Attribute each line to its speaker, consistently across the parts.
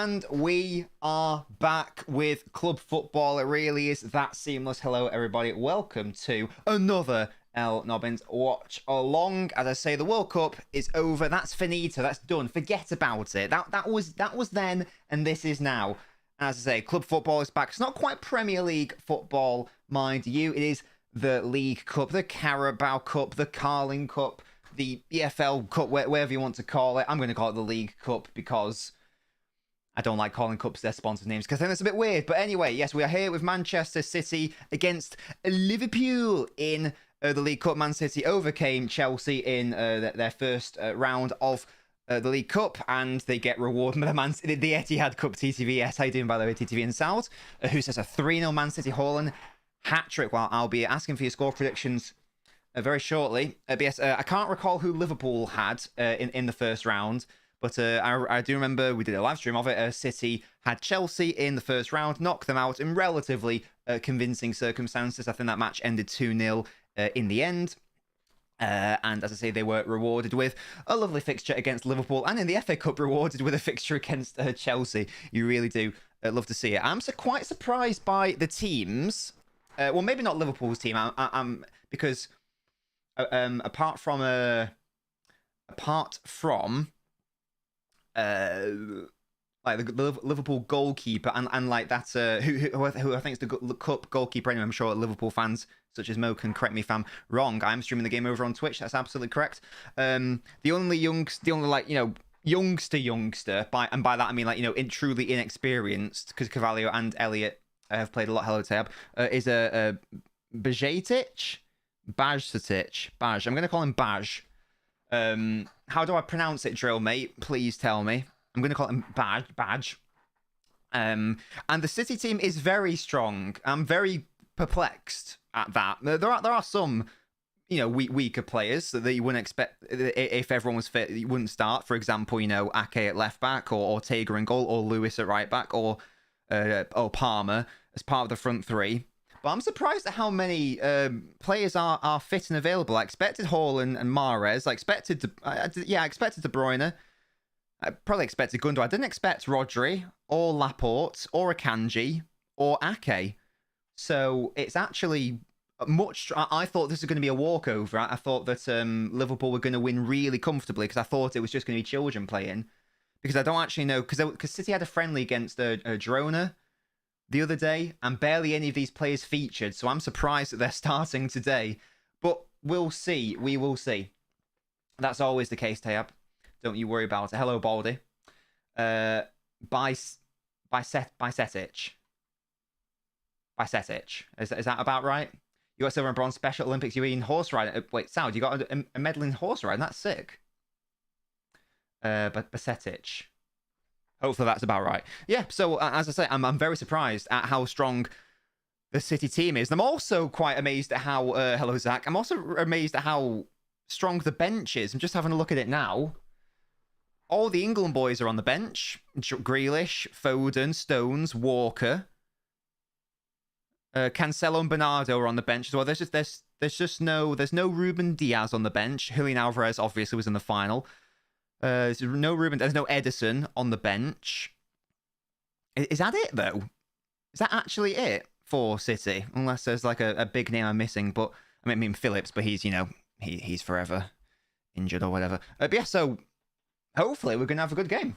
Speaker 1: And we are back with club football. It really is that seamless. Hello, everybody. Welcome to another LNobbins watch along. As I say, the World Cup is over. That's finito. That's done. Forget about it. That was then, and this is now. As I say, club football is back. It's not quite Premier League football, mind you. It is the League Cup, the Carabao Cup, the Carling Cup, the EFL Cup, whatever you want to call it. I'm going to call it the League Cup because I don't like calling cups their sponsor names because I think that's a bit weird. But anyway, yes, we are here with Manchester City against Liverpool in the League Cup. Man City overcame Chelsea in their first round of the League Cup, and they get rewarded by the Etihad Cup. TTVS, how you doing, by the way, TTV and South, who says a 3-0 Man City Haaland hat-trick. Well, I'll be asking for your score predictions very shortly. Yes, I can't recall who Liverpool had in the first round. But I do remember we did a live stream of it. City had Chelsea in the first round, knocked them out in relatively convincing circumstances. I think that match ended 2-0 in the end. And as I say, they were rewarded with a lovely fixture against Liverpool, and in the FA Cup rewarded with a fixture against Chelsea. You really do love to see it. I'm quite surprised by the teams. Well, maybe not Liverpool's team. I'm because apart from like the Liverpool goalkeeper and like that who I think is the cup goalkeeper anyway. I'm sure Liverpool fans such as Mo can correct me if I'm wrong. I'm streaming the game over on Twitch. That's absolutely correct. The only like, you know, youngster by that I mean, like, you know, truly inexperienced, because Carvalho and Elliott have played a lot. Hello, Tab. Is a Bajcetic. I'm going to call him Baj. How do I pronounce it, Drill Mate? Please tell me. I'm going to call him Badge. And the City team is very strong. I'm very perplexed at that. There are some, you know, weaker players that you wouldn't expect if everyone was fit. You wouldn't start. For example, you know, Ake at left back, or Ortega in goal, or Lewis at right back, or Palmer as part of the front three. But I'm surprised at how many players are fit and available. I expected Haaland and Mahrez. I expected I expected De Bruyne. I probably expected Gundo. I didn't expect Rodri or Laporte or Akanji or Ake. So it's actually much. I thought this was going to be a walkover. I thought that Liverpool were going to win really comfortably, because I thought it was just going to be children playing. Because I don't actually know, because City had a friendly against Girona the other day, and barely any of these players featured, so I'm surprised that they're starting today. But we'll see. We will see. That's always the case, Tayab. Don't you worry about it. Hello, Baldy. Bajcetic. Is that about right? You got silver and bronze Special Olympics. You in horse riding. Wait, Sound, you got a medal in horse riding. That's sick. But Bajcetic. Hopefully that's about right. Yeah, so as I say, I'm very surprised at how strong the City team is. And I'm also quite amazed at how... hello, Zach. I'm also amazed at how strong the bench is. I'm just having a look at it now. All the England boys are on the bench. Grealish, Foden, Stones, Walker. Cancelo and Bernardo are on the bench as well. There's no Ruben Diaz on the bench. Julian Alvarez obviously was in the final. There's no Ruben. There's no Edison on the bench. Is that it, though? Is that actually it for City? Unless there's like a big name I'm missing. But I mean Phillips, but he's, you know, he's forever injured or whatever. But yeah, so hopefully we're gonna have a good game.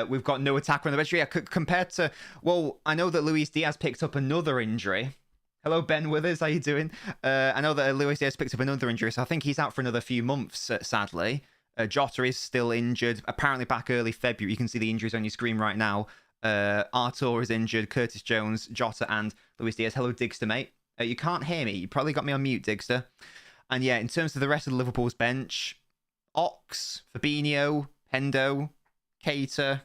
Speaker 1: We've got no attacker on the bench. Yeah, compared to, well, I know that Luis Diaz picked up another injury. Hello, Ben Withers. How you doing? I know that Luis Diaz picked up another injury, so I think he's out for another few months, sadly. Jota is still injured, apparently back early February. You can see the injuries on your screen right now. Artur is injured, Curtis Jones, Jota, and Luis Diaz. Hello, Digster, mate. You can't hear me. You probably got me on mute, Digster. And yeah, in terms of the rest of the Liverpool's bench, Ox, Fabinho, Hendo, Keita,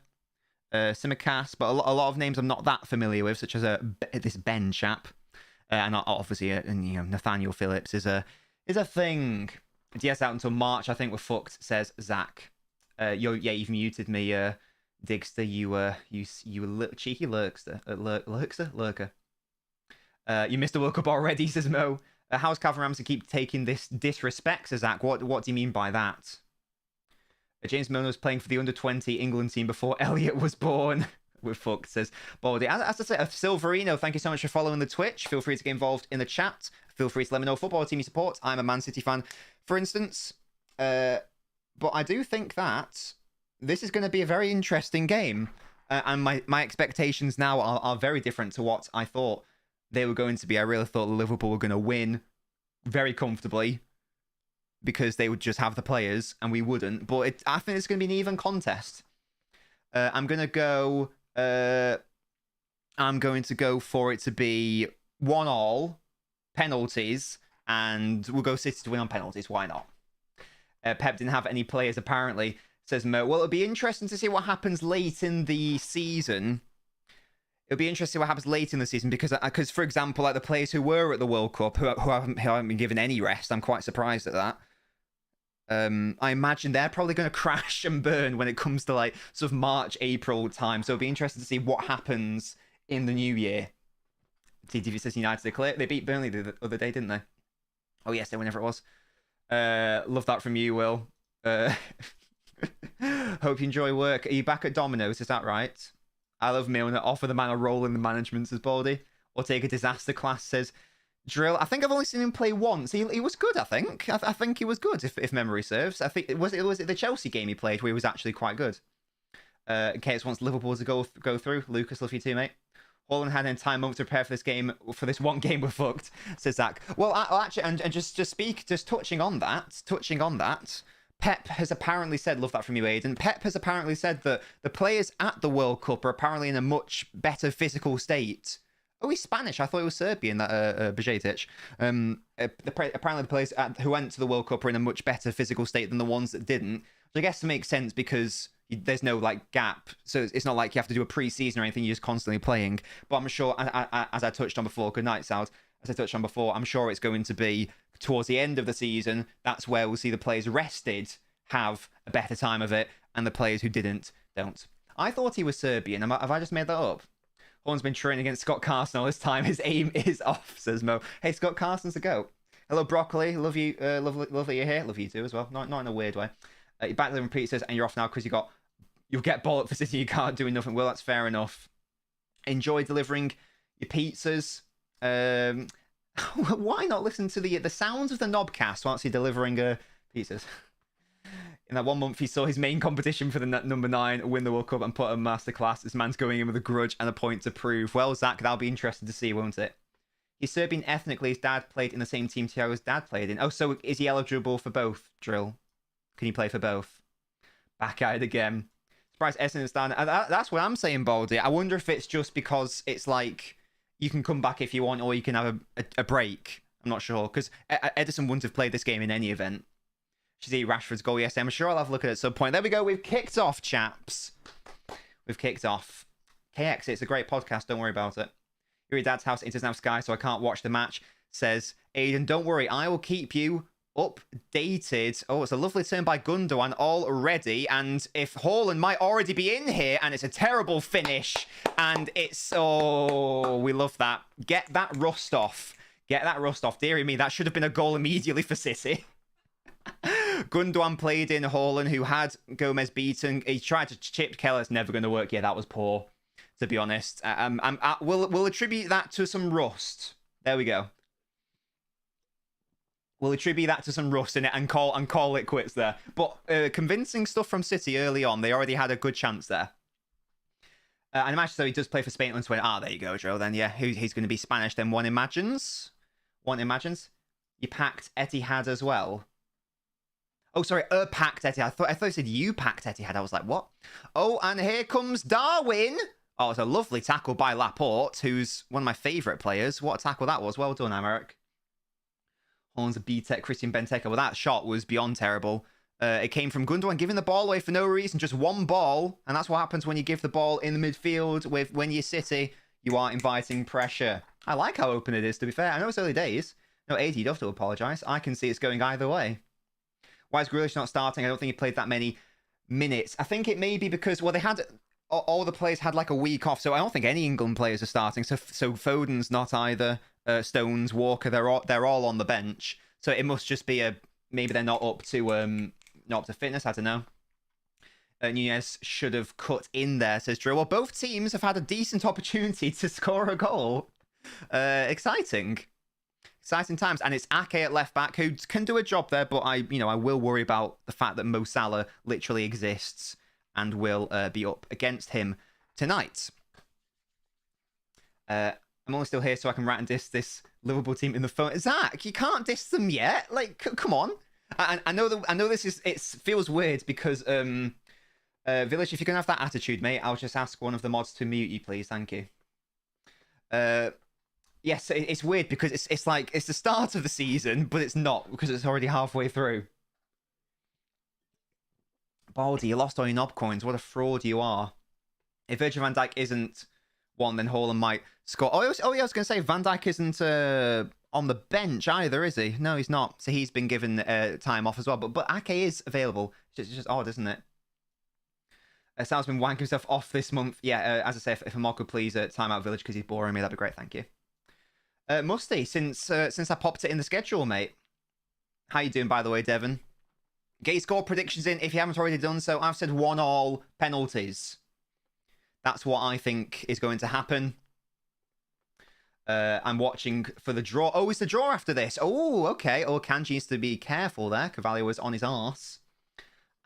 Speaker 1: Simicast, but a lot of names I'm not that familiar with, such as this Ben chap. And obviously, you know, Nathaniel Phillips is a thing. DS out until March. I think we're fucked, says Zach. You've muted me, Digster. You little cheeky lurkster. Lurker. You missed the World Cup already, says Mo. How's Calvin Ramsey keep taking this disrespect, says Zach? What do you mean by that? James Milner was playing for the under-20 England team before Elliot was born. We're fucked, says Baldy. As I say, Silverino, thank you so much for following the Twitch. Feel free to get involved in the chat. Feel free to let me know football team you support. I'm a Man City fan, for instance. But I do think that this is going to be a very interesting game. And my expectations now are very different to what I thought they were going to be. I really thought Liverpool were going to win very comfortably because they would just have the players and we wouldn't. But I think it's going to be an even contest. I'm going to go for it to be 1-1, penalties, and we'll go City to win on penalties. Why not? Pep didn't have any players, apparently, says Mo. Well, it'll be interesting to see what happens late in the season. It'll be interesting what happens late in the season because, for example, like the players who were at the World Cup who haven't been given any rest, I'm quite surprised at that. I imagine they're probably going to crash and burn when it comes to like sort of March, April time. So it'll be interesting to see what happens in the new year. TTV says United declare they beat Burnley the other day, didn't they? Oh yes, whenever it was. Love that from you, Will. Hope you enjoy work. Are you back at Domino's? Is that right? I love Milner. Offer the man a role in the management, says Baldy. Or take a disaster class, says Drill. I think I've only seen him play once. He was good, I think. I think he was good, if memory serves. I think it was the Chelsea game he played where he was actually quite good. Case wants Liverpool to go through. Lucas, love you too, mate. Holland had an entire month to prepare for this game. For this one game, we're fucked, says Zach. Well, actually, and just touching on that. Pep has apparently said, love that from you, Aiden. Pep has apparently said that the players at the World Cup are apparently in a much better physical state. Oh, he's Spanish. I thought it was Serbian, that Bajcetic. Apparently the players who went to the World Cup are in a much better physical state than the ones that didn't. Which I guess makes sense because there's no like gap. So it's not like you have to do a pre-season or anything. You're just constantly playing. But I'm sure, as I touched on before, good night, Soud. As I touched on before, I'm sure it's going to be towards the end of the season. That's where we'll see the players rested have a better time of it, and the players who didn't don't. I thought he was Serbian. Have I just made that up? Horn's been training against Scott Carson all this time. His aim is off, says Mo. Hey, Scott Carson's a goat. Hello, Broccoli. Love you. Love that you're here. Love you too as well. Not in a weird way. You're back delivering pizzas, and you're off now because you'll get bollocked for City. You can't do nothing. Well, that's fair enough. Enjoy delivering your pizzas. Why not listen to the sounds of the Knobcast whilst you're delivering pizzas? In that 1 month, he saw his main competition for the number 9 win the World Cup and put a masterclass. This man's going in with a grudge and a point to prove. Well, Zach, that'll be interesting to see, won't it? He's Serbian ethnically. His dad played in the same team Thiago's dad played in. Oh, so is he eligible for both, Drill? Can he play for both? Back at it again. Surprise, Essendon stand. That's what I'm saying, Baldy. I wonder if it's just because it's like you can come back if you want, or you can have a break. I'm not sure, because Edison wouldn't have played this game in any event. See Rashford's goal. Yes, I'm sure I'll have a look at it at some point. There we go. We've kicked off, chaps. We've kicked off. KX, it's a great podcast. Don't worry about it. You're at Dad's house. It doesn't have Sky, so I can't watch the match. Says Aiden, don't worry. I will keep you updated. Oh, it's a lovely turn by Gundogan already. And if Haaland might already be in here, and it's a terrible finish. And it's... Oh, we love that. Get that rust off. Get that rust off. Dearie me, that should have been a goal immediately for City. Gundogan played in Haaland, who had Gomez beaten. He tried to chip Keller. It's never going to work. Yeah, that was poor, to be honest. We'll attribute that to some rust. There we go. We'll attribute that to some rust in it and call it quits there. But convincing stuff from City early on. They already had a good chance there. And imagine so he does play for Spain on 20. There you go, Joe. Then yeah, he's going to be Spanish. Then one imagines. You packed Etihad as well. Oh, sorry, packed Etihad. I thought you said you packed Etihad. I was like, what? Oh, and here comes Darwin. Oh, it's a lovely tackle by Laporte, who's one of my favourite players. What a tackle that was. Well done, Americ. Holland's a B-Tech, Christian Benteke. Well, that shot was beyond terrible. It came from Gundogan giving the ball away for no reason. Just one ball. And that's what happens when you give the ball in the midfield. When you're City, you are inviting pressure. I like how open it is, to be fair. I know it's early days. No, AD, you don't have to apologise. I can see it's going either way. Why is Grealish not starting? I don't think he played that many minutes. I think it may be because, well, they had... All the players had like a week off, so I don't think any England players are starting. So Foden's not either. Stones, Walker, they're all on the bench. So it must just be maybe they're not up to fitness. I don't know. Nunez should have cut in there, says Drew. Well, both teams have had a decent opportunity to score a goal. Exciting times, and it's Ake at left back who can do a job there, but I will worry about the fact that Mo Salah literally exists and will be up against him tonight. I'm only still here so I can rant and diss this Liverpool team in the phone. Zach, you can't diss them yet. Like, come on. I know this is it feels weird because Village, if you're gonna have that attitude, mate, I'll just ask one of the mods to mute you, please. Thank you. Yes, it's weird because it's like it's the start of the season, but it's not because it's already halfway through. Baldy, you lost all your knob coins. What a fraud you are. If Virgil van Dijk isn't one, then Haaland might score. Oh, yeah, I was going to say Van Dijk isn't on the bench either, is he? No, he's not. So he's been given time off as well. But Ake is available. It's just odd, isn't it? Sal's been wanking himself off this month. Yeah, as I say, if a mod could please time out Village because he's boring me, that'd be great. Thank you. Musty, since I popped it in the schedule, mate. How you doing, by the way, Devon? Get your score predictions in if you haven't already done so. I've said 1-1 penalties. That's what I think is going to happen. I'm watching for the draw. Oh, it's the draw after this. Oh, okay. Oh, Kanji needs to be careful there. Cavalli was on his arse.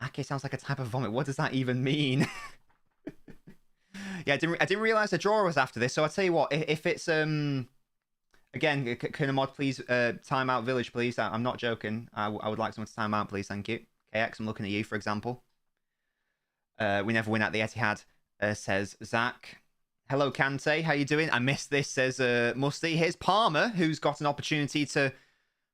Speaker 1: Ake sounds like a type of vomit. What does that even mean? Yeah, I didn't realize the draw was after this. So I'll tell you what. If it's again, can a mod please time out Village, please? I'm not joking. I would like someone to time out, please. Thank you. KX, I'm looking at you, for example. We never win at the Etihad, says Zach. Hello, Kante. How you doing? I missed this, says Musty. Here's Palmer, who's got an opportunity to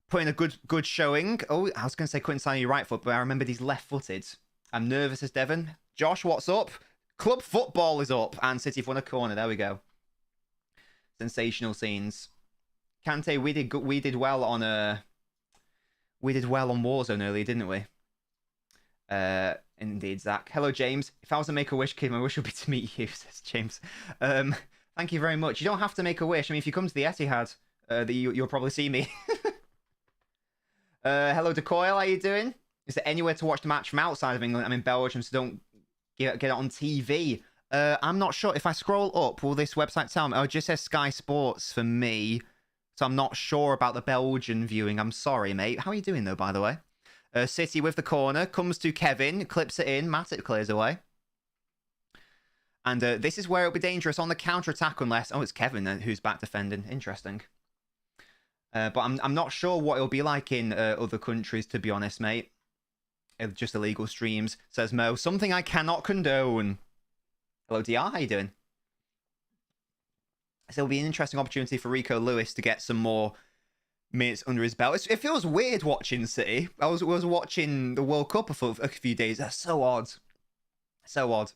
Speaker 1: put in a good showing. Oh, I was going to say couldn't sign your right foot, but I remembered he's left-footed. I'm nervous, says Devon. Josh, what's up? Club football is up, and City have won a corner. There we go. Sensational scenes. Kante, we did well on Warzone earlier, didn't we? Indeed, Zach. Hello, James. If I was a Make-A-Wish kid, my wish would be to meet you, says James. Thank you very much. You don't have to make a wish. I mean, if you come to the Etihad, you'll probably see me. Hello, Decoyle. How you doing? Is there anywhere to watch the match from outside of England? I'm in Belgium, so don't get it on TV. I'm not sure. If I scroll up, will this website tell me? Oh, it just says Sky Sports for me. So I'm not sure about the Belgian viewing. I'm sorry, mate. How are you doing, though, by the way? City with the corner. Comes to Kevin. Clips it in. Matic clears away. And this is where it'll be dangerous on the counter-attack unless... Oh, it's Kevin who's back defending. Interesting. But I'm not sure what it'll be like in other countries, to be honest, mate. Just illegal streams, says Mo. Something I cannot condone. Hello, DR. How you doing? So it'll be an interesting opportunity for Rico Lewis to get some more minutes under his belt. It feels weird watching City. I was watching the World Cup for a few days. That's so odd. So odd.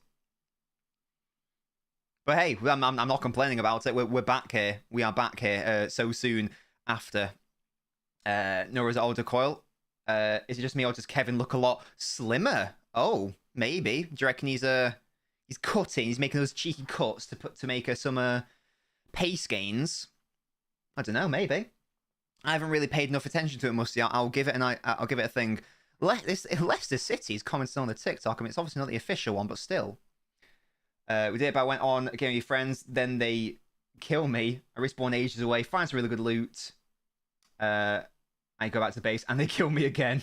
Speaker 1: But hey, I'm not complaining about it. We're back here. We are back here so soon after Nora's older coil. Is it just me or does Kevin look a lot slimmer? Oh, maybe. Do you reckon he's cutting? He's making those cheeky cuts to make some pace gains. I don't know, maybe. I haven't really paid enough attention to it, Musty. I'll give it I'll give it a thing. Leicester City's commented on the TikTok. I mean, it's obviously not the official one, but still. We did, but I went on a game with your friends. Then they kill me. I respawn ages away. Find some really good loot. I go back to base, and they kill me again.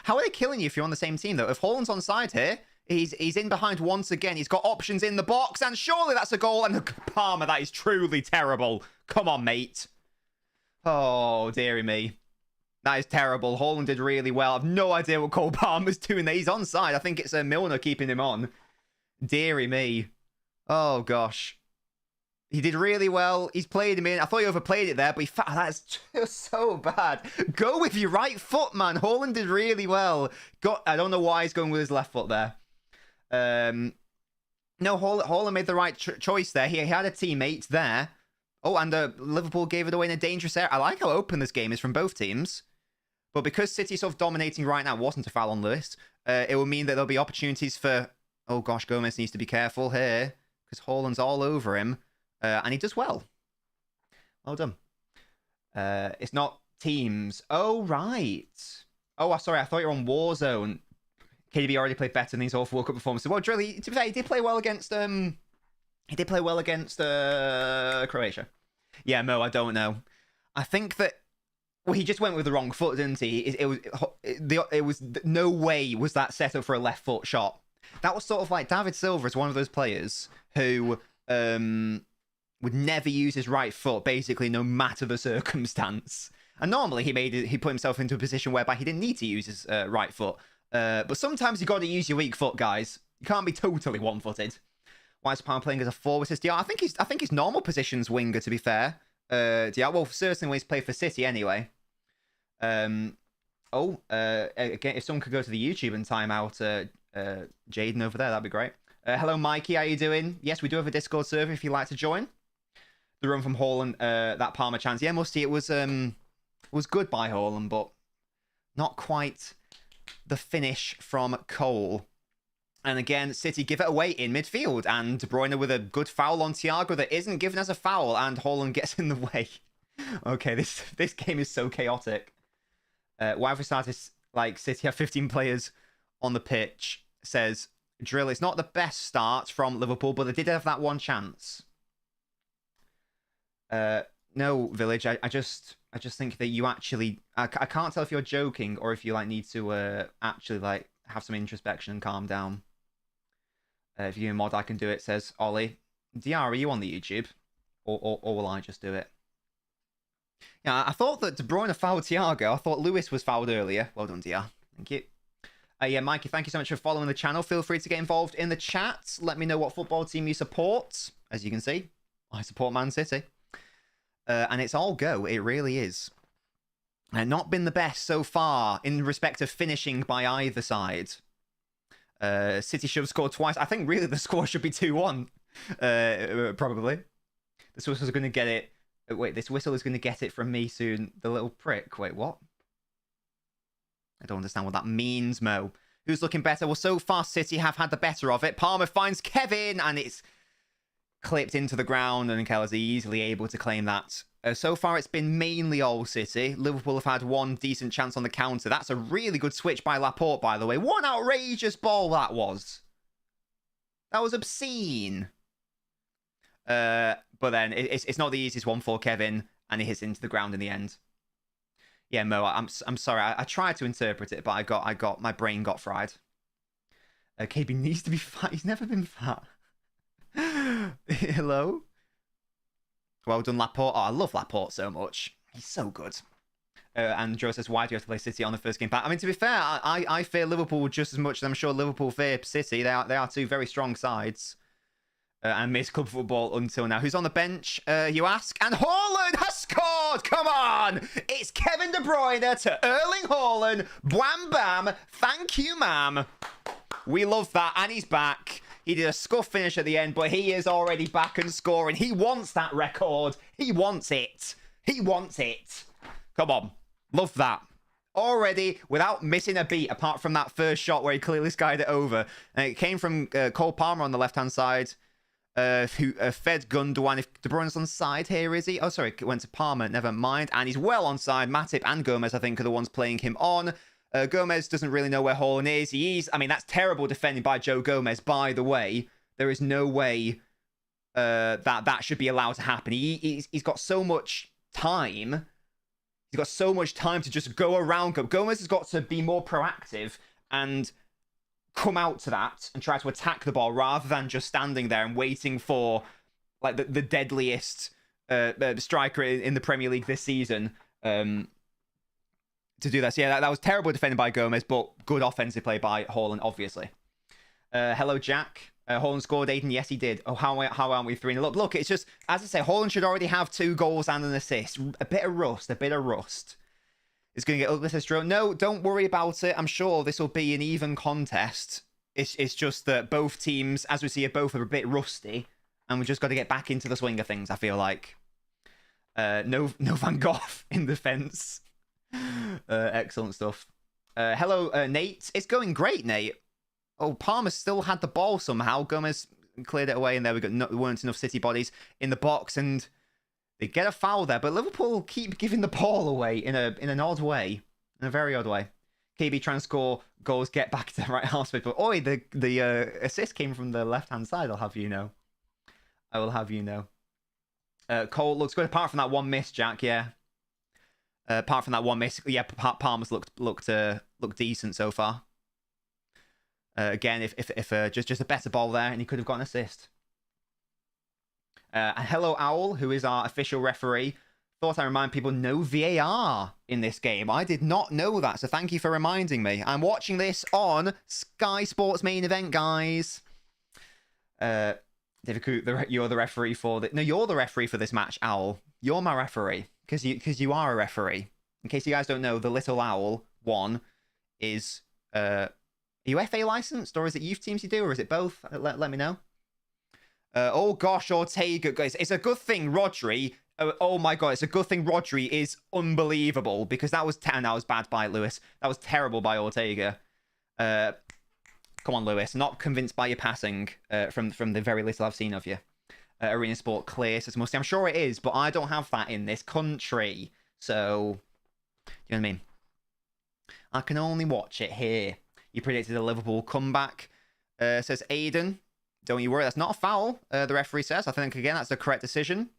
Speaker 1: How are they killing you if you're on the same team, though? If Haaland's on side here, he's in behind once again. He's got options in the box, and surely that's a goal. And Palmer, that is truly terrible. Come on, mate. Oh, dearie me. That is terrible. Haaland did really well. I've no idea what Cole Palmer's doing there. He's on side. I think it's Milner keeping him on. Dearie me. Oh, gosh. He did really well. He's played him in. I thought he overplayed it there, but that's just so bad. Go with your right foot, man. Haaland did really well. I don't know why he's going with his left foot there. No, Haaland made the right choice there. He had a teammate there. Oh, and Liverpool gave it away in a dangerous area. I like how open this game is from both teams. But because City's sort of dominating right now, wasn't a foul on Lewis, it will mean that there'll be opportunities for... Oh, gosh, Gomez needs to be careful here. Because Haaland's all over him. And he does well. Well done. It's not teams. Oh, right. Oh, sorry. I thought you were on Warzone. KDB already played better than these awful World Cup performances. Well, Drilly, to be fair, he did play well against Croatia. Yeah, Mo, I don't know. I think that he just went with the wrong foot, didn't he? It was no way was that set up for a left foot shot. That was sort of like David Silva is one of those players who would never use his right foot, basically, no matter the circumstance. And normally he put himself into a position whereby he didn't need to use his right foot. But sometimes you got to use your weak foot, guys. You can't be totally one-footed. Why is Palmer playing as a forward? Says DR. I think his normal position's winger, to be fair. DR. Well, certainly when he's played for City, anyway. Again, if someone could go to the YouTube and time out Jaden over there, that'd be great. Hello, Mikey. How you doing? Yes, we do have a Discord server if you'd like to join. The run from Haaland, that Palmer chance. Yeah, Musty, it was good by Haaland, but not quite the finish from Cole. And again, City give it away in midfield, and De Bruyne with a good foul on Thiago that isn't given as a foul, and Haaland gets in the way. Okay, this game is so chaotic. Why have we started, like, City have 15 players on the pitch? Says, Drill, it's not the best start from Liverpool, but they did have that one chance. No, Village, I just think that you actually... I can't tell if you're joking or if you, like, need to actually, like, have some introspection and calm down. If you're a mod, I can do it, says Ollie. DR, are you on the YouTube? Or will I just do it? Yeah, I thought that De Bruyne fouled Thiago. I thought Lewis was fouled earlier. Well done, DR. Thank you. Yeah, Mikey, thank you so much for following the channel. Feel free to get involved in the chat. Let me know what football team you support. As you can see, I support Man City. And it's all go. It really is. Not been the best so far in respect of finishing by either side. City should have scored twice. I think really the score should be 2-1. Probably. This whistle's going to get it. Wait, this whistle is going to get it from me soon. The little prick. Wait, what? I don't understand what that means, Mo. Who's looking better? Well, so far City have had the better of it. Palmer finds Kevin, and it's clipped into the ground, and Keller's easily able to claim that. So far, it's been mainly all City. Liverpool have had one decent chance on the counter. That's a really good switch by Laporte, by the way. What an outrageous ball that was. That was obscene. But then it's not the easiest one for Kevin, and he hits into the ground in the end. Yeah, Mo, I'm sorry. I tried to interpret it, but I got my brain got fried. KB needs to be fat. He's never been fat. Hello. Well done, Laporte. Oh, I love Laporte so much. He's so good. And Joe says, why do you have to play City on the first game back? I mean, to be fair, I fear Liverpool just as much as I'm sure Liverpool fear City. They are two very strong sides. And missed club football until now. Who's on the bench, you ask? And Haaland has scored! Come on! It's Kevin De Bruyne to Erling Haaland. Wham bam. Thank you, ma'am. We love that. And he's back. He did a scuff finish at the end, but he is already back and scoring. He wants that record. He wants it. He wants it. Come on. Love that. Already, without missing a beat, apart from that first shot where he clearly skied it over. And it came from Cole Palmer on the left-hand side, who fed Gundogan. If De Bruyne's on side here, is he? Oh, sorry, it went to Palmer. Never mind. And he's well on side. Matip and Gomez, I think, are the ones playing him on. Gomez doesn't really know where Haaland is. I mean, that's terrible defending by Joe Gomez, by the way. There is no way that should be allowed to happen. He's got so much time. He's got so much time to just go around. Gomez has got to be more proactive and come out to that and try to attack the ball rather than just standing there and waiting for like the deadliest striker in the Premier League this season to do that. So yeah, that was terrible defending by Gomez, but good offensive play by Haaland, obviously. Hello, Jack. Haaland scored, Aiden. Yes, he did. Oh, how aren't we 3-0? Look, it's just, as I say, Haaland should already have 2 goals and an assist. A bit of rust. It's going to get ugly, says Joe. No, don't worry about it. I'm sure this will be an even contest. It's just that both teams, as we see it, both are a bit rusty, and we've just got to get back into the swing of things, I feel like. No Van Gogh in defense. Excellent stuff. Hello, Nate. It's going great, Nate. Oh, Palmer still had the ball somehow. Gomez cleared it away, and there we go. There weren't enough City bodies in the box, and they get a foul there. But Liverpool keep giving the ball away in an odd way, in a very odd way. KB trying to score goals, get back to the right half space. But oi, the assist came from the left-hand side, I'll have you know. I will have you know. Cole looks good, apart from that one miss, Jack, yeah. Apart from that one miss, yeah, Palmer's looked decent so far. Again, if just a better ball there, and he could have got an assist. And hello, Owl, who is our official referee. Thought I remind people, no VAR in this game. I did not know that, so thank you for reminding me. I'm watching this on Sky Sports main event, guys. David Coop, you're the referee for the... No, you're the referee for this match, Owl. You're my referee, because you are a referee. In case you guys don't know, the little Owl one is... are you FA licensed, or is it youth teams you do, or is it both? Let me know. Oh gosh, Ortega, guys. It's a good thing Rodri... Oh my god, it's a good thing Rodri is unbelievable, because that was bad by Lewis. That was terrible by Ortega. Come on, Lewis. Not convinced by your passing from the very little I've seen of you. Arena Sport clear, says Musty. I'm sure it is, but I don't have that in this country. So, do you know what I mean? I can only watch it here. You predicted a Liverpool comeback, says Aiden. Don't you worry, that's not a foul, the referee says. I think, again, that's the correct decision.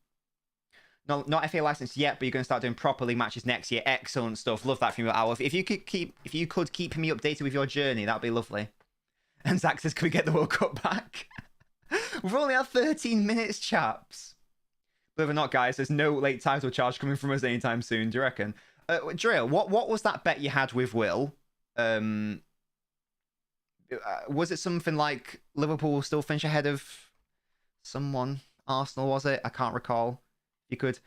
Speaker 1: No, not FA license yet, but you're going to start doing proper league matches next year. Excellent stuff. Love that from you, Owl. If you could keep me updated with your journey, that'd be lovely. And Zach says, can we get the World Cup back? We've only had 13 minutes, chaps. Believe it or not, guys, there's no late title charge coming from us anytime soon. Do you reckon? Drill, what was that bet you had with Will? Was it something like Liverpool will still finish ahead of someone? Arsenal, was it? I can't recall. You could...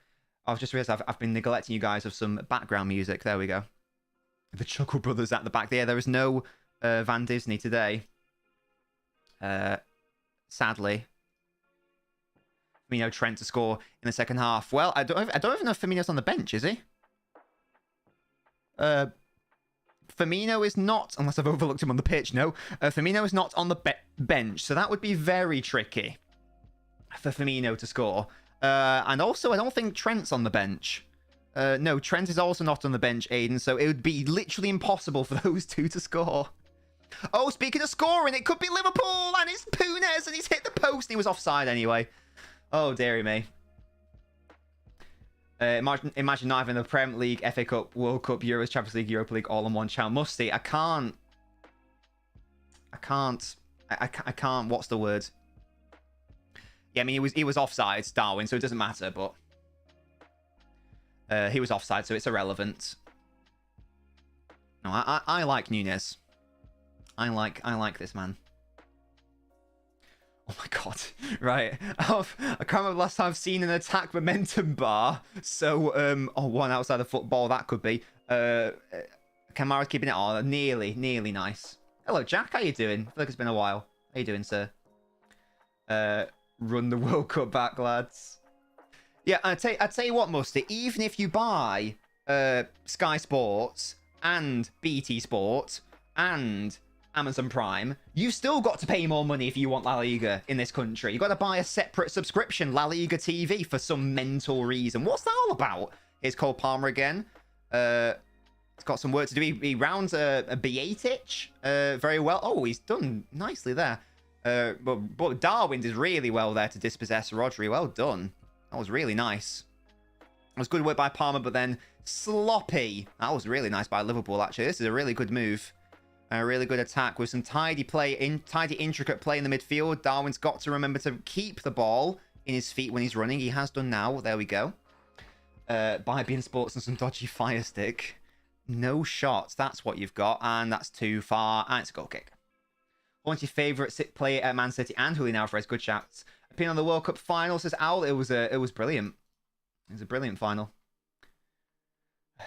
Speaker 1: I've just realised I've been neglecting you guys of some background music. There we go. The Chuckle Brothers at the back there. There is no Van Disney today. Sadly. Firmino, Trent to score in the second half. Well, I don't even know if Firmino's on the bench, is he? Firmino is not, unless I've overlooked him on the pitch. No, Firmino is not on the bench, so that would be very tricky for Firmino to score. And also, I don't think Trent's on the bench. No, Trent is also not on the bench, Aiden, so it would be literally impossible for those two to score. Oh, speaking of scoring, it could be Liverpool, and it's Punez, and he's hit the post, and he was offside anyway. Oh, dearie me. Imagine not having the Premier League, FA Cup, World Cup, Euros, Champions League, Europa League all on one channel. Musty, I can't. What's the word? Yeah, I mean, he was offside, Darwin, so it doesn't matter, but he was offside, so it's irrelevant. No, I like Nunez. I like this man. Oh my god. Right. I can't remember the last time I've seen an attack momentum bar. So, one outside of football, that could be. Kamara's keeping it on. Nearly nice. Hello, Jack. How you doing? I feel like it's been a while. How you doing, sir? Run the World Cup back, lads. Yeah, I'd tell you what, Musty. Even if you buy Sky Sports and BT Sport and Amazon Prime, you've still got to pay more money if you want La Liga in this country. You've got to buy a separate subscription, La Liga TV, for some mental reason. What's that all about? Here's Cole Palmer again. He's got some work to do. He rounds a Bietic very well. Oh, he's done nicely there. But Darwin did really well there to dispossess Rodri. Well done. That was really nice. It was good work by Palmer, but then sloppy. That was really nice by Liverpool, actually. This is a really good move. A really good attack with some tidy play, tidy intricate play in the midfield. Darwin's got to remember to keep the ball in his feet when he's running. He has done now. There we go. By being sports and some dodgy fire stick. No shots. That's what you've got. And that's too far. And it's a goal kick. One of your favourite player at Man City and Julian Alvarez. Good shots. Opinion on the World Cup final, says Owl. It was brilliant. It was a brilliant final.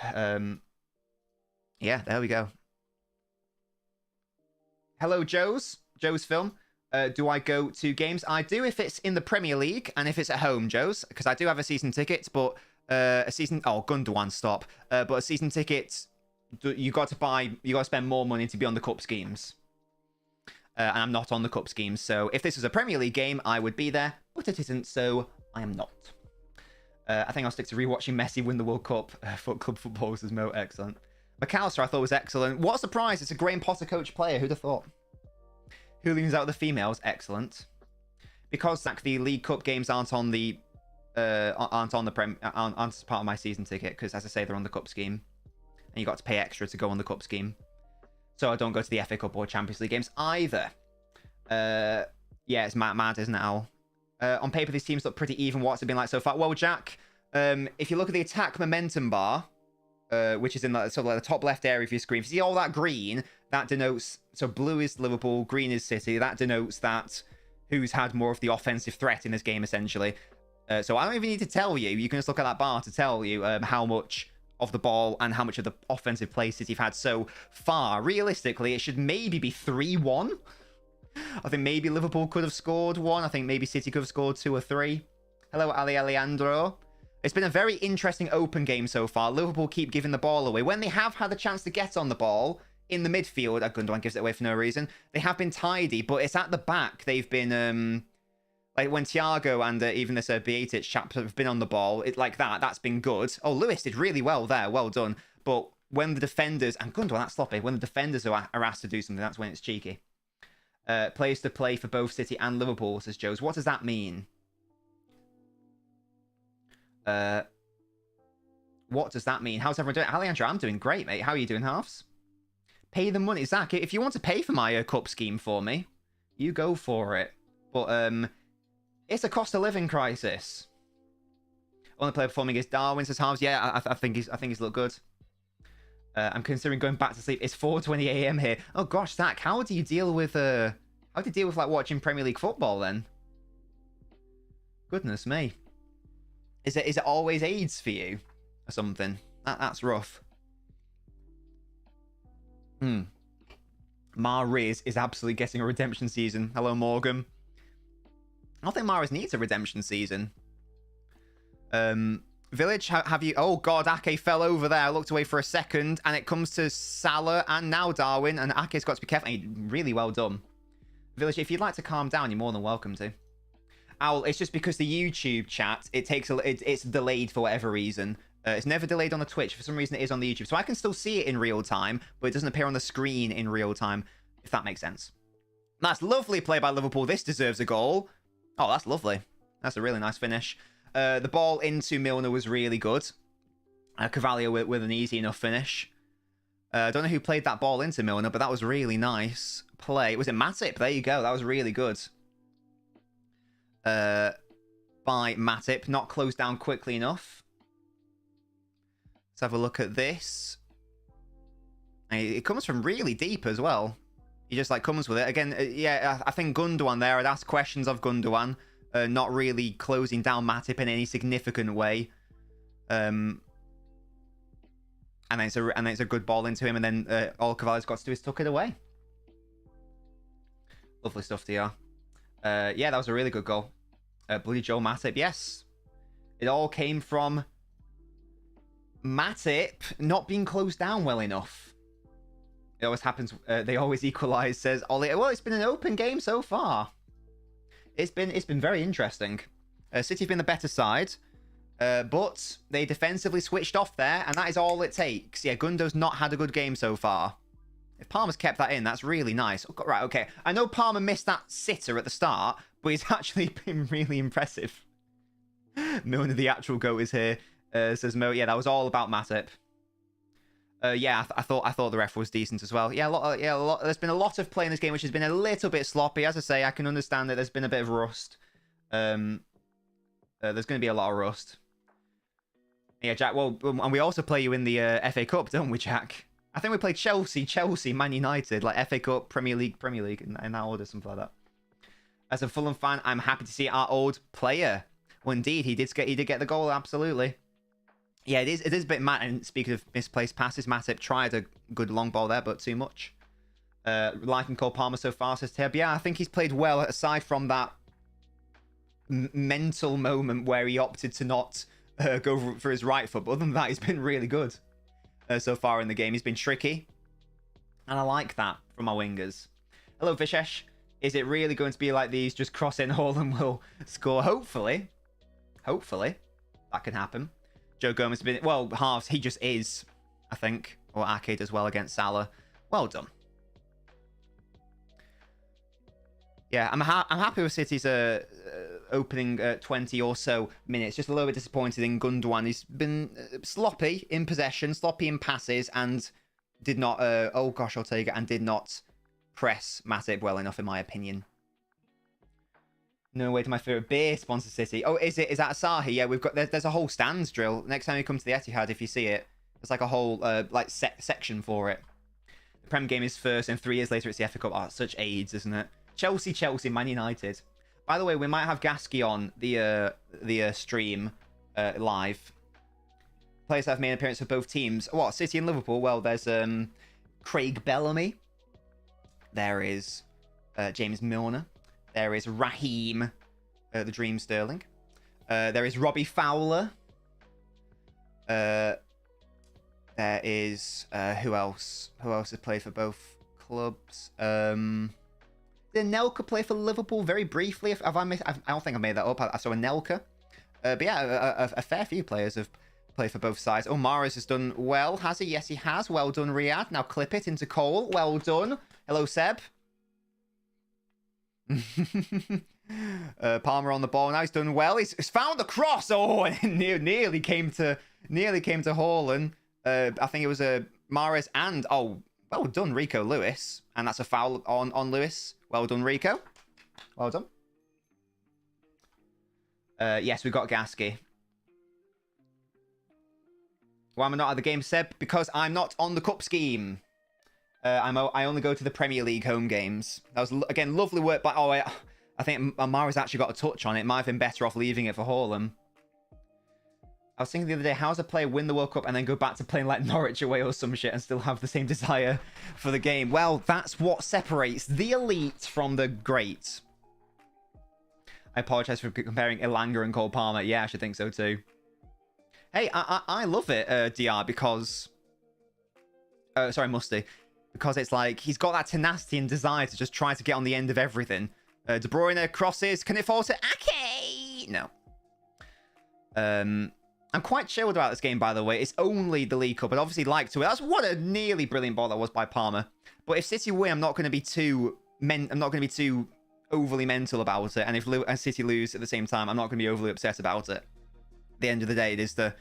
Speaker 1: Yeah, there we go. Hello, Joe's film. Do I go to games? I do if it's in the Premier League and if it's at home, Joe's, because I do have a season ticket, but a season... Oh, Gundogan, stop. But a season ticket, you got to spend more money to be on the cup schemes. And I'm not on the cup schemes, so if this was a Premier League game, I would be there, but it isn't, so I am not. I think I'll stick to rewatching Messi win the World Cup. Foot Club Football, says Mo. Excellent. McAllister, I thought, was excellent. What a surprise. It's a Graham Potter coach player. Who'd have thought? Who leans out the females? Excellent. Because like, the League Cup games aren't on the aren't part of my season ticket, because as I say, they're on the Cup scheme, and you got to pay extra to go on the Cup scheme. So I don't go to the FA Cup or Champions League games either. Yeah, it's mad, isn't it, Al? On paper, these teams look pretty even. What's it been like so far? Well, Jack, if you look at the attack momentum bar, which is in the, sort of like the top left area of your screen, if you see all that green, that denotes, so blue is Liverpool, green is City. That denotes that who's had more of the offensive threat in this game, essentially. So I don't even need to tell you. You can just look at that bar to tell you how much of the ball and how much of the offensive play City have had so far. Realistically, it should maybe be 3-1. I think maybe Liverpool could have scored one. I think maybe City could have scored 2 or 3. Hello, Ali Alejandro. It's been a very interesting open game so far. Liverpool keep giving the ball away. When they have had the chance to get on the ball in the midfield, Gundogan gives it away for no reason. They have been tidy, but it's at the back. They've been, like when Thiago and even this Beatic chap have been on the ball, like that's been good. Oh, Lewis did really well there. Well done. But when the defenders, and Gundogan, that's sloppy. When the defenders are asked to do something, that's when it's cheeky. Players to play for both City and Liverpool, says Joes. What does that mean? What does that mean? How's everyone doing? Alejandro, I'm doing great, mate. How are you doing, halves? Pay the money. Zach, if you want to pay for my cup scheme for me, you go for it. But it's a cost of living crisis. Only player performing is Darwin, says halves. Yeah, I think he's looked good. I'm considering going back to sleep. It's 4:20 a.m. here. Oh gosh, Zach, how do you deal with like watching Premier League football then? Goodness me. Is it always AIDS for you or something? That's rough. Mariz is absolutely getting a redemption season. Hello, Morgan. I don't think Mariz needs a redemption season. Village, have you... Oh, God, Ake fell over there. I looked away for a second, and it comes to Salah and now Darwin, and Ake's got to be careful. Really well done. Village, if you'd like to calm down, you're more than welcome to. Owl, it's just because the YouTube chat, it's delayed for whatever reason. It's never delayed on the Twitch. For some reason, it is on the YouTube. So I can still see it in real time, but it doesn't appear on the screen in real time, if that makes sense. That's lovely play by Liverpool. This deserves a goal. Oh, that's lovely. That's a really nice finish. The ball into Milner was really good. Cavalier with an easy enough finish. I don't know who played that ball into Milner, but that was really nice play. Was it Matip? There you go. That was really good. By Matip. Not closed down quickly enough. Let's have a look at this. It comes from really deep as well. He just like comes with it. Again, yeah, I think Gundogan there. I'd ask questions of Gundogan. Not really closing down Matip in any significant way. And then it's a good ball into him, and then all Cavalier's got to do is tuck it away. Lovely stuff, DR. Yeah, that was a really good goal. Bloody Joe Matip, yes. It all came from Matip not being closed down well enough. It always happens. They always equalise, says Ollie. Well, it's been an open game so far. It's been very interesting. City have been the better side, but they defensively switched off there, and that is all it takes. Yeah, Gundo's not had a good game so far. If Palmer's kept that in, that's really nice. Oh, right, okay. I know Palmer missed that sitter at the start, but he's actually been really impressive. Milner, the actual goat, is here. Says Mo. Yeah, that was all about Matip. Yeah, I thought the ref was decent as well. Yeah, a lot. There's been a lot of play in this game, which has been a little bit sloppy. As I say, I can understand that there's been a bit of rust. There's going to be a lot of rust. Yeah, Jack. Well, and we also play you in the FA Cup, don't we, Jack? I think we played Chelsea, Man United, like FA Cup, Premier League, in that order, something like that. As a Fulham fan, I'm happy to see our old player. Well, indeed, he did get the goal, absolutely. Yeah, it is a bit mad. And speaking of misplaced passes, Matip tried a good long ball there, but too much. Liking Cole Palmer so far, says Tab. Yeah, I think he's played well, aside from that mental moment where he opted to not go for his right foot. But other than that, he's been really good so far in the game. He's been tricky. And I like that from our wingers. Hello, Vishesh. Is it really going to be like these? Just cross in Haaland will score? Hopefully. Hopefully. That can happen. Joe Gomez has been... Well, halves, he just is. I think. Or Ake as well against Salah. Well done. Yeah, I'm happy with City's opening 20 or so minutes. Just a little bit disappointed in Gundogan. He's been sloppy in possession, sloppy in passes, and did not... oh gosh, I'll take it. And did not press Matip well enough, in my opinion. No way to my favourite beer sponsor City. Oh, is that Asahi? Yeah, we've got... There's a whole stands drill. Next time you come to the Etihad, if you see it, there's like a whole section for it. The Prem game is first, and 3 years later it's the FA Cup. Oh, such AIDS, isn't it? Chelsea, Man United. By the way, we might have Gasky on the stream live. Players that have made an appearance for both teams. What, City and Liverpool? Well, there's Craig Bellamy. There is James Milner. There is Raheem, the Dream Sterling. There is Robbie Fowler. There is who else? Who else has played for both clubs? Did Nelka play for Liverpool very briefly? Have I missed? I don't think I made that up. I saw a Nelka. But yeah, a fair few players have played for both sides. Oh, Mahrez has done well, has he? Yes, he has. Well done, Riyadh. Now clip it into Cole. Well done. Hello, Seb. Palmer on the ball now. He's done well. He's found the cross. Oh, and it nearly came to Haaland. I think it was Mahrez and well done, Rico Lewis, and that's a foul on Lewis. Well done, Rico. Well done. Yes, we got Gasky. Why am I not at the game, Seb? Because I'm not on the cup scheme. I only go to the Premier League home games. That was, again, lovely work by... Oh, I think Mahrez actually got a touch on it. Might have been better off leaving it for Haaland. I was thinking the other day, how does a player win the World Cup and then go back to playing like Norwich away or some shit and still have the same desire for the game? Well, that's what separates the elite from the great. I apologize for comparing Elanga and Cole Palmer. Yeah, I should think so too. Hey, I love it, DR, because... sorry, Musty. Because it's like, he's got that tenacity and desire to just try to get on the end of everything. De Bruyne crosses. Can it fall to Ake? No. I'm quite chilled about this game, by the way. It's only the League Cup. I'd obviously like to. That's what a nearly brilliant ball that was by Palmer. But if City win, I'm not going to be too overly mental about it. And if City lose at the same time, I'm not going to be overly upset about it. At the end of the day, it is the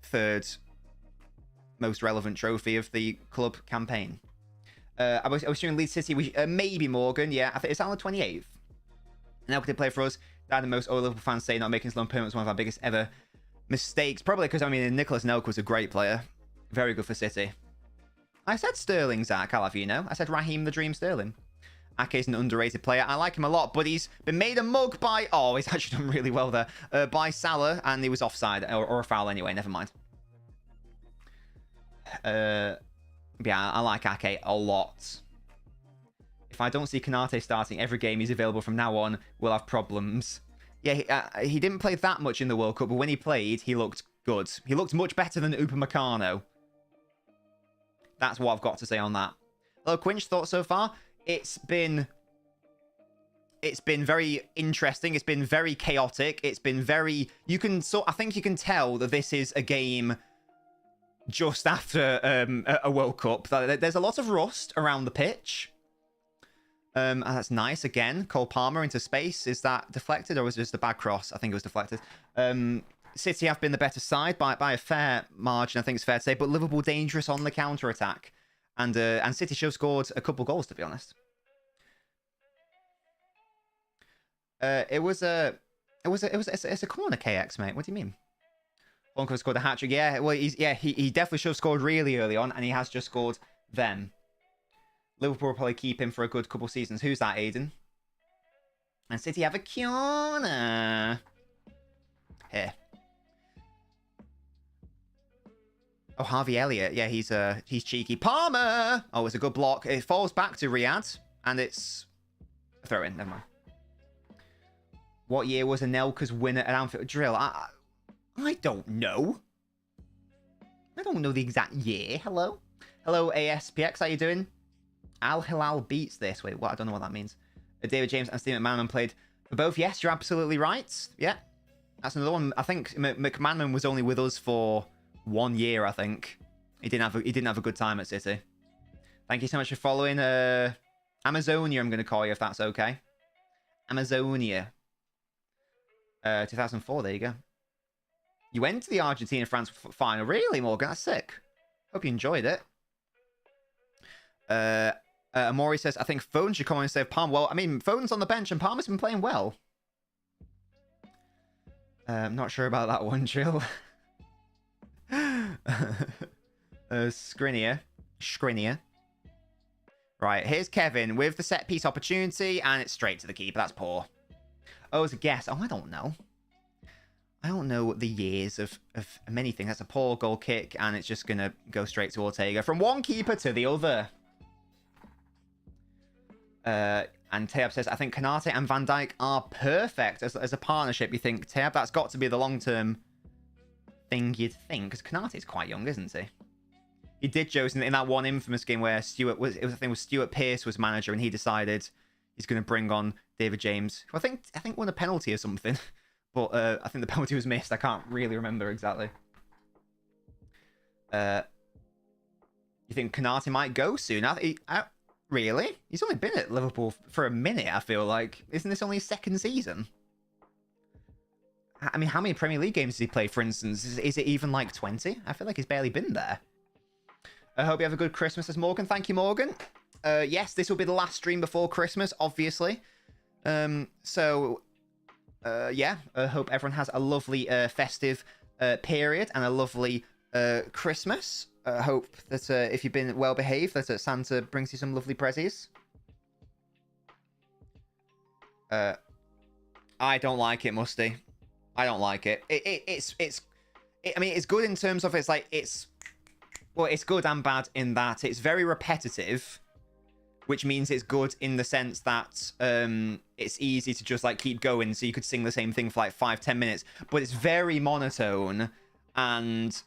Speaker 1: third most relevant trophy of the club campaign. I was assuming Leeds City, maybe Morgan. Yeah, I think it's on the 28th. Now could they play for us? That the most Liverpool fans say not making Sloan Permanent was one of our biggest ever mistakes. Probably because, I mean, Nicholas Nelk was a great player. Very good for City. I said Sterling, Zach, I'll have you know. I said Raheem the Dream Sterling. Ake's an underrated player. I like him a lot, but he's been made a mug by... Oh, he's actually done really well there. By Salah, and he was offside. Or a foul anyway, never mind. Yeah, I like Ake a lot. If I don't see Kanate starting every game he's available from now on, we'll have problems. Yeah, he didn't play that much in the World Cup, but when he played, he looked good. He looked much better than Upamecano. That's what I've got to say on that. Hello, Quinch, thoughts so far? It's been very interesting. It's been very chaotic. It's been very... I think you can tell that this is a game just after a World Cup. There's a lot of rust around the pitch. And that's nice. Again, Cole Palmer into space. Is that deflected or was it just a bad cross? I think it was deflected. City have been the better side by a fair margin, I think it's fair to say. But Liverpool dangerous on the counter-attack. And City should have scored a couple goals, to be honest. It's a corner, KX, mate. What do you mean? Bonko scored a hat-trick. Yeah, well, he definitely should have scored really early on, and he has just scored then. Liverpool will probably keep him for a good couple seasons. Who's that, Aiden? And City have a corner. Here. Oh, Harvey Elliott. Yeah, he's cheeky. Palmer! Oh, it's a good block. It falls back to Riyadh, and it's a throw-in. Never mind. What year was Anelka's winner at Anfield? Drill. I don't know. I don't know the exact year. Hello? Hello, ASPX. How you doing? Al Hilal beats this. Wait, what? I don't know what that means. David James and Steve McManaman played for both. Yes, you're absolutely right. Yeah. That's another one. I think McManaman was only with us for 1 year, I think. He didn't have a good time at City. Thank you so much for following. Amazonia, I'm going to call you if that's okay. Amazonia. 2004, there you go. You went to the Argentina-France final. Really, Morgan? That's sick. Hope you enjoyed it. Amori says, I think Foden should come on and save Palmer. Well, I mean, Foden's on the bench and Palmer's been playing well. I'm not sure about that one, Jill. Skriniar. Right, here's Kevin with the set-piece opportunity, and it's straight to the keeper. That's poor. Oh, as a guess. Oh, I don't know. I don't know the years of many things. That's a poor goal kick, and it's just going to go straight to Ortega. From one keeper to the other. And Teab says, I think Konate and Van Dijk are perfect as a partnership. You think, Teab, that's got to be the long-term thing you'd think. Because Konate's quite young, isn't he? He did jokes in that one infamous game where Stuart Pearce was manager, and he decided he's going to bring on David James, who I think won a penalty or something. But I think the penalty was missed. I can't really remember exactly. You think Konate might go soon? Really? He's only been at Liverpool for a minute, I feel like. Isn't this only his second season? I mean, how many Premier League games has he played, for instance? Is it even like 20? I feel like he's barely been there. I hope you have a good Christmas, says Morgan. Thank you, Morgan. Yes, this will be the last stream before Christmas, obviously. Yeah, I hope everyone has a lovely festive period and a lovely Christmas. I hope that if you've been well behaved, that Santa brings you some lovely prezzies. I don't like it, Musty. I don't like it. I mean, it's good in terms of it's good and bad in that it's very repetitive, which means it's good in the sense that it's easy to just like keep going, so you could sing the same thing for like 5-10 minutes, but it's very monotone, and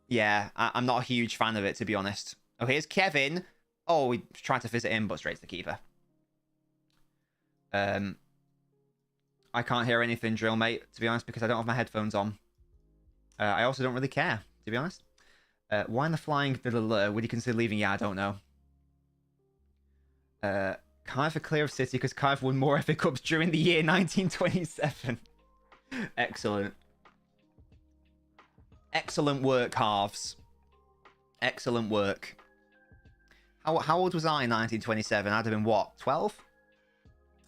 Speaker 1: yeah, I'm not a huge fan of it, to be honest. Oh, here's Kevin. Oh, we tried to visit him, but straight to the keeper. I can't hear anything, Drill, mate, to be honest, because I don't have my headphones on. I also don't really care, to be honest. Why in the flying would you consider leaving? Yeah, I don't know. Cardiff are clear of City because Cardiff won more FA Cups during the year 1927. Excellent. Excellent work, halves. Excellent work. How old was I in 1927? I'd have been, what, 12?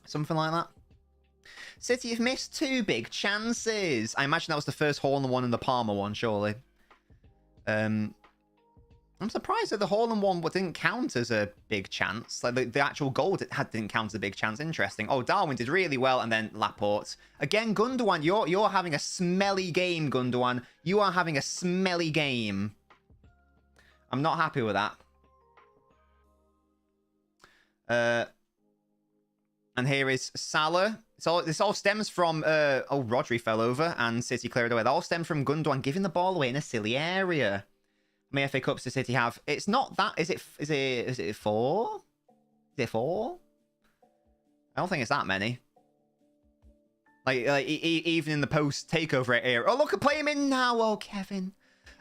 Speaker 1: Something like that. City have missed 2 big chances. I imagine that was the first Haaland one and the Palmer one, surely. I'm surprised that the Haaland one didn't count as a big chance. Like the actual goal didn't count as a big chance. Interesting. Oh, Darwin did really well, and then Laporte. Again, Gundogan, you're having a smelly game, Gundogan. You are having a smelly game. I'm not happy with that. And here is Salah. So this all stems from Rodri fell over and City cleared away. That all stems from Gundogan giving the ball away in a silly area. How many FA Cups does City have? It's not that. Is it 4? Is it 4? I don't think it's that many. Like even in the post takeover era. Oh, look, play him in now. Oh, Kevin.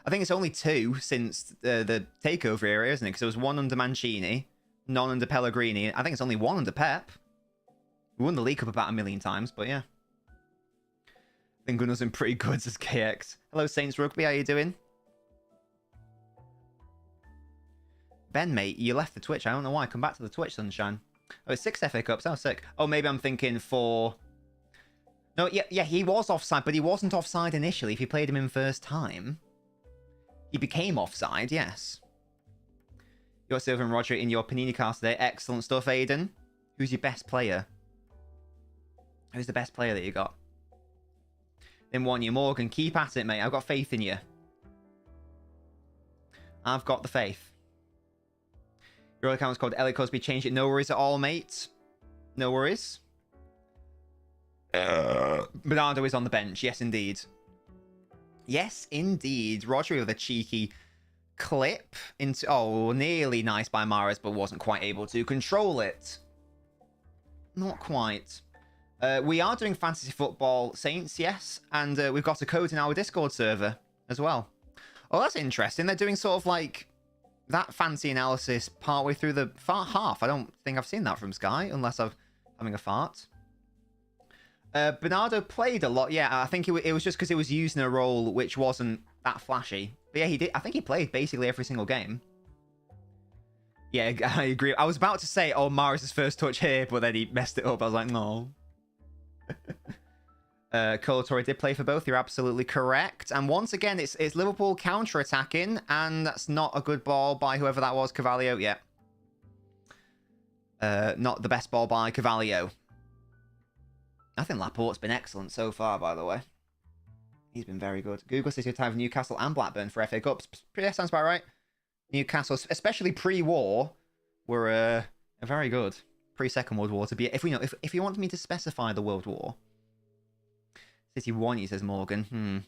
Speaker 1: I think it's only 2 since the takeover era, isn't it? Because there was 1 under Mancini, none under Pellegrini. I think it's only 1 under Pep. We won the League Cup about 1 million times, but yeah. I think Gunnar's been pretty good as KX. Hello, Saints Rugby. How you doing? Ben, mate, you left the Twitch. I don't know why. Come back to the Twitch, sunshine. Oh, it's 6 FA Cups. Oh, sick. Oh, maybe I'm thinking for... No, yeah, he was offside, but he wasn't offside initially. If you played him in first time, he became offside, yes. You got Silva and Roger in your Panini cast today. Excellent stuff, Aiden. Who's your best player? Who's the best player that you got? Then one you, Morgan. Keep at it, mate. I've got faith in you. I've got the faith. Your account was called Elliot Cosby. Change it. No worries at all, mate. No worries. Bernardo is on the bench. Yes, indeed. Yes, indeed. Rodri with a cheeky clip into... Oh, nearly nice by Mahrez, but wasn't quite able to control it. Not quite. We are doing fantasy football, Saints, yes. And we've got a code in our Discord server as well. Oh, that's interesting. They're doing sort of like that fancy analysis partway through the half. I don't think I've seen that from Sky, unless I'm having a fart. Bernardo played a lot. Yeah, I think it was just because it was using a role which wasn't that flashy. But yeah, he did. I think he played basically every single game. Yeah, I agree. I was about to say, oh, Mahrez's first touch here, but then he messed it up. I was like, no. Kolo Touré did play for both. You're absolutely correct. And once again, it's Liverpool counter-attacking, and that's not a good ball by whoever that was, Carvalho. Yeah. Not the best ball by Carvalho. I think Laporte's been excellent so far, by the way. He's been very good. Google says you're time for Newcastle and Blackburn for FA Cups. Yeah, sounds about right. Newcastle, especially pre-war, were very good. Pre-Second World War to be. If you want me to specify the World War. City won, he says Morgan.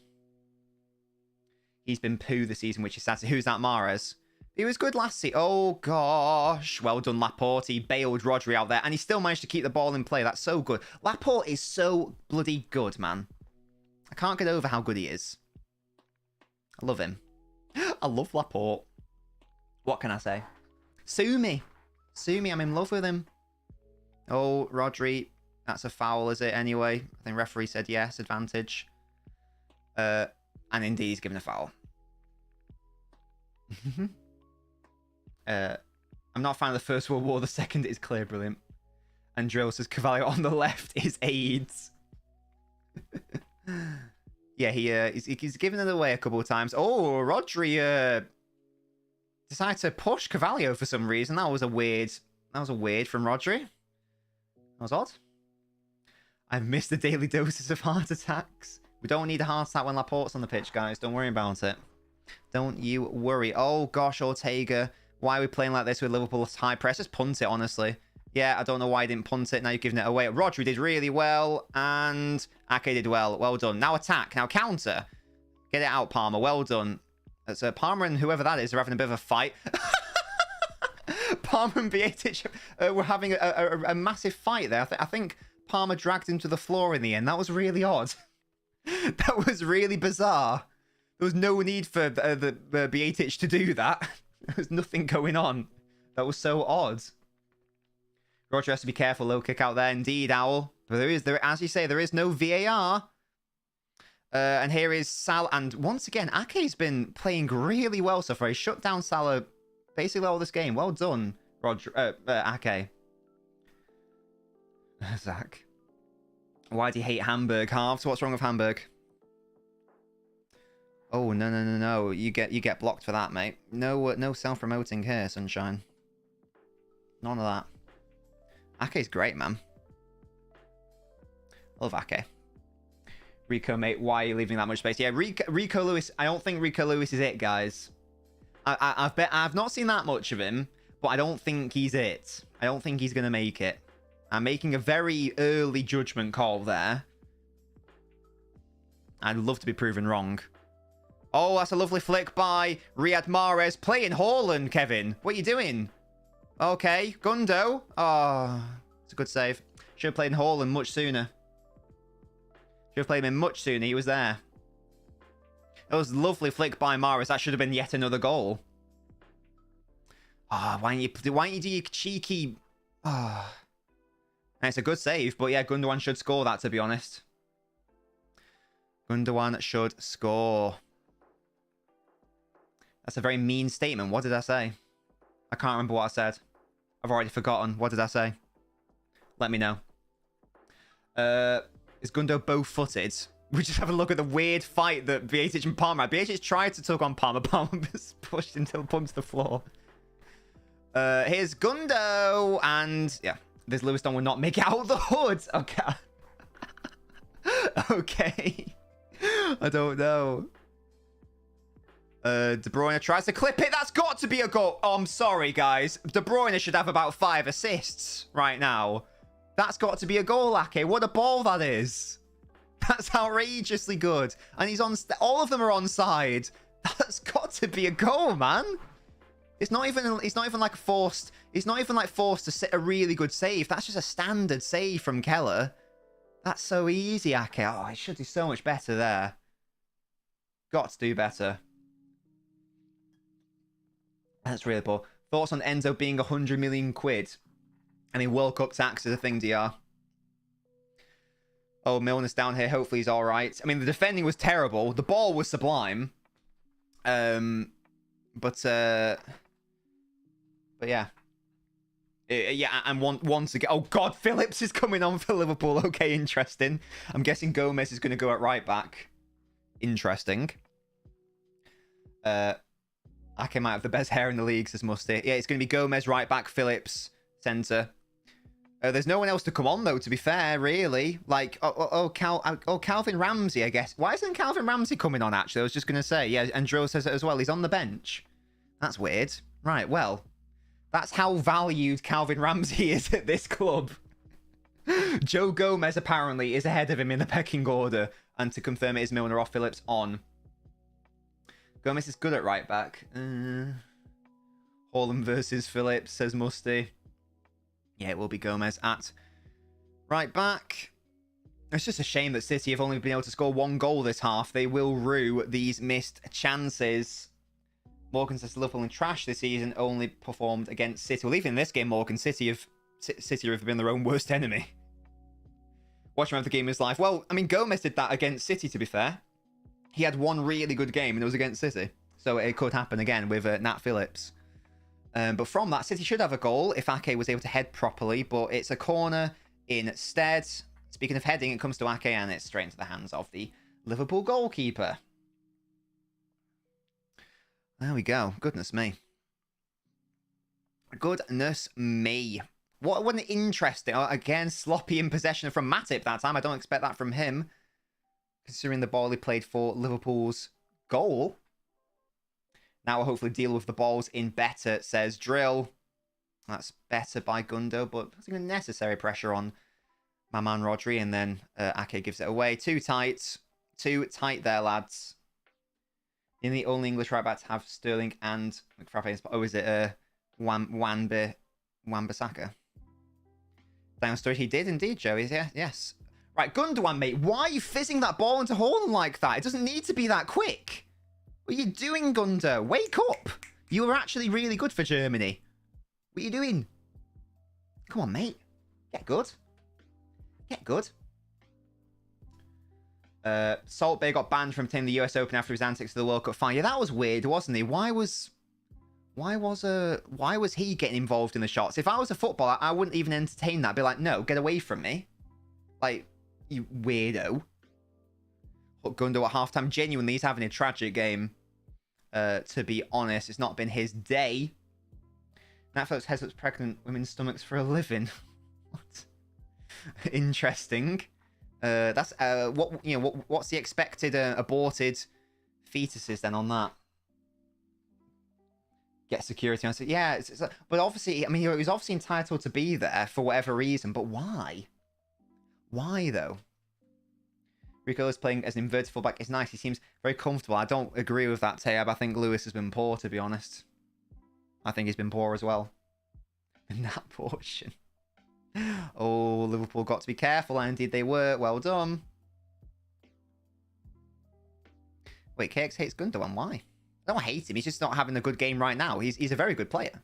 Speaker 1: He's been poo this season, which is sad. Who's that, Mahrez? He was good last season. Oh, gosh. Well done, Laporte. He bailed Rodri out there, and he still managed to keep the ball in play. That's so good. Laporte is so bloody good, man. I can't get over how good he is. I love him. I love Laporte. What can I say? Sue me. Sue me. I'm in love with him. Oh, Rodri. That's a foul, is it, anyway? I think referee said yes, advantage. And indeed, he's given a foul. I'm not a fan of the First World War. The second is clear. Brilliant. And Drill says Carvalho on the left is AIDS. Yeah, he's given it away a couple of times. Oh, Rodri decided to push Carvalho for some reason. That was a weird from Rodri. That was odd. I've missed the daily doses of heart attacks. We don't need a heart attack when Laporte's on the pitch, guys. Don't worry about it. Don't you worry. Oh, gosh, Ortega. Why are we playing like this with Liverpool's high press? Just punt it, honestly. Yeah, I don't know why he didn't punt it. Now you're giving it away. Rodri did really well, and Ake did well. Well done. Now attack. Now counter. Get it out, Palmer. Well done. So Palmer and whoever that is are having a bit of a fight. Palmer and Bietic were having a massive fight there. I think Palmer dragged him to the floor in the end. That was really odd. That was really bizarre. There was no need for the Bietic to do that. There was nothing going on. That was so odd. Roger has to be careful. Low kick out there. Indeed, Owl. But as you say, there is no VAR. And here is Salah. And once again, Ake's been playing really well so far. He shut down Salah basically all this game. Well done, Roger. Ake. Zach. Why do you hate Hamburg halves? What's wrong with Hamburg? Oh, no. You get blocked for that, mate. No self-promoting here, sunshine. None of that. Ake's great, man. Love Ake. Rico, mate, why are you leaving that much space? Yeah, Rico Lewis. I don't think Rico Lewis is it, guys. I've not seen that much of him, but I don't think he's it. I don't think he's going to make it. I'm making a very early judgment call there. I'd love to be proven wrong. Oh, that's a lovely flick by Riyad Mahrez. Playing Haaland, Kevin. What are you doing? Okay, Gundo. Oh, it's a good save. Should have played Haaland much sooner. Should have played him much sooner. He was there. That was a lovely flick by Mahrez. That should have been yet another goal. Ah, why don't you do your cheeky... Ah. And it's a good save, but yeah, Gundogan should score that, to be honest. Gundogan should score. That's a very mean statement. What did I say? I can't remember what I said. I've already forgotten. What did I say? Let me know. Is Gundo bow-footed? We just have a look at the weird fight that Bietic and Palmer had. Bietic tried to tug on Palmer. Palmer was pushed until pumped to the floor. Here's Gundo. And yeah, this Lewiston will not make it out of the hood. Okay. Okay. I don't know. De Bruyne tries to clip it. That's got to be a goal. Oh, I'm sorry, guys. De Bruyne should have about 5 assists right now. That's got to be a goal, Ake. What a ball that is. That's outrageously good. And he's on... All of them are onside. That's got to be a goal, man. It's not even like forced... He's not even like forced to sit a really good save. That's just a standard save from Keller. That's so easy, Ake. Oh, he should do so much better there. Got to do better. That's really poor. Thoughts on Enzo being 100 million quid? I mean, World Cup tax is a thing, DR. Oh, Milner's down here. Hopefully he's all right. I mean, the defending was terrible. The ball was sublime. But yeah. Yeah, and once again... Oh, God, Phillips is coming on for Liverpool. Okay, interesting. I'm guessing Gomez is going to go at right back. Interesting. Ake might have the best hair in the league, says Musty. Yeah, it's going to be Gomez, right back, Phillips, centre. There's no one else to come on, though, to be fair, really. Like, Calvin Ramsey, I guess. Why isn't Calvin Ramsey coming on, actually? I was just going to say. Yeah, and Drill says it as well. He's on the bench. That's weird. Right, well... That's how valued Calvin Ramsey is at this club. Joe Gomez, apparently, is ahead of him in the pecking order. And to confirm it is Milner off, Phillips on. Gomez is good at right back. Haaland versus Phillips, says Musty. Yeah, it will be Gomez at right back. It's just a shame that City have only been able to score one goal this half. They will rue these missed chances. Morgan says Liverpool in trash this season, only performed against City. Well, even in this game, Morgan, City have been their own worst enemy. Watch him have the game of his life. Well, I mean, Gomez did that against City, to be fair. He had one really good game, and it was against City. So it could happen again with Nat Phillips. But from that, City should have a goal if Ake was able to head properly, but it's a corner instead. Speaking of heading, it comes to Ake, and it's straight into the hands of the Liverpool goalkeeper. There we go. Goodness me. Goodness me. What an interesting... Again, sloppy in possession from Matip that time. I don't expect that from him. Considering the ball he played for Liverpool's goal. Now we'll hopefully deal with the balls in better, says Drill. That's better by Gundo, but putting unnecessary pressure on my man Rodri. And then Ake gives it away. Too tight. Too tight there, lads. In the only English right back to have Sterling and McFarlane. Oh, is it Wan-Bissaka? Down story. He did indeed, Joey. Yeah, yes. Right, Gundogan, mate. Why are you fizzing that ball into Haaland like that? It doesn't need to be that quick. What are you doing, Gundo? Wake up. You were actually really good for Germany. What are you doing? Come on, mate. Get good. Get good. Salt Bay got banned from attending the US Open after his antics to the World Cup final. Yeah, that was weird, wasn't he? Why was he getting involved in the shots? If I was a footballer, I wouldn't even entertain that. I'd be like, no, get away from me. Like, you weirdo. Gundo at halftime. Genuinely, he's having a tragic game. To be honest, it's not been his day. Nat Phillips has pregnant women's stomachs for a living. What? Interesting. That's what's the expected aborted fetuses then on that? Get security on it. Yeah, but obviously, I mean, he was obviously entitled to be there for whatever reason, but why? Why though? Rico is playing as an inverted fullback. It's nice. He seems very comfortable. I don't agree with that, Tayab. I think Lewis has been poor, to be honest. I think he's been poor as well in that portion. Oh, Liverpool got to be careful, and indeed they were. Well done. Wait, KX hates Gundogan. Why? I don't hate him. He's just not having a good game right now. He's a very good player.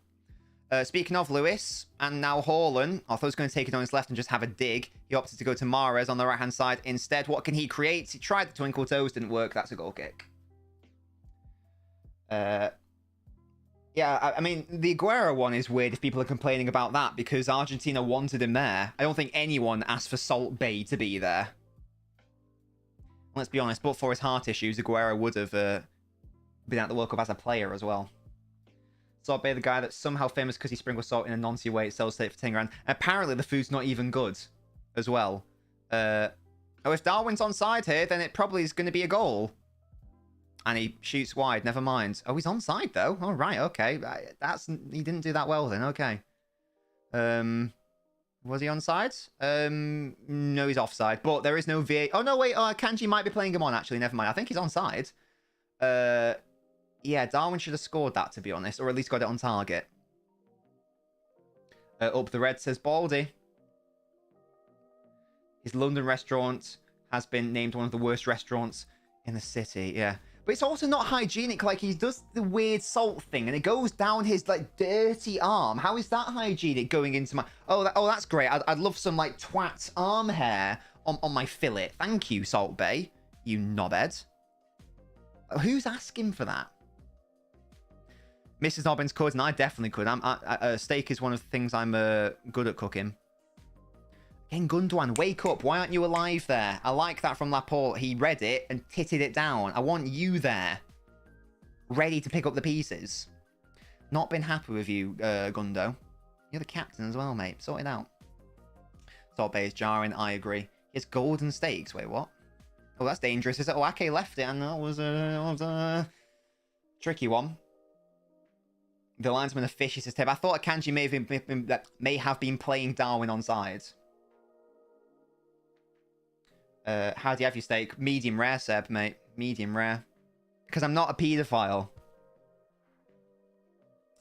Speaker 1: Speaking of Lewis, and now Haaland. I thought he was going to take it on his left and just have a dig. He opted to go to Mahrez on the right-hand side instead. What can he create? He tried the twinkle toes. Didn't work. That's a goal kick. Yeah, I mean, the Aguero one is weird if people are complaining about that because Argentina wanted him there. I don't think anyone asked for Salt Bay to be there. Let's be honest, but for his heart issues, Aguero would have been at the World Cup as a player as well. Salt Bay, the guy that's somehow famous because he sprinkled salt in a noncy way, it sells it for 10 grand. Apparently, the food's not even good as well. Oh, if Darwin's onside here, then it probably is going to be a goal. And he shoots wide. Never mind. Oh, he's onside though. All right. Okay. He didn't do that well then. Okay. Was he onside? No, he's offside. But there is no VA. Oh no, wait. Kanji might be playing him on actually. Never mind. I think he's onside. Yeah, Darwin should have scored that to be honest, or at least got it on target. Up the red, says Baldy. His London restaurant has been named one of the worst restaurants in the city. Yeah. But it's also not hygienic. Like, he does the weird salt thing, and it goes down his, like, dirty arm. How is that hygienic going into my... Oh, that's great. I'd love some, like, twat arm hair on my fillet. Thank you, Salt Bay, you knobhead. Who's asking for that? Mrs. Nobbins could, and I definitely could. Steak is one of the things I'm good at cooking. Again, Gundwan, wake up. Why aren't you alive there? I like that from Laporte. He read it and titted it down. I want you there. Ready to pick up the pieces. Not been happy with you, Gundo. You're the captain as well, mate. Sort it out. Salt Bay is jarring. I agree. It's golden steaks. Wait, what? Oh, that's dangerous. Is it? Oh, Ake left it, and that was a tricky one. The linesman of fish is his tip. I thought Akanji may have been playing Darwin on sides. How do you have your steak? Medium rare, Seb, mate. Medium rare. Because I'm not a paedophile.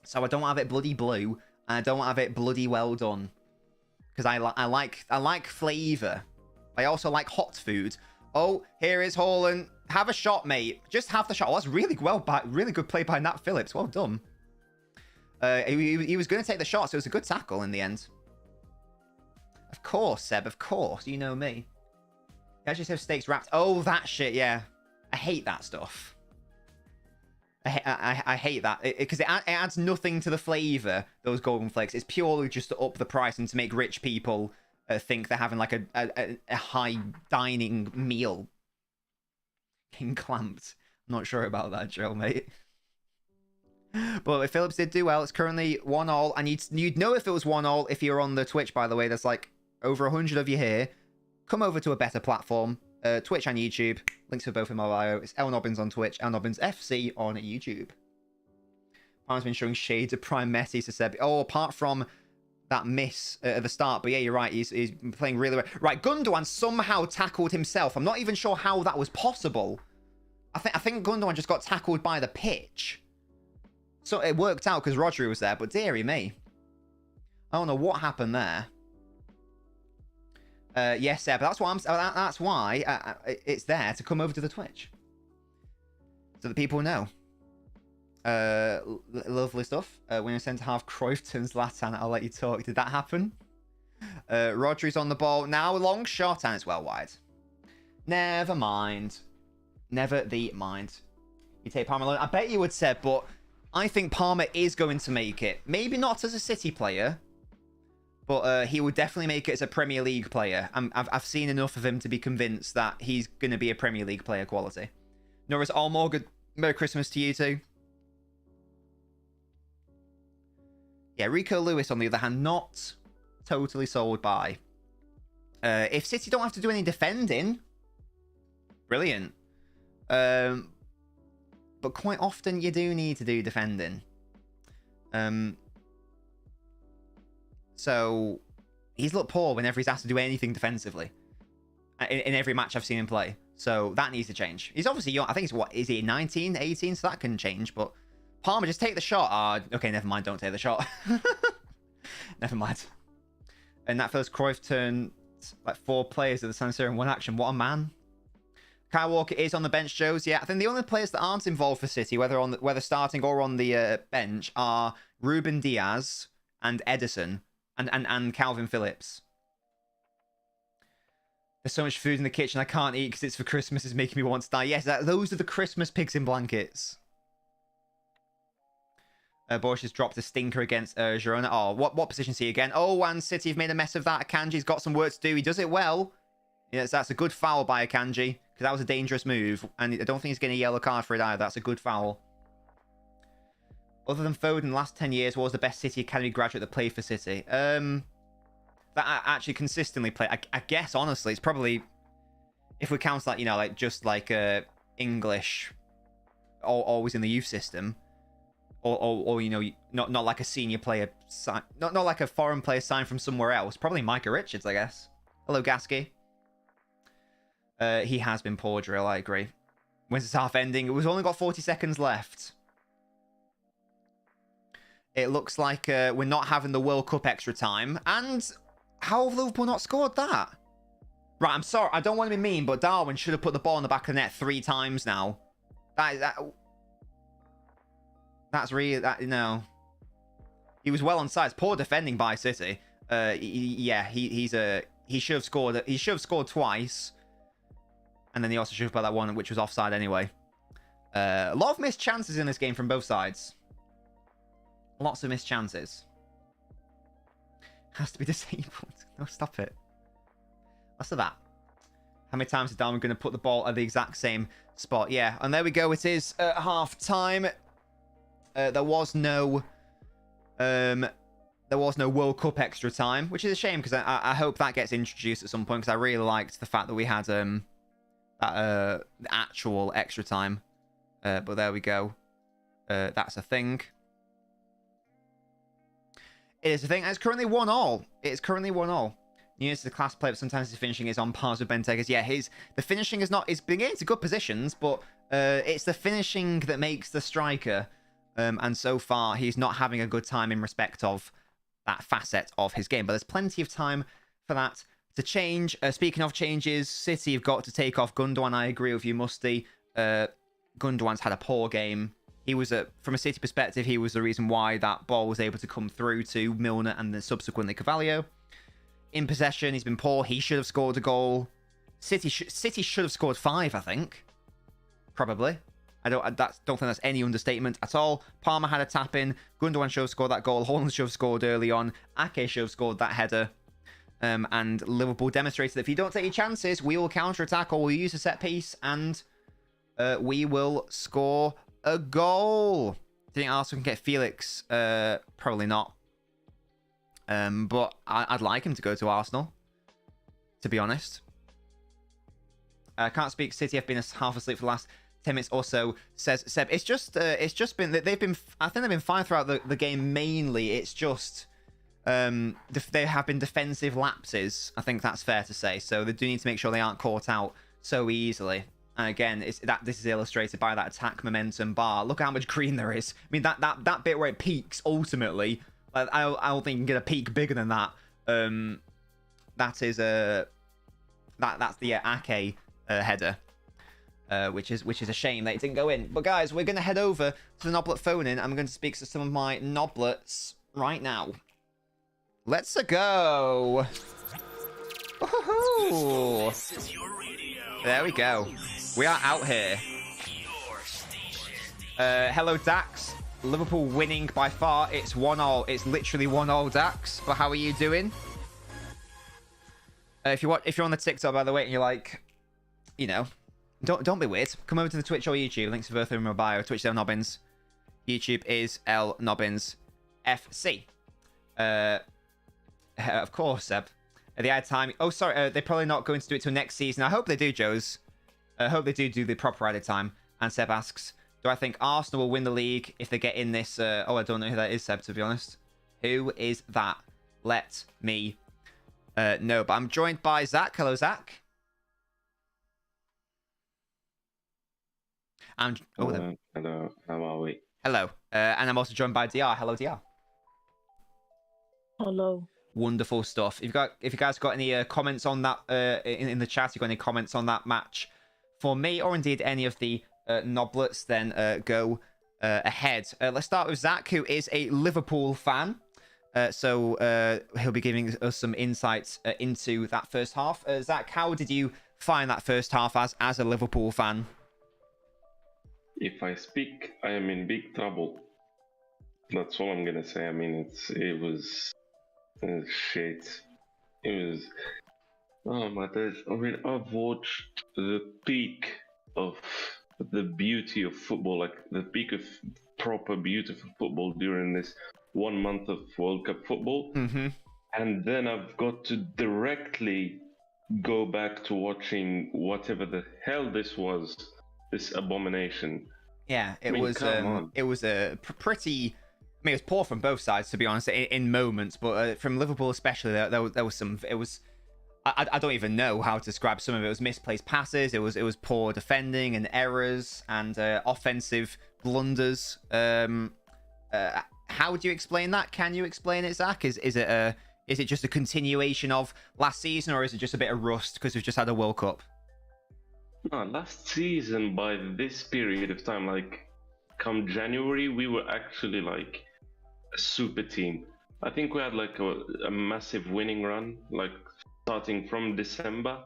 Speaker 1: So I don't have it bloody blue, and I don't have it bloody well done. Because I like flavour. I also like hot food. Oh, here is Haaland. Have a shot, mate. Just have the shot. Oh, that's really good play by Nat Phillips. Well done. He was going to take the shot, so it was a good tackle in the end. Of course, Seb. Of course. You know me. You actually have steaks wrapped. Oh, that shit, yeah. I hate that stuff. I hate that. Because it adds nothing to the flavour, those golden flakes. It's purely just to up the price and to make rich people think they're having like a high dining meal. King clamped. I'm not sure about that, Joe, mate. But if Phillips did do well, it's currently 1-1. And you'd know if it was 1-1 if you're on the Twitch, by the way. There's like over 100 of you here. Come over to a better platform. Twitch and YouTube. Links for both in my bio. It's LNobbins on Twitch, LNobbins FC on YouTube. Palmer's been showing shades of Prime Messi to Seb. Oh, apart from that miss at the start. But yeah, you're right. He's playing really well. Right, Gundogan somehow tackled himself. I'm not even sure how that was possible. I think Gundogan just got tackled by the pitch. So it worked out because Rodri was there, but dearie me. I don't know what happened there. Yes, Seb, that's why that's why it's there to come over to the Twitch. So that people know. Lovely stuff. When you're centre-half, Cruyff turns Zlatan, I'll let you talk. Did that happen? Rodri's on the ball. Now a long shot, and it's well wide. Never mind. Never the mind. You take Palmer alone. I bet you would, Seb, but I think Palmer is going to make it. Maybe not as a City player, but he would definitely make it as a Premier League player. I've seen enough of him to be convinced that he's going to be a Premier League player quality. Norris Allmore, good Merry Christmas to you too. Yeah, Rico Lewis, on the other hand, not totally sold by. If City don't have to do any defending, brilliant. But quite often you do need to do defending. So he's looked poor whenever he's asked to do anything defensively in every match I've seen him play. So that needs to change. He's obviously young. I think he's, what, is he 19, 18? So that can change. But Palmer, just take the shot. Okay, never mind. Don't take the shot. Never mind. And that first Cruyff turned like 4 players at the San Siro in one action. What a man. Kyle Walker is on the bench, Joes. Yeah, I think the only players that aren't involved for City, whether starting or on the bench, are Ruben Diaz and Edison and Calvin Phillips. There's so much food in the kitchen I can't eat because it's for Christmas. It's making me want to die. Yes, those are the Christmas pigs in blankets. Borsch has dropped a stinker against Girona. Oh, what position is he again? Oh, and City have made a mess of that. Akanji's got some work to do. He does it well. Yes, that's a good foul by Akanji, because that was a dangerous move. And I don't think he's getting a yellow card for it either. That's a good foul. Other than Foden, in the last 10 years, what was the best City Academy graduate that played for City? That actually consistently played. I guess, honestly, it's probably, if we count that, you know, like just like English, always in the youth system, or you know, not like a senior player, not like a foreign player signed from somewhere else. Probably Micah Richards, I guess. Hello, Gasky. He has been poor, Drill, I agree. When's this half ending? We've only got 40 seconds left. It looks like we're not having the World Cup extra time. And how have Liverpool not scored that? Right, I'm sorry. I don't want to be mean, but Darwin should have put the ball in the back of the net 3 times now. That's really that. No, he was well on sides. Poor defending by City. He should have scored. He should have scored twice, and then he also should have put that one, which was offside anyway. A lot of missed chances in this game from both sides. Lots of missed chances. Has to be disabled. No, stop it. What's that? How many times is Darwin going to put the ball at the exact same spot? Yeah, and there we go. It is half time. There was no World Cup extra time, which is a shame because I hope that gets introduced at some point because I really liked the fact that we had that actual extra time. But there we go. That's a thing. It is a thing. And it's currently 1-1. It's currently 1-1. Nunes is a class player, but sometimes his finishing is on par with Benteke's. Yeah, the finishing is not. It's been getting to good positions, but it's the finishing that makes the striker. And so far, he's not having a good time in respect of that facet of his game. But there's plenty of time for that to change. Speaking of changes, City have got to take off Gundogan. I agree with you, Musty. Gundogan's had a poor game. He was, from a City perspective, he was the reason why that ball was able to come through to Milner and then subsequently Carvalho. In possession, he's been poor. He should have scored a goal. City should have scored 5, I think. Probably. I don't think that's any understatement at all. Palmer had a tap in. Gundogan should have scored that goal. Haaland should have scored early on. Ake should have scored that header. And Liverpool demonstrated that if you don't take your chances, we will counter-attack or we'll use a set piece and we will score a goal. Do you think Arsenal can get Felix? Probably not. But I'd like him to go to Arsenal, to be honest. I can't speak. City have been half asleep for the last 10 minutes or so, says Seb. It's just been that I think they've been fine throughout the game. Mainly, it's just they have been defensive lapses. I think that's fair to say. So they do need to make sure they aren't caught out so easily. And again, this is illustrated by that attack momentum bar. Look how much green there is. I mean, that bit where it peaks ultimately. I don't think you can get a peak bigger than that. That's the Ake header, which is a shame that it didn't go in. But guys, we're going to head over to the Noblet phone in. I'm going to speak to some of my Noblets right now. Let's go. There we go. We are out here. Hello, Dax. Liverpool winning by far. It's 1-0. It's literally 1-0, Dax. But how are you doing? If you're on the TikTok, by the way, and you're like, you know, don't be weird. Come over to the Twitch or YouTube. Links are both in my bio. Twitch is LNobbins. YouTube is LNobbins FC. Of course, Seb. They had time. Oh, sorry. They're probably not going to do it till next season. I hope they do, Joes. I hope they do the proper added time. And Seb asks, do I think Arsenal will win the league if they get in this? I don't know who that is, Seb, to be honest. Who is that? Let me know. But I'm joined by Zach. Hello, Zach.
Speaker 2: Hello. How are we?
Speaker 1: Hello. And I'm also joined by DR. Hello, DR.
Speaker 3: Hello.
Speaker 1: Wonderful stuff. If you guys got any comments on that in the chat, you got any comments on that match for me or indeed any of the Noblets, then go ahead. Let's start with Zach, who is a Liverpool fan. So he'll be giving us some insights into that first half. Zach, how did you find that first half as a Liverpool fan?
Speaker 2: If I speak, I am in big trouble. That's all I'm gonna say. I mean, it was shit. It was. Oh my days! I mean, I've watched the peak of the beauty of football, like the peak of proper beautiful football during this 1 month of World Cup football, and then I've got to directly go back to watching whatever the hell this was, this abomination.
Speaker 1: Yeah, it was a pretty. I mean, it was poor from both sides, to be honest, in moments, but from Liverpool especially, there was some. It was. I don't even know how to describe some of it. It was misplaced passes. It was poor defending and errors and offensive blunders. How would you explain that? Can you explain it, Zach? Is it just a continuation of last season, or is it just a bit of rust because we've just had a World Cup?
Speaker 2: No, last season by this period of time, like come January, we were actually like a super team. I think we had like a massive winning run, like starting from December,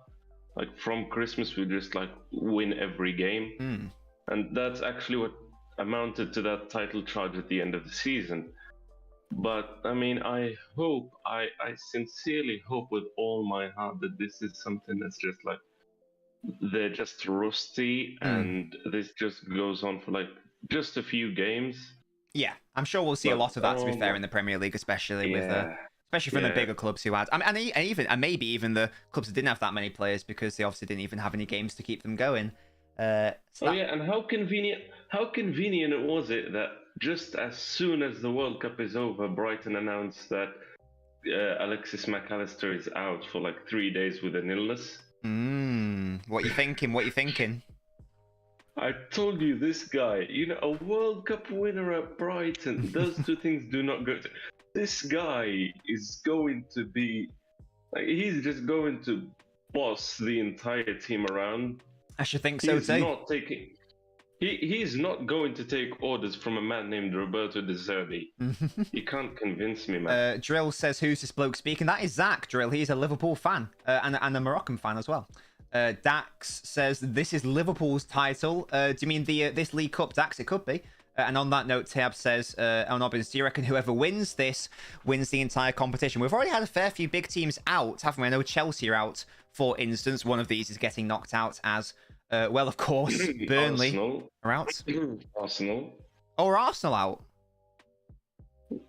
Speaker 2: like from Christmas, we just like win every game,
Speaker 1: Hmm.
Speaker 2: and that's actually what amounted to that title charge at the end of the season. But I mean, I sincerely hope with all my heart that this is something that's just like they're just rusty,
Speaker 1: Hmm.
Speaker 2: and this just goes on for like just a few games.
Speaker 1: Yeah, I'm sure we'll see a
Speaker 2: But
Speaker 1: lot of that. To be
Speaker 2: oh
Speaker 1: fair,
Speaker 2: my,
Speaker 1: in the Premier League, especially with
Speaker 2: yeah,
Speaker 1: especially from the
Speaker 2: yeah.
Speaker 1: bigger clubs who had, I mean, and maybe even the clubs that didn't have that many players because they obviously didn't even have any games to keep them going. So
Speaker 2: Oh
Speaker 1: that,
Speaker 2: yeah, and how convenient was it that just as soon as the World Cup is over, Brighton announced that Alexis McAllister is out for like 3 days with an illness.
Speaker 1: what you thinking? What you thinking?
Speaker 2: I told you this guy, a World Cup winner at Brighton. Those two things do not go. This guy is going to be like he's just going to boss the entire team around.
Speaker 1: I should think so
Speaker 2: He's
Speaker 1: too.
Speaker 2: not taking. He's not going to take orders from a man named Roberto De Zerbi. You can't convince me, man.
Speaker 1: Drill says, "Who's this bloke speaking?" That is Zach Drill. He's a Liverpool fan and a Moroccan fan as well. Dax says, "This is Liverpool's title." Do you mean the this League Cup, Dax? It could be. And on that note, Tab says, LNobbins, do you reckon whoever wins this wins the entire competition? We've already had a fair few big teams out, haven't we? I know Chelsea are out, for instance. One of these is getting knocked out as, well, of course, Burnley
Speaker 2: Arsenal.
Speaker 1: are out.
Speaker 2: Arsenal.
Speaker 1: Oh, are Arsenal out?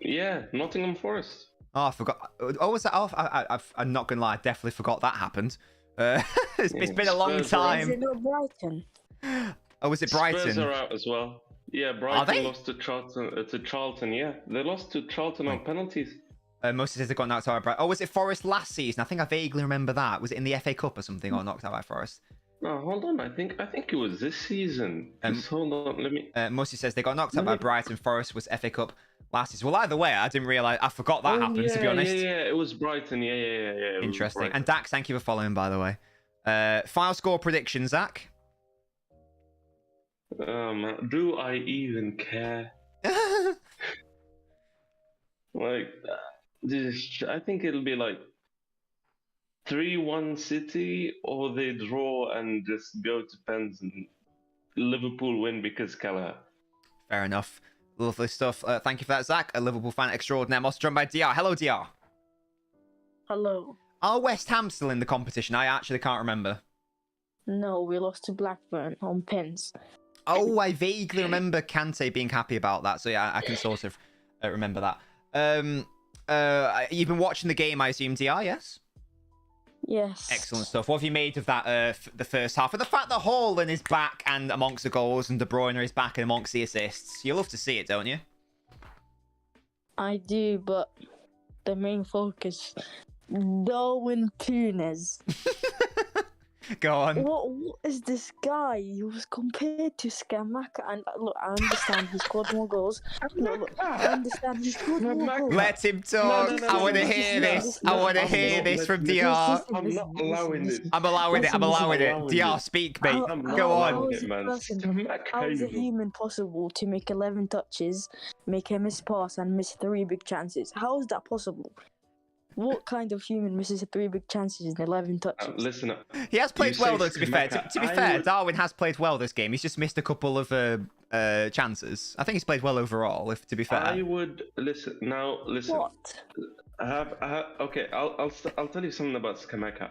Speaker 2: Yeah, Nottingham Forest.
Speaker 1: Oh, I forgot. Oh, was that? Oh, I'm not gonna lie. I definitely forgot that happened. It's been a long
Speaker 2: Spurs are out.
Speaker 3: Is
Speaker 1: time.
Speaker 3: it not Brighton?
Speaker 1: Oh, was it Brighton?
Speaker 2: Spurs are out as well. Yeah,
Speaker 1: they?
Speaker 2: Brighton lost to Charlton. Yeah, they lost to Charlton on penalties.
Speaker 1: Most of says they got knocked out by Brighton. Oh, was it Forest last season? I think I vaguely remember that. Was it in the FA Cup or something, or knocked out by Forest?
Speaker 2: No, hold on. I think it was this season. Just hold on. Let me.
Speaker 1: Musty says they got knocked out by Brighton. Forest was FA Cup last season. Well, either way, I didn't realize. I forgot that happened.
Speaker 2: Yeah,
Speaker 1: To be honest.
Speaker 2: Yeah, it was Brighton. Yeah. It was
Speaker 1: Interesting.
Speaker 2: Brighton.
Speaker 1: And Dax, thank you for following, by the way. Final score prediction, Zach.
Speaker 2: Do I even care? Like, I think it'll be like 3-1 City, or they draw and just go to pens and Liverpool win because Callagher.
Speaker 1: Fair enough. Lovely stuff. Thank you for that, Zach. A Liverpool fan extraordinaire. Also joined by DR. Hello, DR.
Speaker 3: Hello.
Speaker 1: Are West Ham still in the competition? I actually can't remember.
Speaker 3: No, we lost to Blackburn on pins.
Speaker 1: Oh, I vaguely remember Kante being happy about that. So yeah, I can sort of remember that. You've been watching the game, I assume, DR, yes?
Speaker 3: Yes.
Speaker 1: Excellent stuff. What have you made of that, the first half? And the fact that Haaland is back and amongst the goals and De Bruyne is back and amongst the assists. You love to see it, don't you?
Speaker 3: I do, but the main focus, Darwin Túnez.
Speaker 1: Go on.
Speaker 3: What is this guy? He was compared to Scamacca, and look, I understand he scored more goals. Look, I understand he scored more goals.
Speaker 1: Let him talk.
Speaker 2: No,
Speaker 1: I want to hear this. I want to hear this from DR.
Speaker 2: I'm not allowing this.
Speaker 1: I'm allowing it. I'm allowing it. DR, speak, mate. Go on.
Speaker 3: How is it human possible to make 11 touches, make a missed pass, and miss 3 big chances? How is that possible? What kind of human misses 3 big chances in 11 touches?
Speaker 2: Listen up.
Speaker 1: He has played
Speaker 2: You
Speaker 1: well,
Speaker 2: say
Speaker 1: though, to be fair. To be fair,
Speaker 2: would-
Speaker 1: Darwin has played well this game. He's just missed a couple of chances. I think he's played well overall, if to be fair.
Speaker 2: I would listen now. Listen.
Speaker 3: What?
Speaker 2: Okay, I'll tell you something about Scamacca.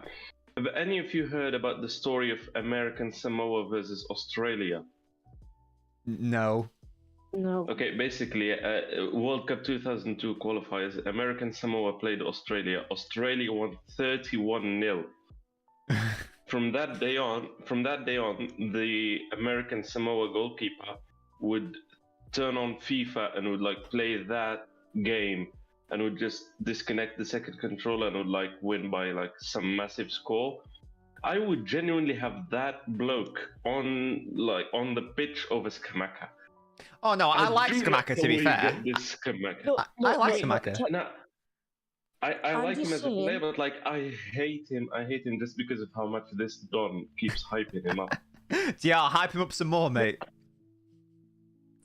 Speaker 2: Have any of you heard about the story of American Samoa versus Australia?
Speaker 1: No.
Speaker 3: No.
Speaker 2: Okay, basically, World Cup 2002 qualifiers, American Samoa played Australia. Australia won 31-0. From that day on, the American Samoa goalkeeper would turn on FIFA and would like play that game and would just disconnect the second controller and would like win by like some massive score. I would genuinely have that bloke on the pitch over Scamacca.
Speaker 1: Oh, no, I like Scamacca, to be fair. I like Scamacca.
Speaker 2: No, I like him
Speaker 3: just
Speaker 2: as a player,
Speaker 3: saying-
Speaker 2: but like I hate him. I hate him just because of how much this Don keeps hyping him up.
Speaker 1: Yeah, hype him up some more, mate.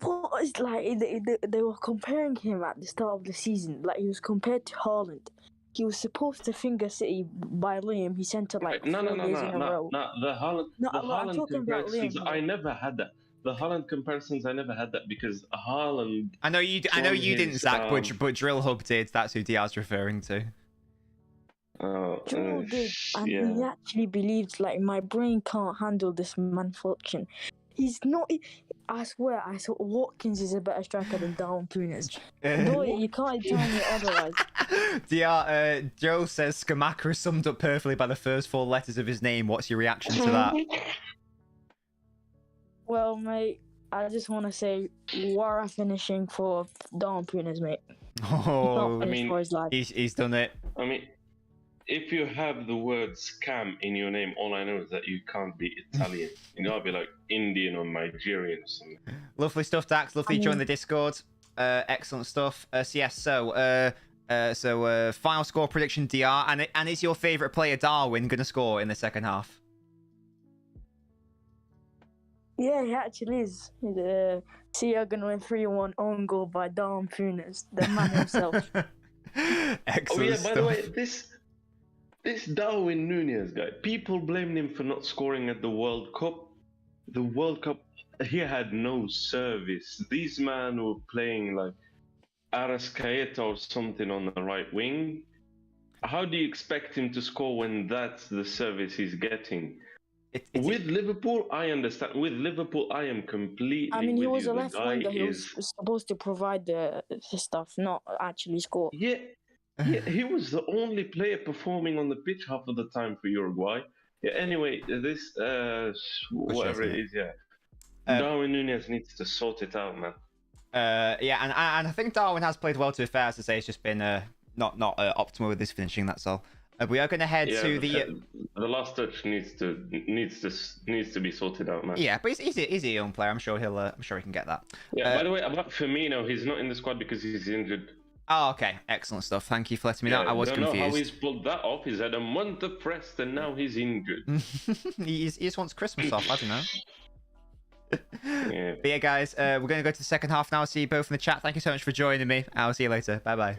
Speaker 3: What is like they were comparing him at the start of the season. Like he was compared to Haaland. He was supposed to finger City by Liam. He sent it like
Speaker 2: No,
Speaker 3: 4 days in a row.
Speaker 2: The Haaland,
Speaker 3: No,
Speaker 2: the
Speaker 3: I'm
Speaker 2: Haaland
Speaker 3: talking about
Speaker 2: comparisons.
Speaker 3: Liam.
Speaker 2: I never had that. The Haaland comparisons, I never had that because Haaland.
Speaker 1: I know you didn't, Zach, but Drill Hub did. That's who Diar's referring to.
Speaker 3: Joel did, and
Speaker 2: yeah.
Speaker 3: he actually believed like my brain can't handle this malfunction. He's not. I swear, Watkins is a better striker than Darwin Núñez. No, you can't tell me otherwise.
Speaker 1: Diar, Joe says Skamaka is summed up perfectly by the first 4 letters of his name. What's your reaction to that?
Speaker 3: Well, mate, I just want to say, Wara finishing for Darwin Núñez, mate.
Speaker 1: Oh,
Speaker 3: I mean,
Speaker 1: he's done it.
Speaker 2: I mean, if you have the word scam in your name, all I know is that you can't be Italian. You gotta be like Indian or Nigerian or something.
Speaker 1: Lovely stuff, Dax. Lovely join the Discord. Excellent stuff. So final score prediction, DR, and is your favourite player Darwin going to score in the second half?
Speaker 3: Yeah, he actually is. Sia gonna win 3-1 own goal by Darwin Núñez, the man himself.
Speaker 1: Excellent
Speaker 2: by the way, this Darwin Núñez guy, people blamed him for not scoring at the World Cup. The World Cup, he had no service. These men were playing like Arrascaeta or something on the right wing. How do you expect him to score when that's the service he's getting? With Liverpool, I understand. With Liverpool, I am completely.
Speaker 3: I mean, he was a left
Speaker 2: winger.
Speaker 3: He was supposed to provide the stuff, not actually score.
Speaker 2: Yeah, he was the only player performing on the pitch half of the time for Uruguay. Yeah. Anyway, this whatever it is, Darwin Núñez needs to sort it out, man.
Speaker 1: Yeah, and I think Darwin has played well. To be fair, as I say, it's just been not optimal with his finishing. That's all. We are going to head to the
Speaker 2: last touch needs to be sorted out, man.
Speaker 1: Yeah, but he's a young player. I'm sure he can get that.
Speaker 2: Yeah. By the way, about Firmino, he's not in the squad because he's injured.
Speaker 1: Oh, okay. Excellent stuff. Thank you for letting me know. I was confused.
Speaker 2: I don't know how he's pulled that off. He's had a month of rest and now he's injured.
Speaker 1: he just wants Christmas off. I don't know.
Speaker 2: Yeah.
Speaker 1: But yeah, guys, we're going to go to the second half now. I'll see you both in the chat. Thank you so much for joining me. I'll see you later. Bye-bye.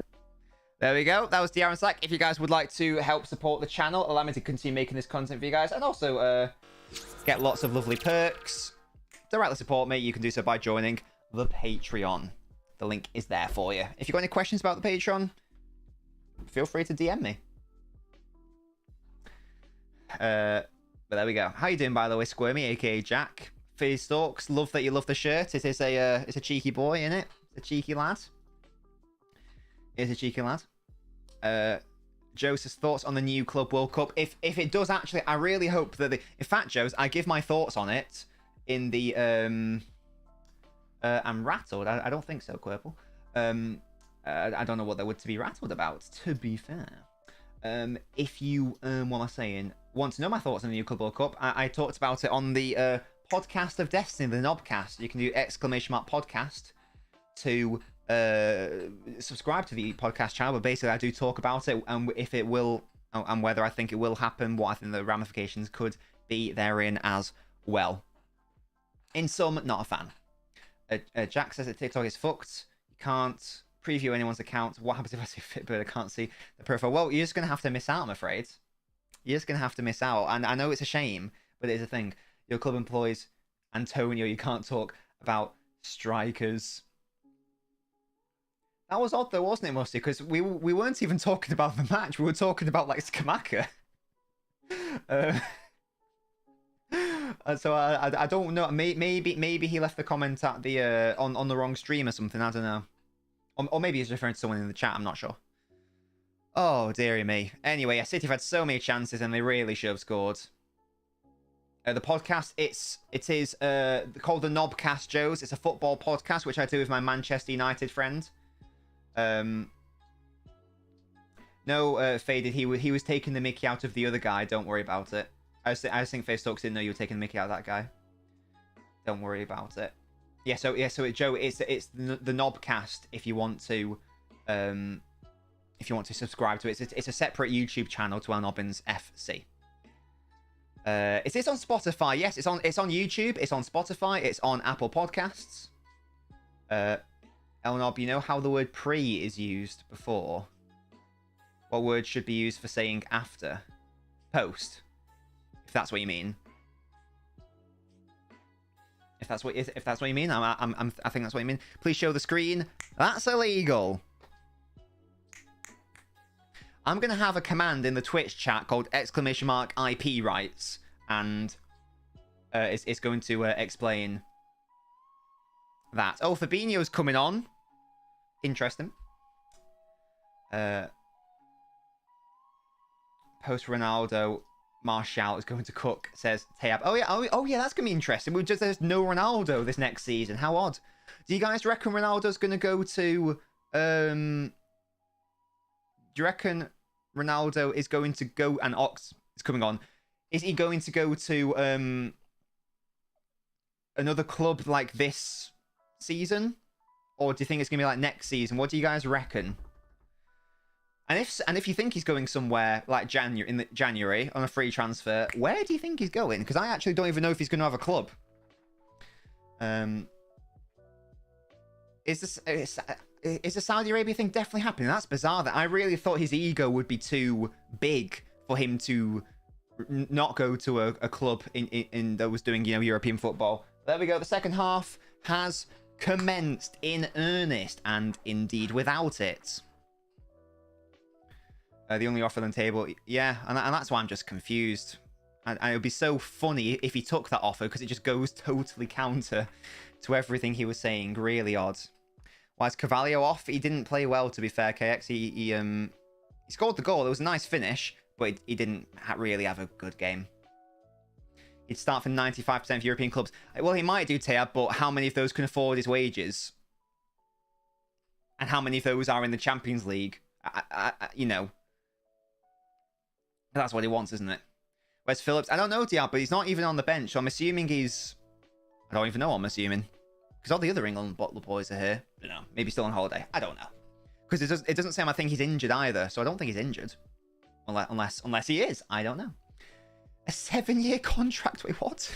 Speaker 1: There we go. That was Diar and Slack. If you guys would like to help support the channel, allow me to continue making this content for you guys, and also get lots of lovely perks, directly support me, you can do so by joining the Patreon. The link is there for you. If you've got any questions about the Patreon, feel free to DM me. But there we go. How you doing, by the way, Squirmy, aka Jack? Fizz Stalks, love that you love the shirt. It is it's a cheeky boy, isn't it? It's a cheeky lad. It is a cheeky lad. Joe's thoughts on the new Club World Cup. If it does actually, I really hope that in fact, Joe's, I give my thoughts on it in the I'm rattled. I don't think so, Quirple. I don't know what there would to be rattled about, to be fair. If you what am I saying? Want to know my thoughts on the new Club World Cup? I talked about it on the podcast of Destiny, the Knobcast. You can do !podcast to subscribe to the podcast channel, but basically I do talk about it and if it will and whether I think it will happen, what I think the ramifications could be therein as well. In sum, not a fan. Jack says that TikTok is fucked. You can't preview anyone's account. What happens if I say Fitbird? I can't see the profile. Well, you're just gonna have to miss out, I'm afraid. You're just gonna have to miss out, and I know it's a shame, but it is a thing. Your club employs Antonio. You can't talk about strikers. That was odd though, wasn't it, Musty? Because we weren't even talking about the match. We were talking about like Skamaka. So I don't know. Maybe he left the comment at the on the wrong stream or something. I don't know. Or maybe he's referring to someone in the chat. I'm not sure. Oh dearie me. Anyway, City have had so many chances and they really should have scored. The podcast, it is called the Knobcast, Joes. It's a football podcast which I do with my Manchester United friend. No, Faded. He was taking the mickey out of the other guy. Don't worry about it. I just think Face Talks didn't know you were taking the mickey out of that guy. Don't worry about it. So Joe, it's the Knobcast if you want to subscribe to it. It's a separate YouTube channel to LNobbins FC. Is this on Spotify? Yes, it's on YouTube, it's on Spotify, it's on Apple Podcasts. LNobb, you know how the word pre is used before? What word should be used for saying after? Post. If that's what you mean. If that's what you mean, I think that's what you mean. Please show the screen. That's illegal. I'm gonna have a command in the Twitch chat called !IP rights, and it's going to explain that. Oh, Fabinho's coming on. Interesting. Post Ronaldo, Martial is going to cook, says Tayab. Oh yeah, that's gonna be interesting. There's no Ronaldo this next season. How odd. Do you guys reckon Ronaldo's gonna go to do you reckon Ronaldo is going to go, and Ox is coming on, is he going to go to another club like this season? Or do you think it's going to be like next season? What do you guys reckon? And if you think he's going somewhere like January on a free transfer, where do you think he's going? Because I actually don't even know if he's going to have a club. Is the Saudi Arabia thing definitely happening? That's bizarre. That I really thought his ego would be too big for him to not go to a club in that was doing, you know, European football. There we go. The second half has commenced in earnest, and indeed without it. The only offer on the table, yeah, and that's why I'm just confused. And it would be so funny if he took that offer, because it just goes totally counter to everything he was saying. Really odd. Why is Carvalho off? He didn't play well, to be fair, KX. He scored the goal. It was a nice finish, but he didn't really have a good game. He'd start for 95% of European clubs. Well, he might do, Tab, but how many of those can afford his wages? And how many of those are in the Champions League? You know. That's what he wants, isn't it? Where's Phillips? I don't know, Tab, but he's not even on the bench, so I'm assuming he's... I don't even know what I'm assuming. Because all the other England boys are here. I don't know. Maybe still on holiday. I don't know. Because it doesn't seem I think he's injured either, so I don't think he's injured. Unless he is. I don't know. A 7-year contract? Wait, what?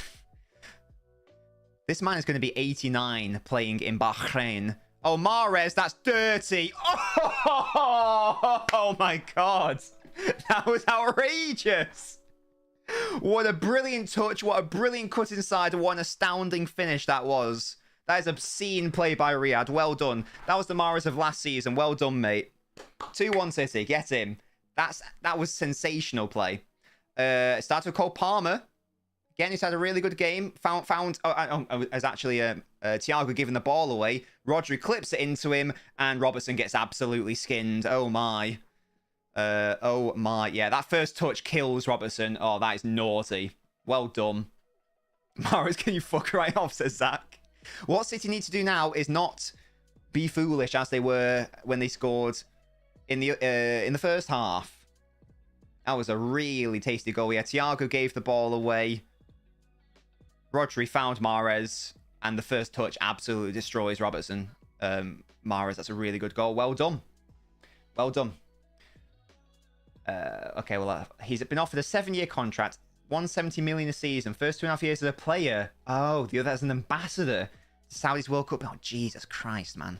Speaker 1: This man is going to be 89 playing in Bahrain. Oh, Mahrez, that's dirty. Oh my God. That was outrageous. What a brilliant touch. What a brilliant cut inside. What an astounding finish that was. That is obscene play by Riyadh. Well done. That was the Mahrez of last season. Well done, mate. 2-1 City. Get him. That was sensational play. Started with Cole Palmer. Again, he's had a really good game. As actually Thiago giving the ball away. Rodri clips it into him, and Robertson gets absolutely skinned. Oh my. Oh my. Yeah, that first touch kills Robertson. Oh, that is naughty. Well done. Mahrez, can you fuck right off, says Zach. What City need to do now is not be foolish as they were when they scored in the first half. That was a really tasty goal. Yeah, Thiago gave the ball away. Rodri found Mahrez, and the first touch absolutely destroys Robertson. Mahrez, that's a really good goal. Well done. Well done. Okay, well, he's been offered a 7-year contract, 170 million a season, first 2.5 years as a player. Oh, the other as an ambassador. Saudi's World Cup. Oh, Jesus Christ, man.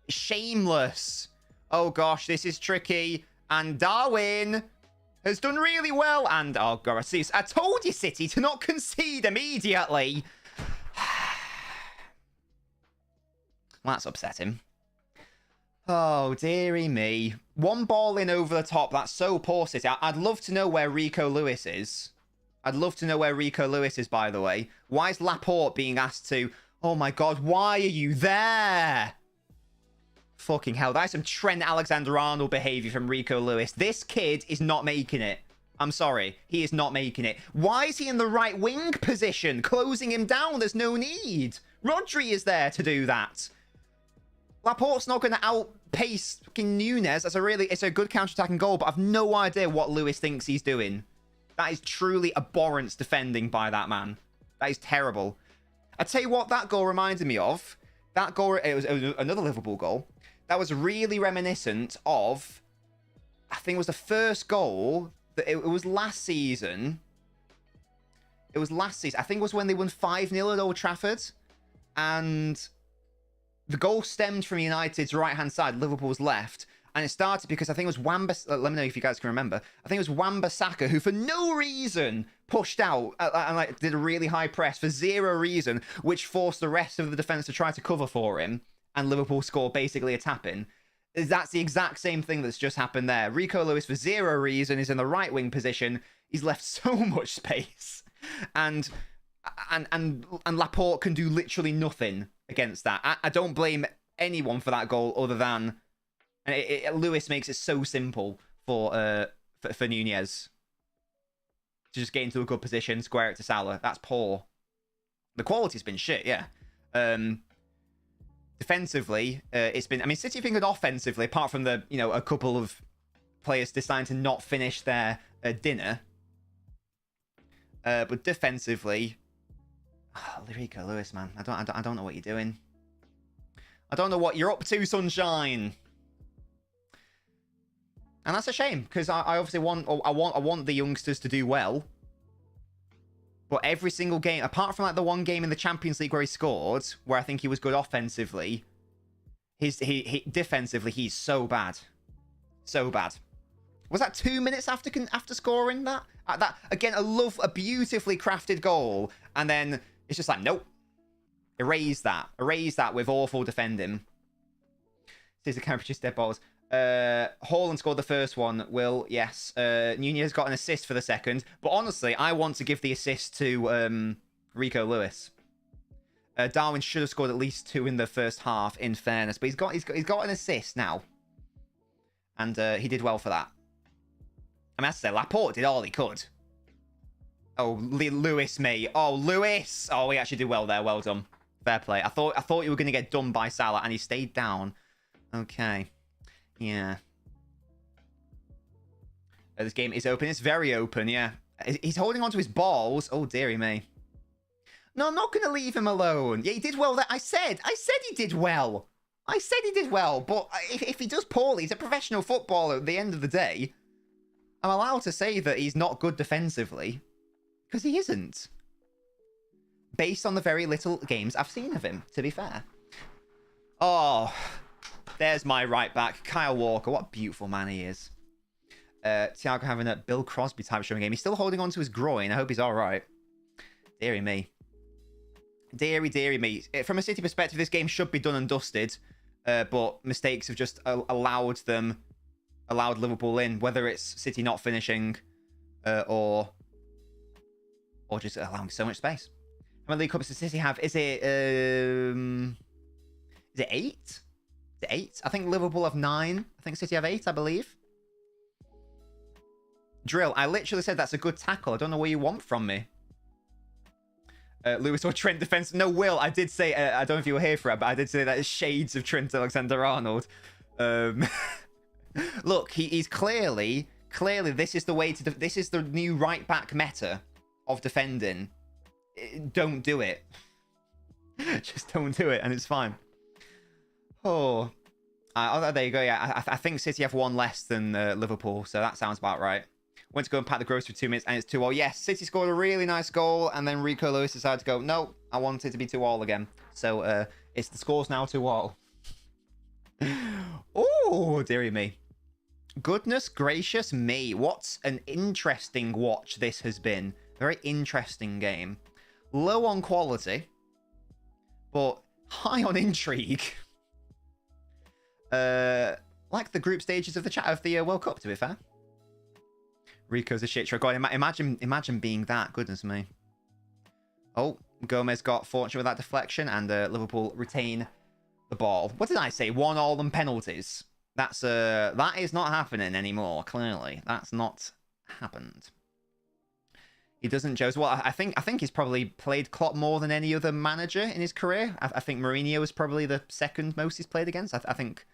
Speaker 1: Shameless. Oh, gosh, this is tricky. And Darwin has done really well. And, oh, God, I told you, City, to not concede immediately. That's upsetting. Oh, dearie me. One ball in over the top. That's so poor, City. I'd love to know where Rico Lewis is. I'd love to know where Rico Lewis is, by the way. Why is Laporte being asked to... Oh, my God. Why are you there? Fucking hell. That's some Trent Alexander-Arnold behavior from Rico Lewis. This kid is not making it. I'm sorry. He is not making it. Why is he in the right wing position? Closing him down. There's no need. Rodri is there to do that. Laporte's not going to outpace fucking Nunes. It's a good counter-attacking goal, but I've no idea what Lewis thinks he's doing. That is truly abhorrent defending by that man. That is terrible. I tell you what that goal reminded me of. That goal, it was another Liverpool goal. That was really reminiscent of, I think it was the first goal, it was last season. It was last season. I think it was when they won 5-0 at Old Trafford. And the goal stemmed from United's right-hand side, Liverpool's left. And it started because I think it was let me know if you guys can remember. I think it was Wan-Bissaka who, for no reason, pushed out and like did a really high press for zero reason, which forced the rest of the defense to try to cover for him. And Liverpool scored basically a tap-in. That's the exact same thing that's just happened there. Rico Lewis, for zero reason, is in the right-wing position. He's left so much space. And Laporte can do literally nothing against that. I don't blame anyone for that goal other than... And Lewis makes it so simple for Nunez to just get into a good position, square it to Salah. That's poor. The quality's been shit, yeah. Defensively, it's been... I mean, City have been good offensively, apart from the, a couple of players deciding to not finish their dinner. But defensively... Oh, Rico Lewis, man. I don't know what you're doing. I don't know what you're up to, Sunshine. And that's a shame, because I obviously want the youngsters to do well. But every single game, apart from like the one game in the Champions League where he scored, where I think he was good offensively, he defensively he's so bad, so bad. Was that 2 minutes after scoring that? That again, a beautifully crafted goal, and then it's just like nope, erase that with awful defending. These are Cambridge's dead balls. Haaland scored the first one, Will, yes. Nunez got an assist for the second. But honestly, I want to give the assist to Rico Lewis. Darwin should have scored at least 2 in the first half, in fairness. But he's got an assist now. And he did well for that. I mean, I have to say, Laporte did all he could. Oh, Lewis, mate. Oh, Lewis! Oh, he actually did well there. Well done. Fair play. I thought you were going to get done by Salah, and he stayed down. Okay. Yeah. This game is open. It's very open, yeah. He's holding on to his balls. Oh, dearie me. No, I'm not going to leave him alone. Yeah, he did well there. I said he did well. I said he did well. But if he does poorly, he's a professional footballer at the end of the day. I'm allowed to say that he's not good defensively. Because he isn't. Based on the very little games I've seen of him, to be fair. Oh... There's my right back, Kyle Walker. What a beautiful man he is. Thiago having a Bill Crosby type showing game. He's still holding on to his groin. I hope he's all right. Deary me. Deary me. From a City perspective, this game should be done and dusted. But mistakes have just allowed Liverpool in. Whether it's City not finishing or just allowing so much space. How many League Cups does City have? Is it 8? 8. I think Liverpool have 9. I think City have 8, I believe. Drill, I literally said that's a good tackle. I don't know what you want from me. Lewis or Trent defense. No, Will, I did say, I don't know if you were here for it, but I did say that is shades of Trent Alexander-Arnold. Look, he's clearly, this is the way to, this is the new right back meta of defending. Don't do it. Just don't do it, and it's fine. Oh, there you go. Yeah, I think City have 1 less than Liverpool, so that sounds about right. Went to go and pack the grocery for 2 minutes, and it's 2-2. Yes, City scored a really nice goal, and then Rico Lewis decided to go, no, I want it to be 2-2 again. So it's the score's now 2-2. Oh, dearie me. Goodness gracious me. What an interesting watch this has been. Very interesting game. Low on quality, but high on intrigue. Like the group stages of the World Cup, to be fair. Rico's a shit show. God, imagine being that. Goodness me. Oh, Gomez got fortunate with that deflection, and Liverpool retain the ball. What did I say? 1-1 and penalties. That is not happening anymore. Clearly, that's not happened. He doesn't, Joe's. Well, I think he's probably played Klopp more than any other manager in his career. I think Mourinho is probably the second most he's played against. I think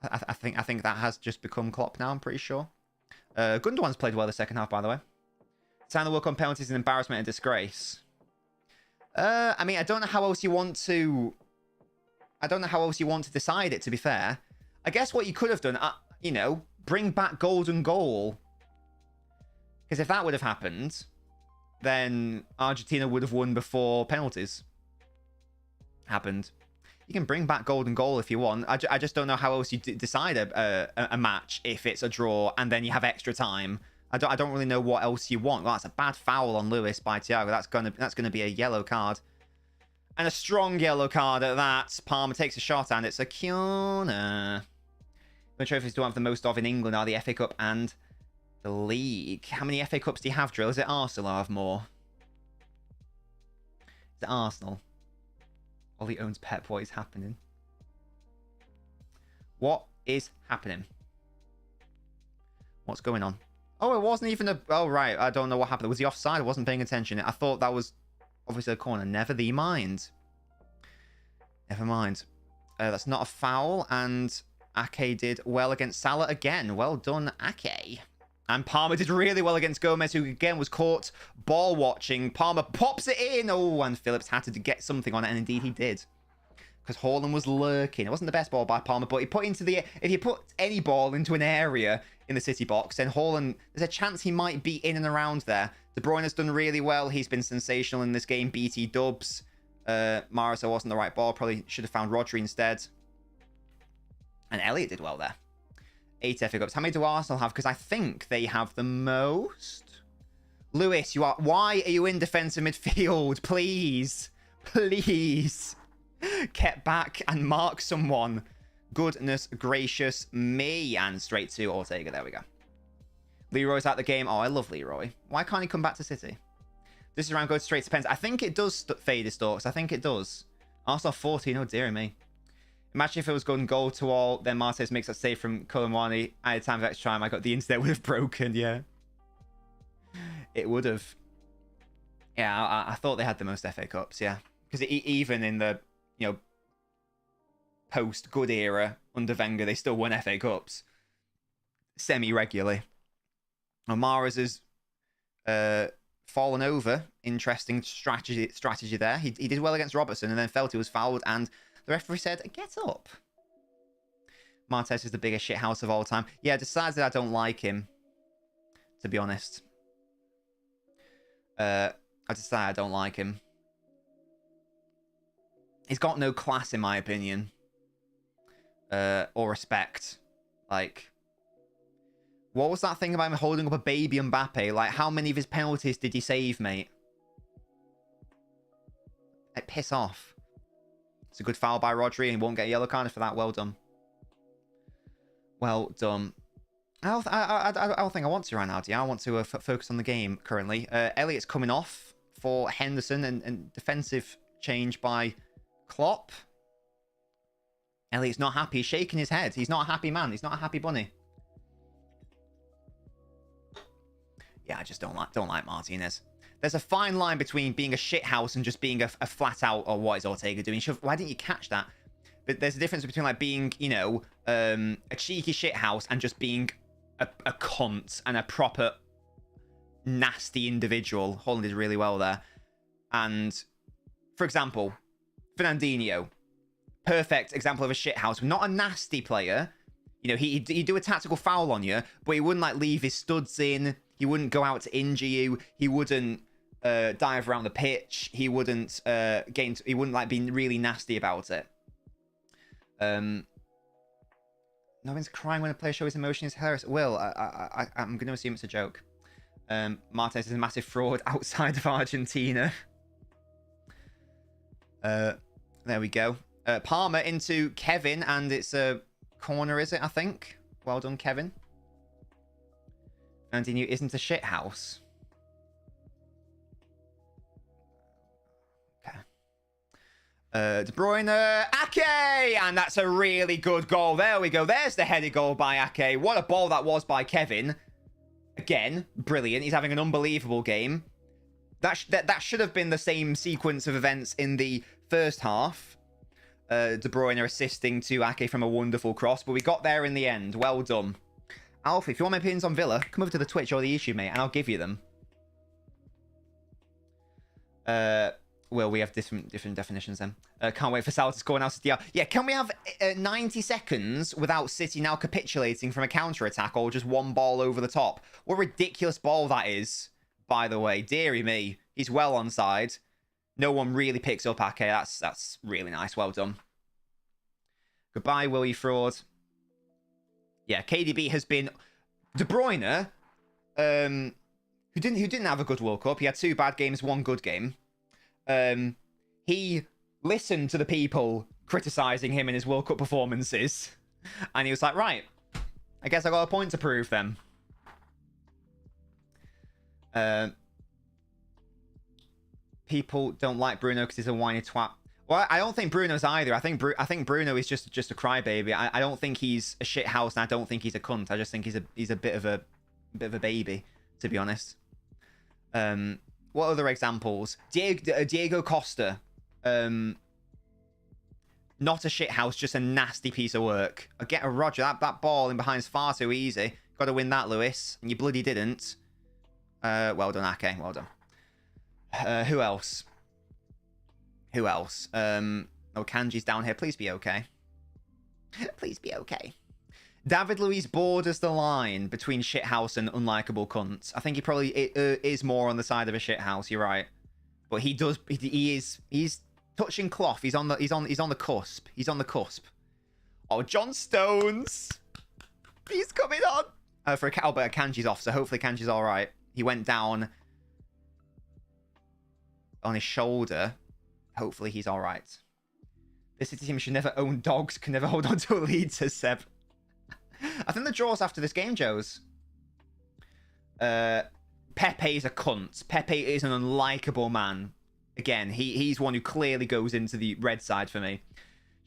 Speaker 1: that has just become Klopp now. I'm pretty sure. Gundogan's played well the second half, by the way. Sign the World Cup penalties an embarrassment and disgrace. I mean, I don't know how else you want to decide it, to be fair. I guess what you could have done, bring back golden goal. Because if that would have happened, then Argentina would have won before penalties happened. You can bring back golden goal if you want. I just don't know how else you decide a match if it's a draw and then you have extra time. I don't really know what else you want. Well, that's a bad foul on Lewis by Thiago. That's gonna be a yellow card. And a strong yellow card at that. Palmer takes a shot and it's a corner. The trophies do have the most of in England are the FA Cup and the league. How many FA Cups do you have, Drill? Is it Arsenal or have more? Is it Arsenal? Ollie owns Pep. What is happening? What is happening? What's going on? Oh, it wasn't even a... Oh, right. I don't know what happened. Was he offside? I wasn't paying attention. I thought that was obviously a corner. Never the mind. Never mind. That's not a foul. And Ake did well against Salah again. Well done, Ake. And Palmer did really well against Gomez, who again was caught ball watching. Palmer pops it in. Oh, and Phillips had to get something on it, and indeed he did. Because Haaland was lurking. It wasn't the best ball by Palmer, but he put into the... If you put any ball into an area in the City box, then Haaland, there's a chance he might be in and around there. De Bruyne has done really well. He's been sensational in this game. BT dubs. Maris wasn't the right ball. Probably should have found Rodri instead. And Elliott did well there. 8 FA Cups. How many do Arsenal have? Because I think they have the most. Lewis, why are you in defensive midfield? Please. Please. Get back and mark someone. Goodness gracious me. And straight to Ortega. There we go. Leroy's out the game. Oh, I love Leroy. Why can't he come back to City? This is round goes straight to pens. I think it does fade his stalks. I think it does. Arsenal 14. Oh, dear me. Imagine if it was going goal to all, then Martes makes that save from Colomwani. I had time of extra time. I got the internet would have broken, yeah. It would have. Yeah, I thought they had the most FA Cups, yeah. Because even in the, post-good era under Wenger, they still won FA Cups. Semi-regularly. Mahrez has fallen over. Interesting strategy there. He did well against Robertson and then felt he was fouled and... The referee said, get up. Martes is the biggest shithouse of all time. Yeah, decided I don't like him. To be honest. I decided I don't like him. He's got no class, in my opinion. Or respect. Like... What was that thing about him holding up a baby Mbappe? Like, how many of his penalties did he save, mate? Like, piss off. It's a good foul by Rodri, and he won't get a yellow card for that. Well done. Well done. I don't think I want to right now, do you? I want to focus on the game currently. Elliott's coming off for Henderson and defensive change by Klopp. Elliott's not happy. He's shaking his head. He's not a happy man. He's not a happy bunny. Yeah, I just don't like Martinez. There's a fine line between being a shithouse and just being a flat out, or what is Ortega doing? Why didn't you catch that? But there's a difference between like being, a cheeky shithouse and just being a cunt and a proper nasty individual. Holland did really well there. And, for example, Fernandinho, perfect example of a shithouse. Not a nasty player. He'd do a tactical foul on you, but he wouldn't like leave his studs in. He wouldn't go out to injure you. He wouldn't dive around the pitch. He wouldn't he wouldn't like be really nasty about it. No one's crying when a player shows emotion. Is hilarious. Will, I'm going to assume it's a joke. Martes is a massive fraud outside of Argentina. There we go. Palmer into Kevin, and it's a corner, is it? I think. Well done, Kevin. Fernandinho isn't a shithouse. De Bruyne, Ake! And that's a really good goal. There we go. There's the headed goal by Ake. What a ball that was by Kevin. Again, brilliant. He's having an unbelievable game. That should have been the same sequence of events in the first half. De Bruyne assisting to Ake from a wonderful cross. But we got there in the end. Well done. Alfie, if you want my opinions on Villa, come over to the Twitch or the YouTube, mate, and I'll give you them. Well, we have different definitions then. Can't wait for Salah to score now. Yeah, can we have 90 seconds without City now capitulating from a counter-attack or just one ball over the top? What a ridiculous ball that is by the way. Deary me. He's well onside. No one really picks up Ake. That's really nice. Well done. Goodbye, Willie Fraud. Yeah, KDB has been... De Bruyne, who didn't have a good World Cup. He had 2 bad games, 1 good game. He listened to the people criticising him in his World Cup performances. And he was like, right, I guess I got a point to prove then. People don't like Bruno because he's a whiny twat. Well, I don't think Bruno's either. I think Bruno is just a crybaby. I don't think he's a shit house, and I don't think he's a cunt. I just think he's a bit of a baby, to be honest. What other examples? Diego Costa. Not a shit house, just a nasty piece of work. Get a Roger. That ball in behind is far too easy. Got to win that, Lewis, and you bloody didn't. Well done, Ake. Well done. Who else? Oh, Kanji's down here. Please be okay. Please be okay. David Luiz borders the line between shithouse and unlikable cunts. I think he probably is more on the side of a shithouse. You're right, but he's touching cloth. He's on the cusp. He's on the cusp. Oh, John Stones. He's coming on. For a Albert, Kanji's off, so hopefully Kanji's all right. He went down on his shoulder. Hopefully he's all right. This City team should never own dogs, can never hold on to a lead, says Seb. I think the draw's after this game, Joes. Pepe is a cunt. Pepe is an unlikable man. Again, he's one who clearly goes into the red side for me.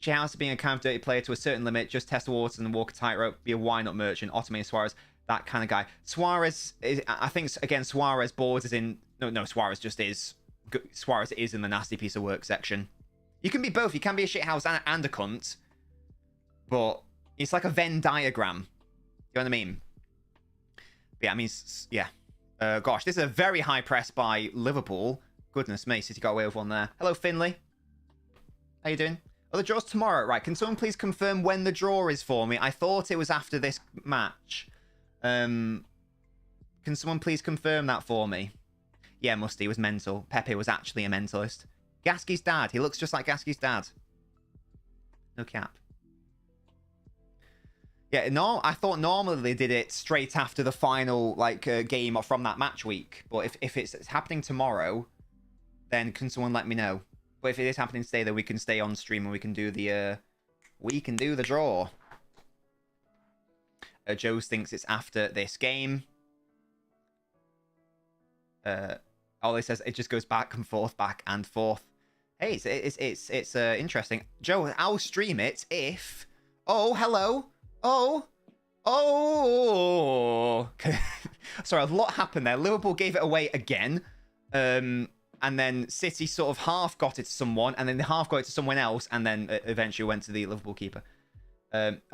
Speaker 1: Shithouse being a kind of dirty player to a certain limit, just test the waters and walk a tightrope, be a why-not merchant. Ottoman Suarez, that kind of guy. Suarez, I think, again, Suarez borders in... No, Suarez just is... Suarez is in the nasty piece of work section. You can be both. You can be a shithouse and a cunt. But it's like a Venn diagram. You know what I mean? But yeah, I mean, yeah. Gosh, this is a very high press by Liverpool. Goodness me, City got away with one there. Hello, Finley. How you doing? Oh, the draw's tomorrow. Right, can someone please confirm when the draw is for me? I thought it was after this match. Can someone please confirm that for me? Yeah, Musty was mental. Pepe was actually a mentalist. Gasky's dad. He looks just like Gasky's dad. No cap. Yeah, no, I thought normally they did it straight after the final game from that match week. But if it's happening tomorrow, then can someone let me know? But if it is happening today, then we can stay on stream and we can do the draw. Joe's thinks it's after this game. Ollie says it just goes back and forth, back and forth. Hey, it's interesting. Joe, I'll stream it if... Oh, hello. Oh. Sorry, a lot happened there. Liverpool gave it away again. And then City sort of half got it to someone, and then they half got it to someone else, and then eventually went to the Liverpool keeper.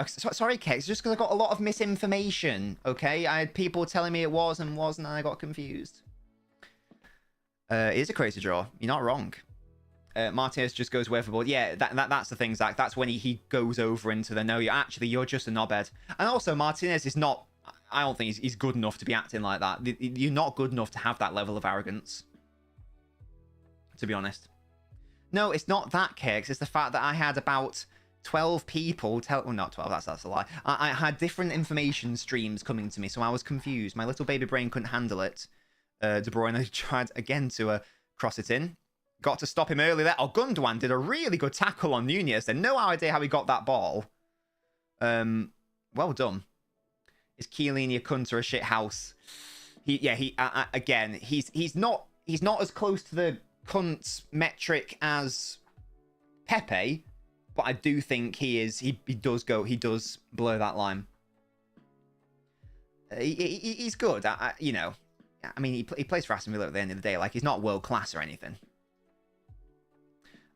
Speaker 1: Sorry, Kex, it's just because I got a lot of misinformation, okay? I had people telling me it was and wasn't, and I got confused. It is a crazy draw. You're not wrong. Martinez just goes way overboard. Yeah, that's the thing, Zach. That's when he goes over into the no, you're just a knobhead. And also, Martinez is not... I don't think he's good enough to be acting like that. You're not good enough to have that level of arrogance. To be honest. No, it's not that, Kex. It's the fact that I had about 12 people tell... Well, not 12, that's a lie. I had different information streams coming to me, so I was confused. My little baby brain couldn't handle it. De Bruyne tried again to cross it in. Got to stop him early there. Oh, Gundogan did a really good tackle on Nunez. Then no idea how he got that ball. Well done. Is Chiellini a cunt or a shit house? Again, he's not as close to the cunt metric as Pepe, but I do think he is. He does blur that line. He's good. You know. I mean, he plays for Aston Villa at the end of the day. Like, he's not world class or anything.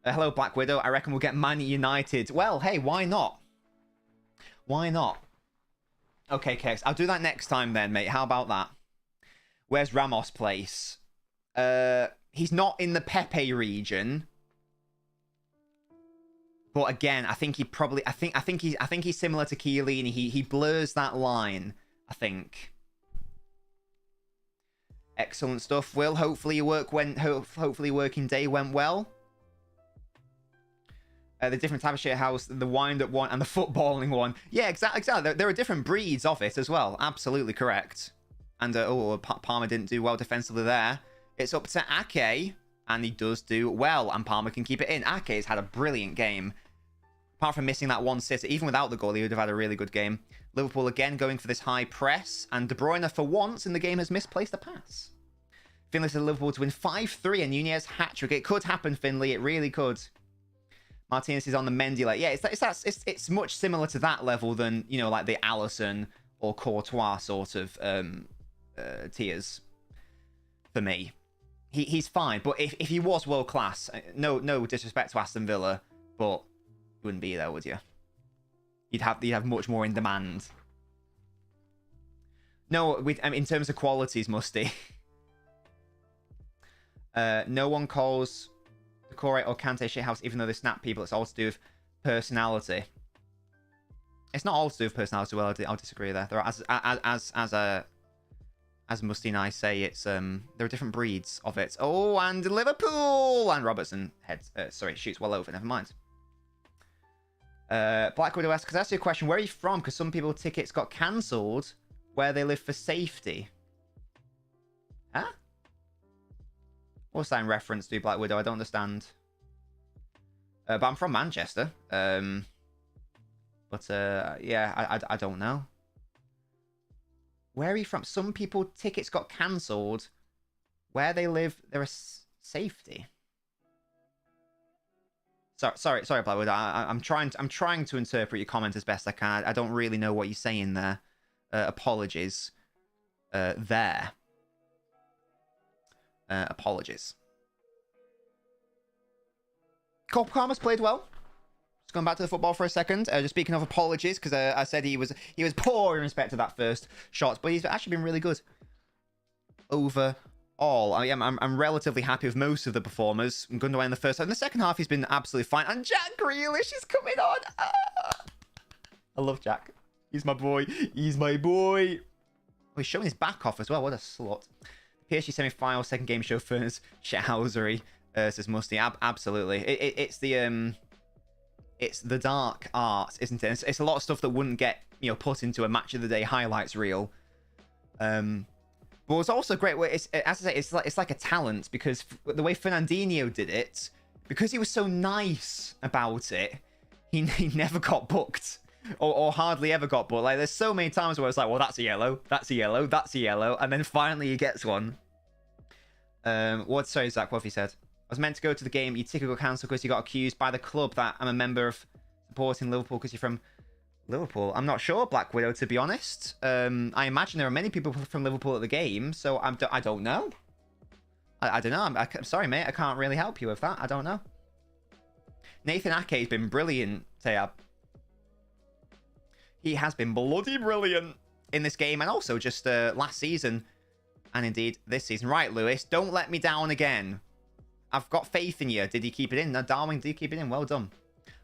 Speaker 1: Hello, Black Widow. I reckon we'll get Man United. Well, hey, why not? Why not? Okay, Kex. I'll do that next time then, mate. How about that? Where's Ramos' place? He's not in the Pepe region. But again, I think he probably... I think he's similar to Chiellini. He blurs that line, I think. Excellent stuff, Will. Hopefully hopefully working day went well. The different type of shit house, the wind-up one and the footballing one. Yeah, exactly. There are different breeds of it as well. Absolutely correct. And, Palmer didn't do well defensively there. It's up to Ake, and he does do well, and Palmer can keep it in. Ake has had a brilliant game. Apart from missing that one sitter, even without the goal, he would have had a really good game. Liverpool again going for this high press, and De Bruyne, for once in the game, has misplaced a pass. Finley said Liverpool to win 5-3, and Nunez hat-trick. It could happen, Finley. It really could. Martinez is on the Mendy. Like, yeah, it's much similar to that level than, you know, like the Alisson or Courtois sort of tiers for me. He's fine, but if he was world class, no disrespect to Aston Villa, but you wouldn't be there, would you? You'd have much more in demand. No, in terms of qualities, Musty. No one calls Decore or Kante shithouse, even though they snap people. It's all to do with personality. It's not all to do with personality. Well, I'll disagree there. There are, as Musty and I say, it's there are different breeds of it. Oh, and Liverpool, and Robertson shoots well over. Never mind. Black Widow asks, because that's your question. Where are you from? Because some people tickets got cancelled where they live for safety. Huh? What's that in reference to, Black Widow? I don't understand. But I'm from Manchester. Yeah, I don't know. Where are you from? Some people tickets got cancelled. Where they live, there is safety. Sorry, Black Widow. I'm trying to interpret your comment as best I can. I don't really know what you're saying there. Apologies. There. Apologies. Cole Palmer's played well. Just going back to the football for a second. Just speaking of apologies, because I said he was poor in respect to that first shot, but he's actually been really good overall. I'm relatively happy with most of the performers. I'm Gundogan in the first half. In the second half, he's been absolutely fine. And Jack Grealish is coming on. I love Jack. He's my boy. He's my boy. Oh, he's showing his back off as well. What a slut. PSG semi-final, second game show furnace shithousery, says Musty. Absolutely. It's the dark art, isn't it? It's a lot of stuff that wouldn't get, you know, put into a match of the day highlights reel. But it's also great. As I say, it's like a talent, because the way Fernandinho did it, because he was so nice about it, he never got booked. Or hardly ever got booked. Like, there's so many times where it's like, well, that's a yellow, that's a yellow, that's a yellow, and then finally he gets one. Sorry, Zach, what have you said? I was meant to go to the game, your ticket got cancelled because you got accused by the club that I'm a member of supporting Liverpool because you're from Liverpool. I'm not sure, Black Widow, to be honest. I imagine there are many people from Liverpool at the game, so I don't know. I don't know. I'm sorry, mate. I can't really help you with that. I don't know. Nathan Ake has been brilliant, Tayab. He has been bloody brilliant in this game, and also just last season, and indeed this season. Right, Lewis, don't let me down again. I've got faith in you. Did he keep it in? No, Darwin did keep it in. Well done.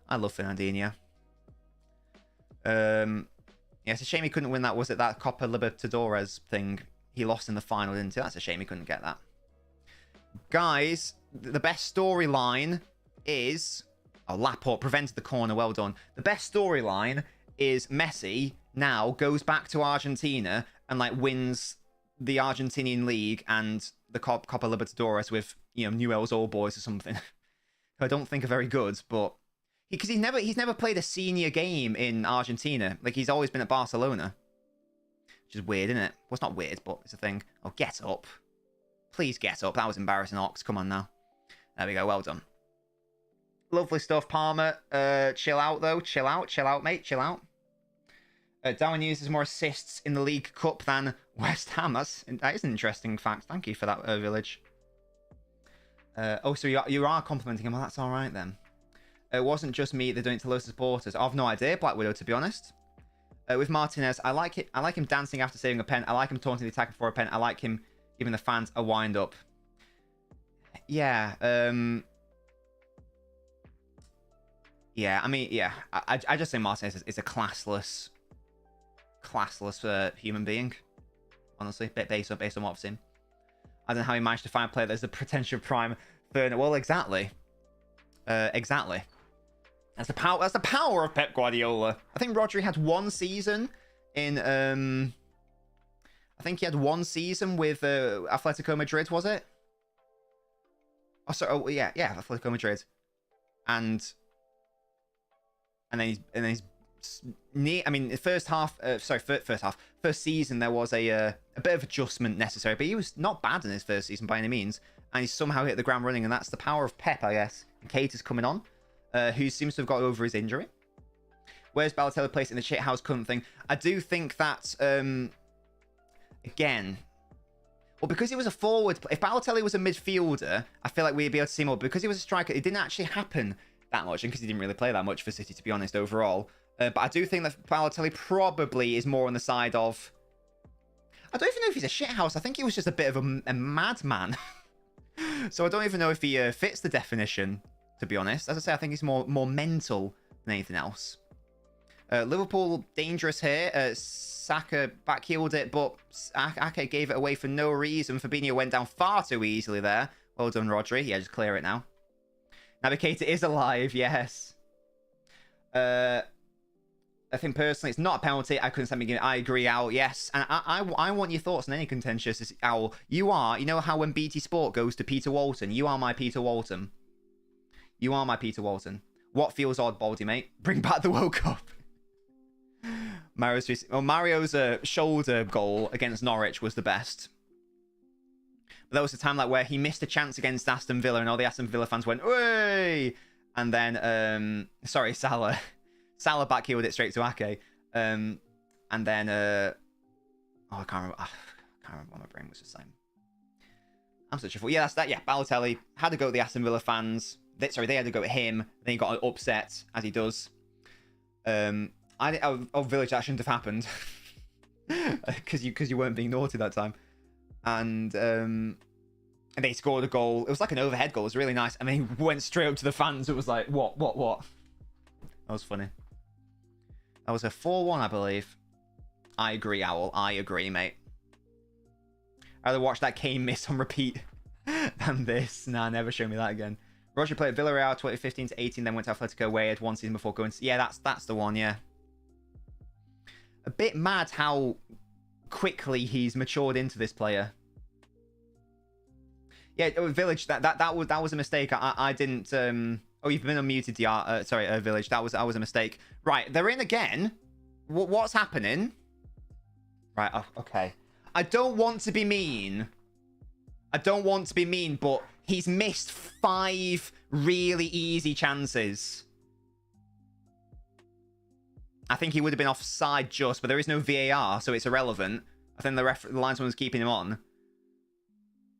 Speaker 1: I love Fernandinho. Yeah, it's a shame he couldn't win that. Was it that Copa Libertadores thing? He lost in the final, didn't he? That's a shame he couldn't get that. Guys, the best storyline is... Oh, Laporte prevented the corner. Well done. The best storyline is Messi now goes back to Argentina and like wins the Argentinian league and the Copa Libertadores with, you know, Newell's Old Boys or something. I don't think are very good, but because he's never played a senior game in Argentina. Like, he's always been at Barcelona, which is weird, isn't it? Well, it's not weird, but it's a thing. Oh, get up, please get up. That was embarrassing, Ox. Come on now. There we go. Well done. Lovely stuff, Palmer. Chill out, though. Chill out, mate. Chill out. Darwin uses more assists in the League Cup than West Ham. That is an interesting fact. Thank you for that, Village. Oh, so you are complimenting him. Well, that's all right, then. It wasn't just me. They're doing it to loads of supporters. I've no idea, Black Widow, to be honest. With Martinez, I like it. I like him dancing after saving a pen. I like him taunting the attacker for a pen. I like him giving the fans a wind-up. Yeah, yeah, I mean, yeah. I just think Martinez is a classless human being, honestly, based on what I've seen. I don't know how he managed to find a player that's the potential prime third. Well, exactly. Exactly. That's the power. That's the power of Pep Guardiola. I think Rodri had one season in. I think he had one season with Atletico Madrid. Was it? Oh, sorry. Oh, yeah, Atletico Madrid, and then he's near. I mean, the first half. First season there was a bit of adjustment necessary, but he was not bad in his first season by any means, and he somehow hit the ground running, and that's the power of Pep, I guess. And Kate is coming on. Who seems to have got over his injury. Where's Balotelli placed in the shithouse cunt thing? I do think that, again, well, because he was a forward, if Balotelli was a midfielder, I feel like we'd be able to see more. Because he was a striker, it didn't actually happen that much, and because he didn't really play that much for City, to be honest, overall. But I do think that Balotelli probably is more on the side of, I don't even know if he's a shithouse. I think he was just a bit of a madman. So I don't even know if he fits the definition, to be honest. As I say, I think he's more mental than anything else. Liverpool dangerous here. Saka backheeled it, but Ake gave it away for no reason. Fabinho went down far too easily there. Well done, Rodri. Yeah, just clear it now. Navigator is alive, yes. I think personally it's not a penalty. I couldn't stand me. I agree, Owl. Yes, and I want your thoughts on any contentious. Owl, you know how when BT Sport goes to Peter Walton, you are my Peter Walton. You are my Peter Walton. What feels odd, Baldy, mate? Bring back the World Cup. Mario's shoulder goal against Norwich was the best. But that was the time like where he missed a chance against Aston Villa, and all the Aston Villa fans went, "Way!" And then, sorry, Salah backheeled it straight to Ake. And then, I can't remember. I can't remember what my brain was just saying. I'm such a fool. Yeah, that's that. Yeah, Balotelli had to go at the Aston Villa fans. They had to go at him. Then he got upset, as he does. Village, that shouldn't have happened. Because you weren't being naughty that time. And they scored a goal. It was like an overhead goal. It was really nice. And then he went straight up to the fans. It was like, what? That was funny. That was a 4-1, I believe. I agree, Owl. I agree, mate. I'd rather watch that Kane miss on repeat than this. Nah, never show me that again. Roger played at Villarreal 2015 to 18, then went to Atletico away. Had one season before going to... Yeah, that's the one, yeah. A bit mad how quickly he's matured into this player. Yeah, Village, that was a mistake. I didn't... Oh, you've been unmuted, DR. Sorry, Village. That was a mistake. Right, they're in again. What's happening? Right, okay. I don't want to be mean. But he's missed 5 really easy chances. I think he would have been offside just, but there is no VAR, so it's irrelevant. I think the linesman was keeping him on.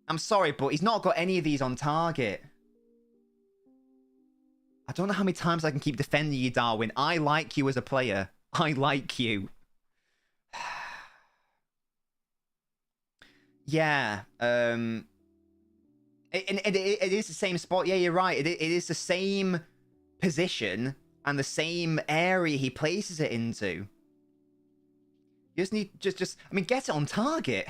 Speaker 1: I'm sorry, but he's not got any of these on target. I don't know how many times I can keep defending you, Darwin. I like you as a player. I like you. Yeah. It is the same spot. Yeah, you're right. It is the same position and the same area he places it into. You just need... I mean, get it on target.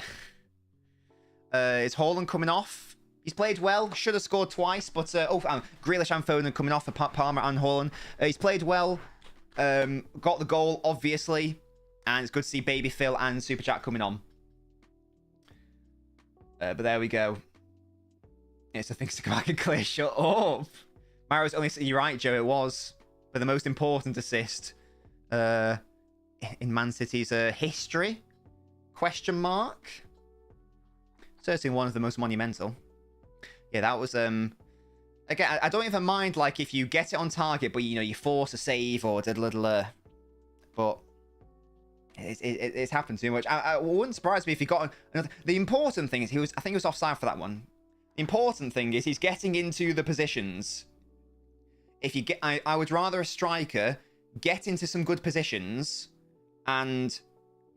Speaker 1: Is Haaland coming off? He's played well. Should have scored twice, but... Grealish and Foden coming off for Palmer and Haaland. He's played well. Got the goal, obviously. And it's good to see Baby Phil and Super Chat coming on. But there we go. It's the things to go back and clear. Shut up. Mario's only... You're right, Joe. It was for the most important assist in Man City's history. Question mark. Certainly one of the most monumental. Yeah, that was... Again, I don't even mind, like, if you get it on target, but, you force a save or did a little... But... It's happened too much. It wouldn't surprise me if he got another... The important thing is I think he was offside for that one. The important thing is he's getting into the positions. If you get... I would rather a striker get into some good positions and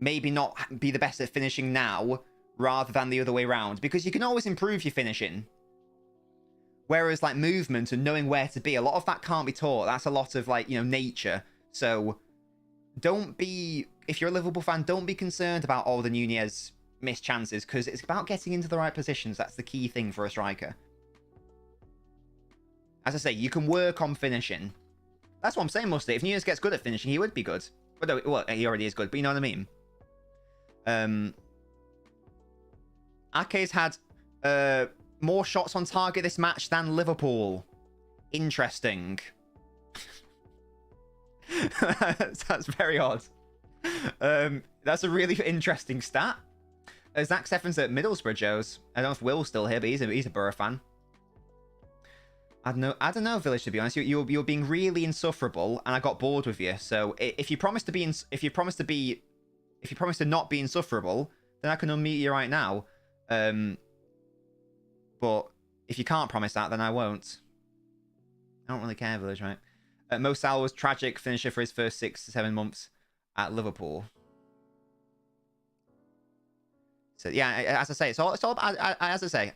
Speaker 1: maybe not be the best at finishing now rather than the other way around, because you can always improve your finishing. Whereas, like, movement and knowing where to be, a lot of that can't be taught. That's a lot of, like, nature. So don't be... If you're a Liverpool fan, don't be concerned about, the Nunez miss chances, because it's about getting into the right positions. That's the key thing for a striker. As I say, you can work on finishing. That's what I'm saying, Musty. If Nunez gets good at finishing, he would be good. But no, well, he already is good, but you know what I mean? Ake's had more shots on target this match than Liverpool. Interesting. That's very odd. That's a really interesting stat. Zach Steffens at Middlesbrough, Joe's. I don't know if Will's still here, but he's a Borough fan. I don't know, Village. To be honest, you're being really insufferable, and I got bored with you. So if you promise to not be insufferable, then I can unmute you right now. But if you can't promise that, then I won't. I don't really care, Village, right? Mo Salah was tragic finisher for his first 6 to 7 months at Liverpool. So yeah, as I say, it's all as I say.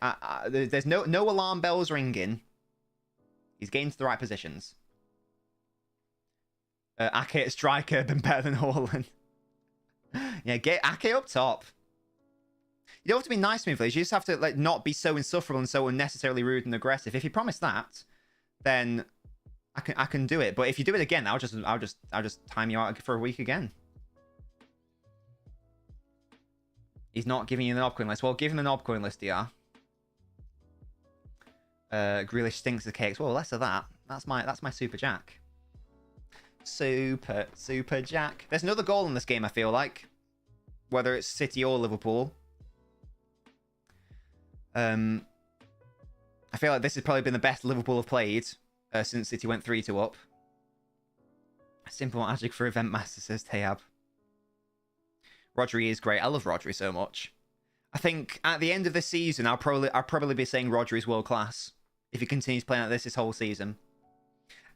Speaker 1: There's no alarm bells ringing. He's getting to the right positions. Ake at striker been better than Haaland. Yeah, get Ake up top. You don't have to be nice to me, Village. You just have to like not be so insufferable and so unnecessarily rude and aggressive. If you promise that, then I can do it. But if you do it again, I'll just time you out for a week again. He's not giving you the knob coin list. Well, give him a knob coin list, DR. Grealish stinks the cakes. Well, less of that. That's my super jack. Super jack. There's another goal in this game, I feel like. Whether it's City or Liverpool. I feel like this has probably been the best Liverpool have played since City went 3-2 up. Simple magic for Event Master, says Tayab. Rodri is great. I love Rodri so much. I think at the end of the season, I'll probably be saying Rodri is world class if he continues playing like this whole season.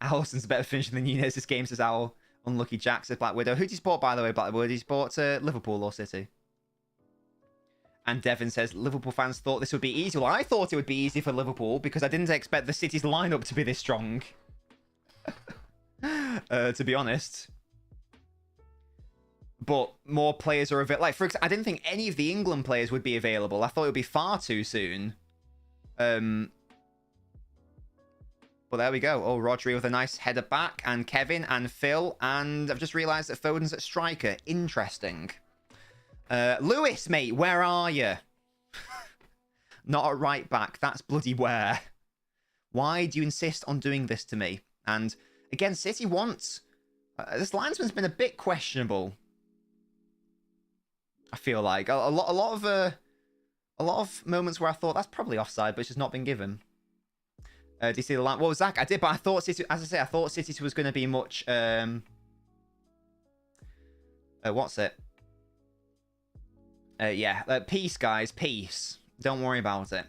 Speaker 1: Allison's a better finisher than Nunez this game, says Owl. Unlucky Jack, says Black Widow. Who did he support, by the way, Black Widow? Did he support Liverpool or City? And Devin says, Liverpool fans thought this would be easy. Well, I thought it would be easy for Liverpool because I didn't expect the City's lineup to be this strong. To be honest. But more players are available. Like, for example, I didn't think any of the England players would be available. I thought it would be far too soon. But there we go. Oh, Rodri with a nice header back. And Kevin and Phil. And I've just realised that Foden's at striker. Interesting. Lewis, mate, where are you? Not a right back. That's bloody where. Why do you insist on doing this to me? And again, City wants... this linesman's been a bit questionable. I feel like a lot of moments where I thought that's probably offside, but it's just not been given. Do you see the line? Well, Zach, I did, but I thought City, as I say, I thought City was going to be much. What's it? Yeah, peace, guys, peace. Don't worry about it.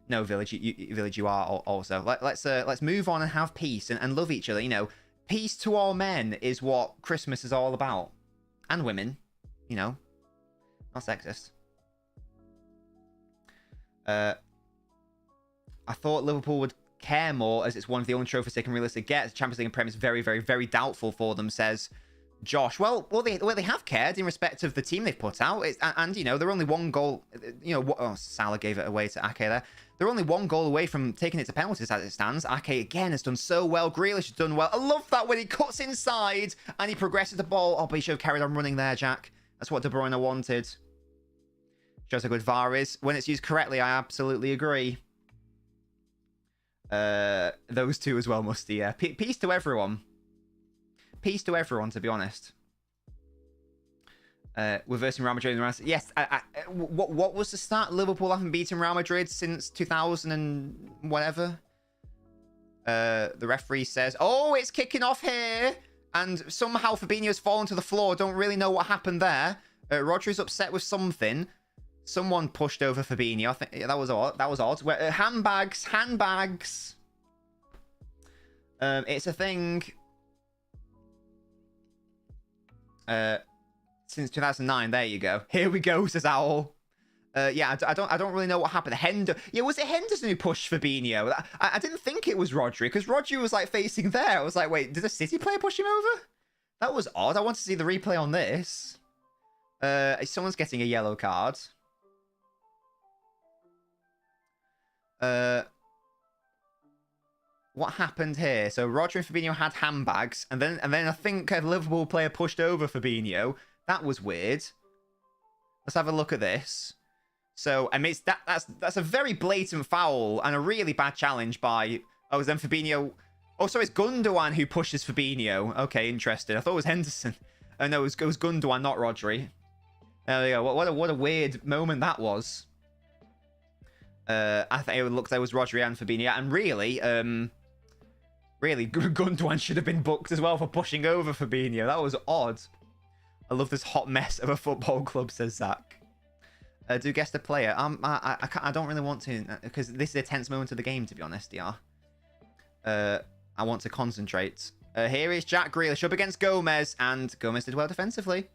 Speaker 1: No, Village, Village, you are also. Let's move on and have peace and love each other. You know, peace to all men is what Christmas is all about. And women, you know, not sexist. I thought Liverpool would care more as it's one of the only trophies they can realistically get. Champions League and Prem is very, very, very doubtful for them, says Josh. Well, they have cared in respect of the team they've put out. And you know, they're only one goal. You know, oh, Salah gave it away to Ake there. They're only one goal away from taking it to penalties as it stands. Ake, again, has done so well. Grealish has done well. I love that when he cuts inside and he progresses the ball. Oh, but he should have carried on running there, Jack. That's what De Bruyne wanted. Shows how good VAR is. When it's used correctly, I absolutely agree. Those two as well, Musty. Yeah. Peace to everyone. Peace to everyone, to be honest. We're versing Real Madrid in the round. Yes. What was the start? Liverpool haven't beaten Real Madrid since 2000 and whatever. The referee says, "Oh, it's kicking off here," and somehow Fabinho's fallen to the floor. Don't really know what happened there. Rodri's upset with something. Someone pushed over Fabinho. I think yeah, that was odd. That was odd. Handbags. It's a thing. Since 2009. There you go. Here we go, says Owl. Yeah, I don't really know what happened. Yeah, was it Henderson who pushed Fabinho? I didn't think it was Rodri because Rodri was like facing there. I was like, wait, did a City player push him over? That was odd. I want to see the replay on this. Someone's getting a yellow card. What happened here? So Roger and Fabinho had handbags, and then I think a Liverpool player pushed over Fabinho. That was weird. Let's have a look at this. So I mean, that's a very blatant foul and a really bad challenge by. Oh, then Fabinho. Oh, so it's Gundogan who pushes Fabinho. Okay, interesting. I thought it was Henderson. Oh no, it was Gundogan, not Rodri. There we go. What a weird moment that was. I think it looked like it was Rodri and Fabinho, and really, Gundogan should have been booked as well for pushing over Fabinho. That was odd. I love this hot mess of a football club, says Zach. Do guess the player. I don't really want to, because this is a tense moment of the game, to be honest, DR. I want to concentrate. Here is Jack Grealish up against Gomez, and Gomez did well defensively.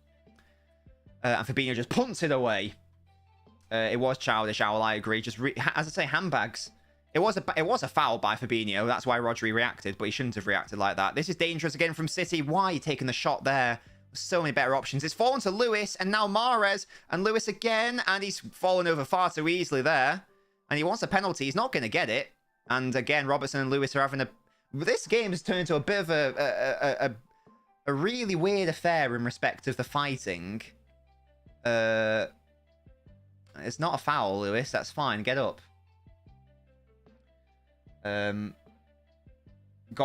Speaker 1: And Fabinho just punts it away. It was childish, Owl, I agree. Just as I say, handbags. It was a foul by Fabinho. That's why Rodri reacted, but he shouldn't have reacted like that. This is dangerous again from City. Why are you taking the shot there? So many better options. It's fallen to Lewis, and now Mahrez, and Lewis again, and he's fallen over far too easily there. And he wants a penalty. He's not going to get it. And again, Robertson and Lewis are having a... This game has turned into a bit of a really weird affair in respect of the fighting. It's not a foul, Lewis. That's fine. Get up. Got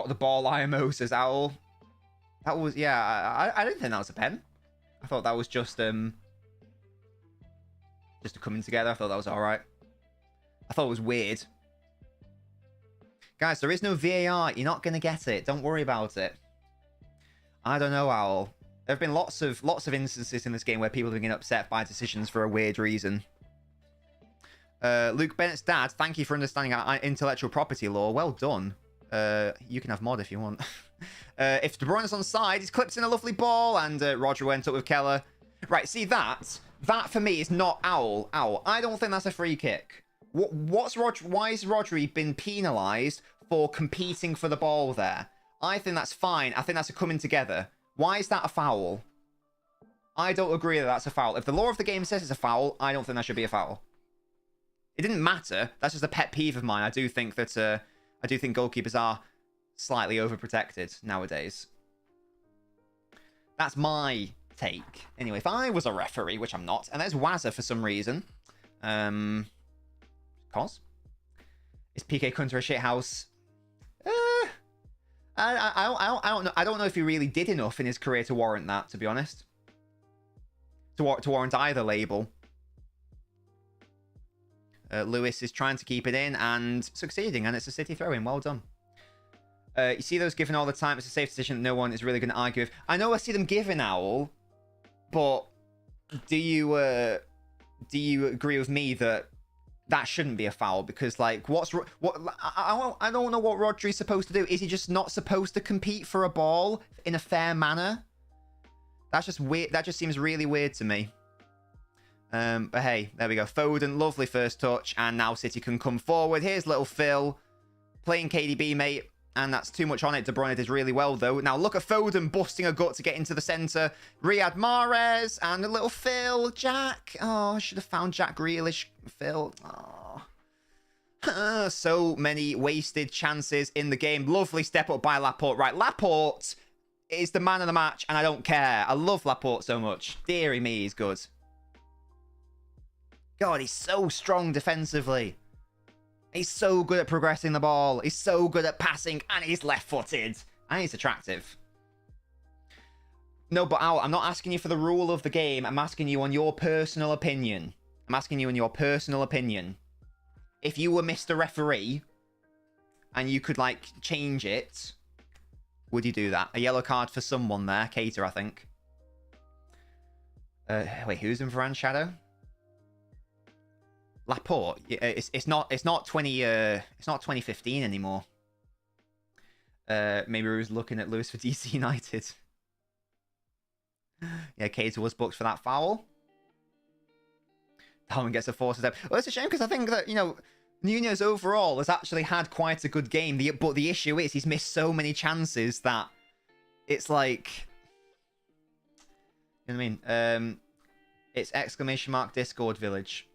Speaker 1: the ball, IMO, says Owl. That was... Yeah, I didn't think that was a pen. I thought that was just a coming together. I thought that was all right. I thought it was weird. Guys, there is no VAR. You're not going to get it. Don't worry about it. I don't know, Owl. There have been lots of instances in this game where people have been upset by decisions for a weird reason. Luke Bennett's dad, thank you for understanding our intellectual property law. Well done. You can have mod if you want. If De Bruyne's on side, he's clipped in a lovely ball, and Roger went up with Keller. Right, see that for me is not Owl. I don't think that's a free kick. Why is Rodri been penalised for competing for the ball there? I think that's fine. I think that's a coming together. Why is that a foul? I don't agree that that's a foul. If the law of the game says it's a foul, I don't think that should be a foul. It didn't matter. That's just a pet peeve of mine. I do think goalkeepers are slightly overprotected nowadays. That's my take. Anyway, if I was a referee, which I'm not, and there's Wazza for some reason, cause is PK Kunter a shithouse? I don't know. I don't know if he really did enough in his career to warrant that, to be honest. To warrant either label. Lewis is trying to keep it in and succeeding, and it's a City throw-in. Well done. You see those given all the time. It's a safe decision that no one is really going to argue with. I know I see them given, Owl, but do you agree with me that shouldn't be a foul? Because like, I don't know what Rodri's supposed to do. Is he just not supposed to compete for a ball in a fair manner? That's just weird. That just seems really weird to me. But hey, there we go. Foden, lovely first touch, and now City can come forward. Here's little Phil playing KDB, mate, and that's too much on it. De Bruyne did really well, though. Now look at Foden busting a gut to get into the centre. Riyad Mahrez and a little Phil. Jack. Oh, I should have found Jack Grealish. Phil. Oh. So many wasted chances in the game. Lovely step up by Laporte. Right, Laporte is the man of the match, and I don't care. I love Laporte so much. Deary me, he's good. God, he's so strong defensively. He's so good at progressing the ball. He's so good at passing, and he's left-footed. And he's attractive. No, but Al, I'm not asking you for the rule of the game. I'm asking you on your personal opinion. I'm asking you on your personal opinion. If you were Mr. Referee, and you could, like, change it, would you do that? A yellow card for someone there. Cater, I think. Wait, who's in Varane's shadow? Laporte. It's not 2015 anymore. Maybe we was looking at Lewis for DC United. Yeah, Cater was booked for that foul. Darwin gets a force step. Well, it's a shame because I think that, you know, Nunez overall has actually had quite a good game. But the issue is he's missed so many chances that it's like, you know what I mean? It's !Discord Village.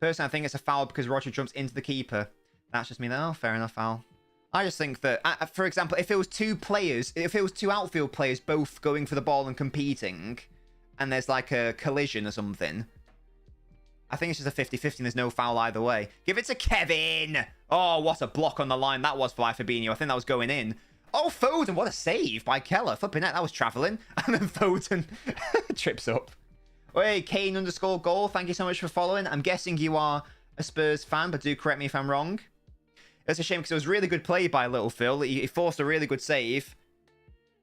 Speaker 1: Personally, I think it's a foul because Roger jumps into the keeper. That's just me. Oh, fair enough, foul. I just think that, for example, if it was two outfield players both going for the ball and competing, and there's like a collision or something, I think it's just a 50-50 and there's no foul either way. Give it to Kevin! Oh, what a block on the line that was by Fabinho. I think that was going in. Oh, Foden, what a save by Keller. Flipping that was travelling. And then Foden trips up. Hey, Kane_goal, thank you so much for following. I'm guessing you are a Spurs fan, but do correct me if I'm wrong. It's a shame because it was really good play by Little Phil. He forced a really good save.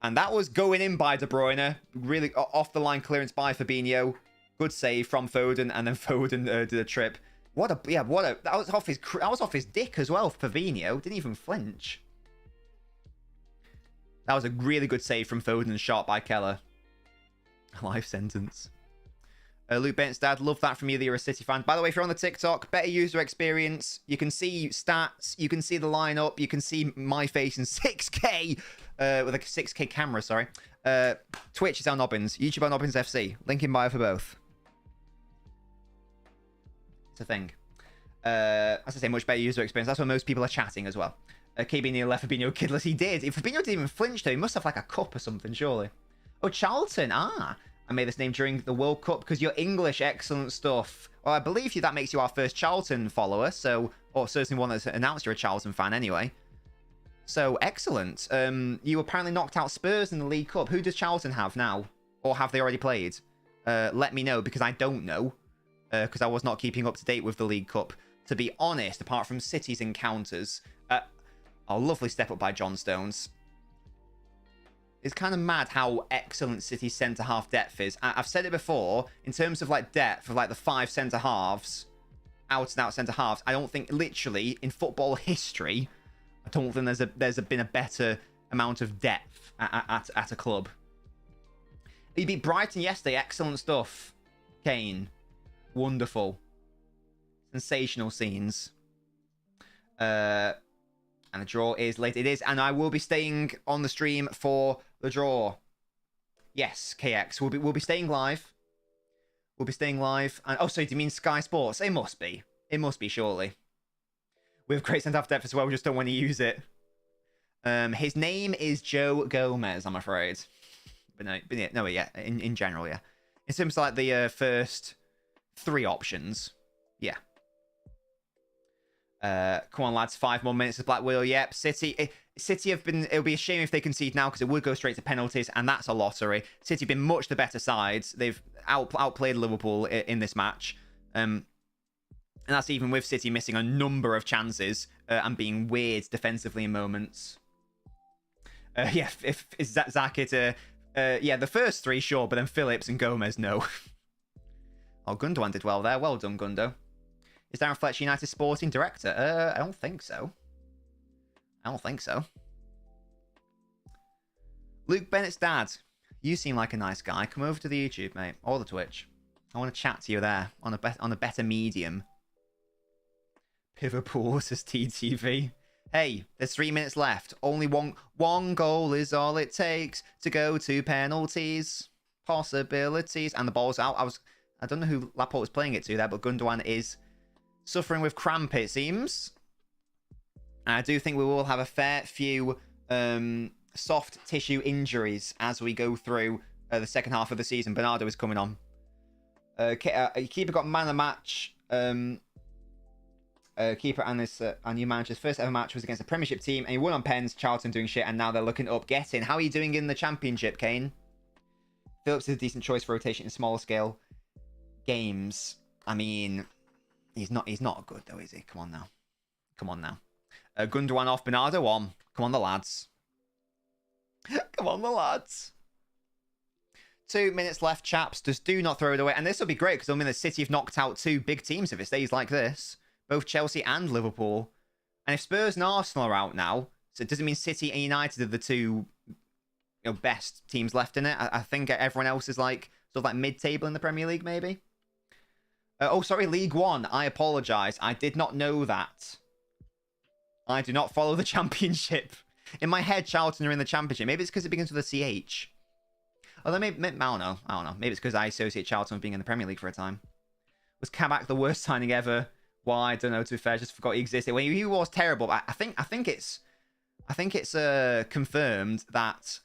Speaker 1: And that was going in by De Bruyne. Really off the line clearance by Fabinho. Good save from Foden, and then Foden did a trip. That was off his dick as well, Fabinho. Didn't even flinch. That was a really good save from Foden and shot by Keller. Life sentence. Luke Bent's dad, love that from you that you're a City fan. By the way, if you're on the TikTok, better user experience. You can see stats, you can see the lineup, you can see my face in 6K, with a 6K camera, sorry. Twitch is LNobbins, YouTube LNobbins FC. Link in bio for both. It's a thing. As I say, much better user experience. That's when most people are chatting as well. KB Neal left Fabinho kidless. He did. If Fabinho didn't even flinch though, he must have like a cup or something, surely. Oh, Charlton. Ah. I made this name during the World Cup because you're English. Excellent stuff. Well, I believe that makes you our first Charlton follower. So, or certainly one that's announced you're a Charlton fan anyway. So, excellent. You apparently knocked out Spurs in the League Cup. Who does Charlton have now? Or have they already played? Let me know because I don't know. Because I was not keeping up to date with the League Cup. To be honest, apart from City's encounters. A lovely step up by John Stones. It's kind of mad how excellent City's centre-half depth is. I've said it before, in terms of like depth of like the 5 centre-halves, out-and-out centre-halves, I don't think literally in football history, I don't think there's been a better amount of depth at a club. He beat Brighton yesterday. Excellent stuff. Kane. Wonderful. Sensational scenes. And the draw is late. It is, and I will be staying on the stream for the draw. Yes, KX. We'll be staying live. We'll be staying live. And oh, sorry, do you mean Sky Sports? It must be. It must be, surely. We have great centre-half depth as well. We just don't want to use it. His name is Joe Gomez, I'm afraid. Yeah, in general, yeah. It seems like the first 3 options. Yeah. Come on, lads. 5 more minutes of Black Widow. Yep. City have been... It'll be a shame if they concede now because it would go straight to penalties, and that's a lottery. City have been much the better sides. They've outplayed Liverpool in this match. And that's even with City missing a number of chances and being weird defensively in moments. Yeah, if Zach it... yeah, the first 3, sure, but then Phillips and Gomez, no. Oh, Gundogan did well there. Well done, Gundo. Is Darren Fletcher United sporting director? I don't think so. I don't think so. Luke Bennett's dad. You seem like a nice guy. Come over to the YouTube, mate. Or the Twitch. I want to chat to you there on a better medium. Liverpool versus TTV. Hey, there's 3 minutes left. Only one goal is all it takes to go to penalties. Possibilities. And the ball's out. I don't know who Laporte was playing it to there, but Gundogan is suffering with cramp, it seems. And I do think we will have a fair few soft tissue injuries as we go through the second half of the season. Bernardo is coming on. Keeper got man of the match. Keeper and this new manager's first ever match was against a Premiership team, and he won on pens. Charlton doing shit, and now they're looking up getting. How are you doing in the Championship, Kane? Phillips is a decent choice for rotation in smaller scale games. I mean, he's not good though, is he? Come on now. Come on now. Gundogan off, Bernardo on. Come on, the lads. Come on, the lads. 2 minutes left, chaps. Just do not throw it away. And this will be great because I mean the City have knocked out 2 big teams if it stays like this. Both Chelsea and Liverpool. And if Spurs and Arsenal are out now, so does it mean City and United are the 2 best teams left in it? I think everyone else is like sort of like mid-table in the Premier League, maybe. Oh, sorry, League One. I apologise. I did not know that. I do not follow the Championship. In my head, Charlton are in the Championship. Maybe it's because it begins with a CH. Although maybe I don't know. Maybe it's because I associate Charlton with being in the Premier League for a time. Was Kabak the worst signing ever? Why? I don't know. To be fair, I just forgot he existed. Well, he was terrible. But I think it's confirmed that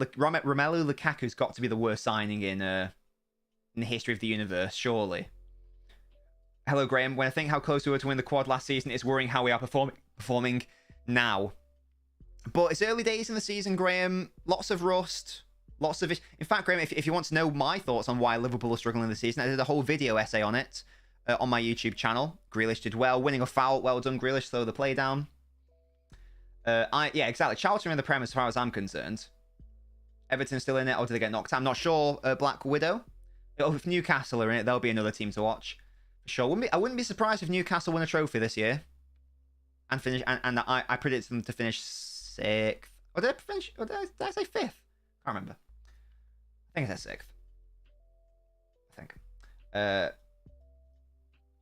Speaker 1: Romelu Lukaku's got to be the worst signing in the history of the universe. Surely. Hello, Graham. When I think how close we were to win the quad last season, it's worrying how we are performing now. But it's early days in the season, Graham. Lots of rust. Lots of... In fact, Graham, if you want to know my thoughts on why Liverpool are struggling this season, I did a whole video essay on it on my YouTube channel. Grealish did well. Winning a foul. Well done, Grealish. Slow the play down. Yeah, exactly. Charlton are in the Prem as far as I'm concerned. Everton's still in it, or did they get knocked out? I'm not sure. Black Widow. If Newcastle are in it, there'll be another team to watch. For sure. I wouldn't be surprised if Newcastle win a trophy this year. And finish. And I predict them to finish 6th. Or did I finish? Or did I say 5th? Can't remember. I think I said 6th. I think.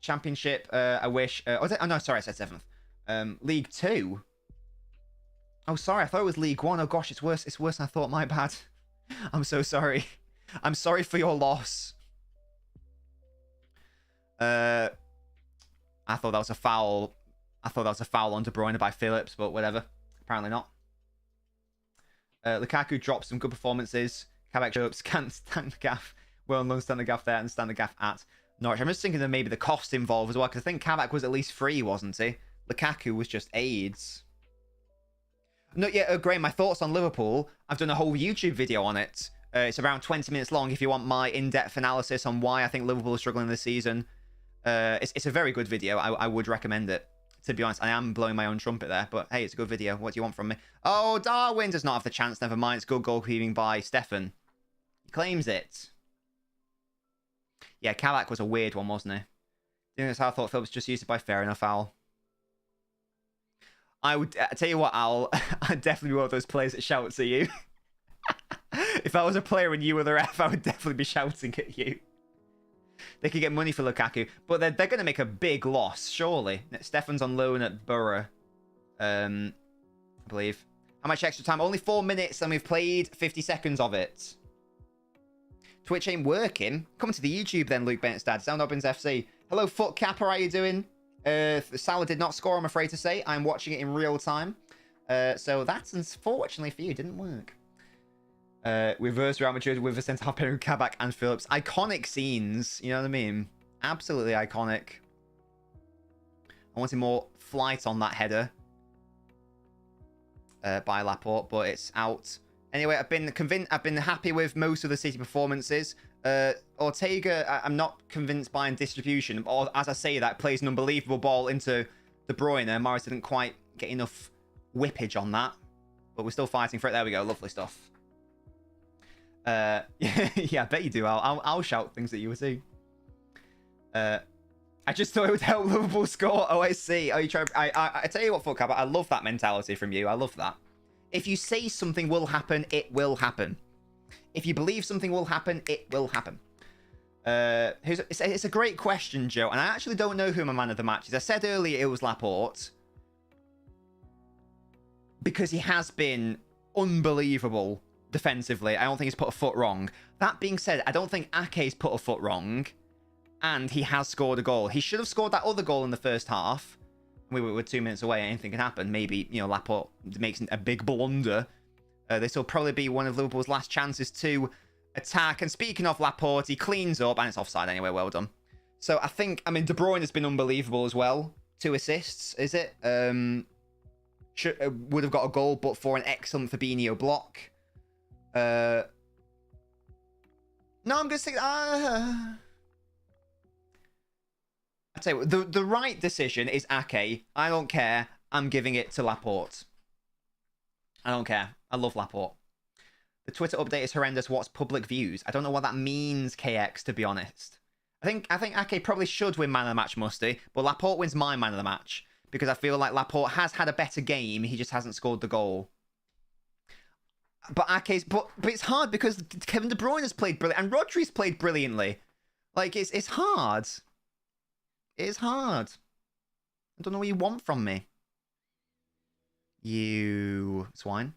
Speaker 1: Championship. I wish. Oh no, sorry, I said 7th. League 2. Oh, sorry, I thought it was League 1. Oh gosh, it's worse. It's worse than I thought. My bad. I'm so sorry. I'm sorry for your loss. I thought that was a foul. I thought that was a foul on De Bruyne by Phillips, but whatever. Apparently not. Lukaku dropped some good performances. Kabak Phillips can't stand the gaff. Well known stand the gaff there and stand the gaff at Norwich. I'm just thinking that maybe the cost involved as well, because I think Kabak was at least free, wasn't he? Lukaku was just aids. No, yeah, Graham, my thoughts on Liverpool. I've done a whole YouTube video on it. It's around 20 minutes long if you want my in-depth analysis on why I think Liverpool is struggling this season. It's a very good video. I would recommend it. To be honest, I am blowing my own trumpet there, but hey, it's a good video. What do you want from me? Oh, Darwin does not have the chance. Never mind. It's good goalkeeping by Stefan. He claims it. Yeah, Kabak was a weird one, wasn't he? That's how I thought Phillips just used it by fair enough, Al. I would tell you what, Al. I'd definitely be one of those players that shouts at you. If I was a player and you were the ref, I would definitely be shouting at you. They could get money for Lukaku, but they're going to make a big loss, surely. Stefan's on loan at Borough, I believe. How much extra time? Only 4 minutes, and we've played 50 seconds of it. Twitch ain't working. Come to the YouTube then, Luke Bentstad. LNobbins FC. Hello, Foot Capper. How you doing? Salah did not score, I'm afraid to say. I'm watching it in real time. So that's unfortunately for you. Didn't work. Reverse Real Madrid with a centre-half pairing of Kabak and Phillips. Iconic scenes. You know what I mean? Absolutely iconic. I wanted more flight on that header by Laporte, but it's out. Anyway, I've been happy with most of the City performances. Ortega, I'm not convinced by in distribution. Or as I say that, plays an unbelievable ball into De Bruyne. Morris didn't quite get enough whippage on that, but we're still fighting for it. There we go. Lovely stuff. Yeah, I bet you do. I'll shout things at you too. I just thought it would help Liverpool score. Oh, I see. Oh, you try. I tell you what, fuck up. I love that mentality from you. I love that. If you say something will happen, it will happen. If you believe something will happen, it will happen. It's a great question, Joe, and I actually don't know who my man of the match is. I said earlier it was Laporte because he has been unbelievable defensively. I don't think he's put a foot wrong. That being said, I don't think Ake's put a foot wrong, and he has scored a goal. He should have scored that other goal in the first half. We were 2 minutes away. Anything can happen. Maybe, you know, Laporte makes a big blunder. This will probably be one of Liverpool's last chances to attack. And speaking of Laporte, he cleans up, and it's offside anyway. Well done. So I mean, De Bruyne has been unbelievable as well. 2 assists, is it? Would have got a goal, but for an excellent Fabinho block. No, I'm going to say... I tell you what, the right decision is Ake. I don't care. I'm giving it to Laporte. I don't care. I love Laporte. The Twitter update is horrendous. What's public views? I don't know what that means, KX, to be honest. I think Ake probably should win man of the match, Musty, but Laporte wins my man of the match because I feel like Laporte has had a better game. He just hasn't scored the goal. But Ake's... But it's hard because Kevin De Bruyne has played brilliant and Rodri's played brilliantly. Like, it's hard. It's hard. I don't know what you want from me. You swine.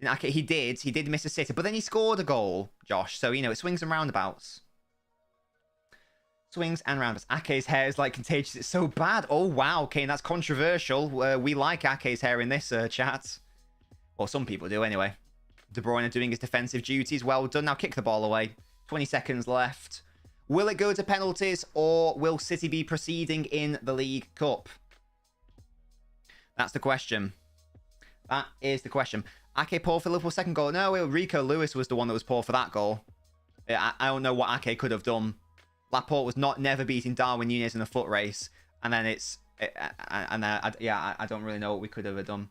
Speaker 1: Ake, he did miss a sitter, but then he scored a goal, Josh. So, it swings and roundabouts. Swings and roundabouts. Ake's hair is like contagious. It's so bad. Oh, wow, Kane, that's controversial. We like Ake's hair in this chat. Or some people do, anyway. De Bruyne doing his defensive duties. Well done. Now kick the ball away. 20 seconds left. Will it go to penalties, or will City be proceeding in the League Cup? That's the question. That is the question. Ake poor for Liverpool's second goal. No, Rico Lewis was the one that was poor for that goal. I don't know what Ake could have done. Laporte was never beating Darwin Núñez in a foot race, and then I don't really know what we could have done.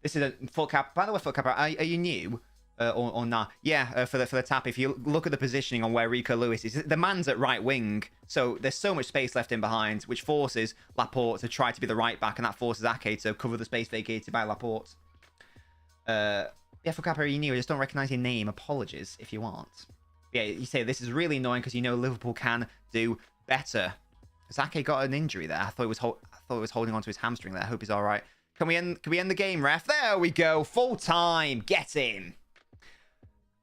Speaker 1: This is a foot cap. By the way, foot cap, are you new or not? Yeah, for the tap. If you look at the positioning on where Rico Lewis is, the man's at right wing, so there's so much space left in behind, which forces Laporte to try to be the right back, and that forces Ake to cover the space vacated by Laporte. Yeah, foot cap, are you new? I just don't recognise your name. Apologies if you aren't. Yeah, you say this is really annoying because Liverpool can do better. Ake got an injury there. I thought he was holding onto his hamstring there. I hope he's all right. Can we end the game, ref? There we go. Full time. Get him.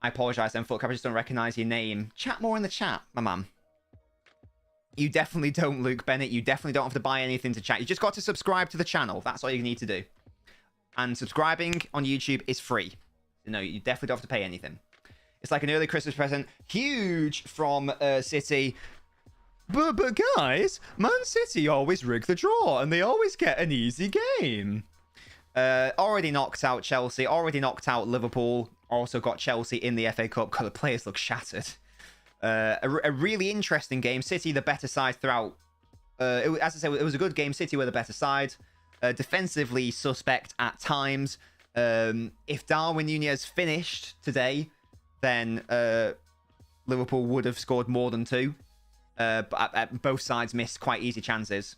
Speaker 1: I apologise then, Footcap. I just don't recognise your name. Chat more in the chat, my man. You definitely don't, Luke Bennett. You definitely don't have to buy anything to chat. You just got to subscribe to the channel. That's all you need to do. And subscribing on YouTube is free. No, you definitely don't have to pay anything. It's like an early Christmas present. Huge from City. But guys, Man City always rig the draw, and they always get an easy game. Already knocked out Chelsea. Already knocked out Liverpool. Also got Chelsea in the FA Cup. God, the players look shattered. A really interesting game. City the better side throughout. As I said, it was a good game. City were the better side. Defensively suspect at times. If Darwin Núñez finished today, then Liverpool would have scored more than 2. But both sides missed quite easy chances.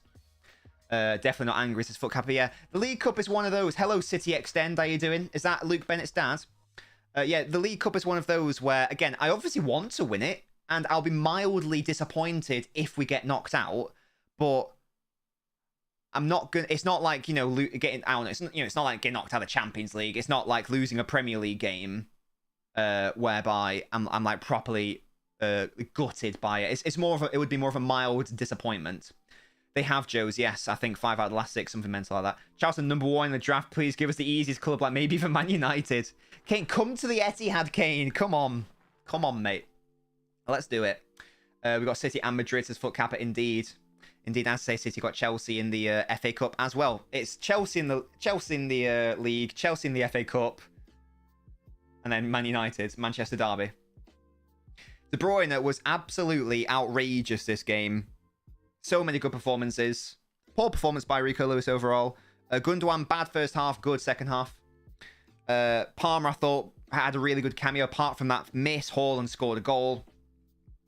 Speaker 1: Definitely not angry as Footcap. Yeah, the League Cup is one of those. Hello, City Extend. How you doing? Is that Luke Bennett's dad? Yeah, the League Cup is one of those where, again, I obviously want to win it, and I'll be mildly disappointed if we get knocked out. But I'm not gonna. It's not like getting out. It's not like getting knocked out of the Champions League. It's not like losing a Premier League game, whereby I'm like properly gutted by it. It's more of it would be more of a mild disappointment. They have Joes, yes. I think 5 out of the last 6, something mental like that. Charlton #1 in the draft. Please give us the easiest club, like maybe even Man United. Kane, come to the Etihad, Kane. Come on, mate. Let's do it. We got City and Madrid as foot capper, indeed. As I say, City got Chelsea in the FA Cup as well. It's Chelsea in the league, Chelsea in the FA Cup, and then Man United, Manchester derby. De Bruyne was absolutely outrageous this game. So many good performances. Poor performance by Rico Lewis overall. Gundogan, bad first half, good second half. Palmer, I thought, had a really good cameo. Apart from that miss, Haaland scored a goal.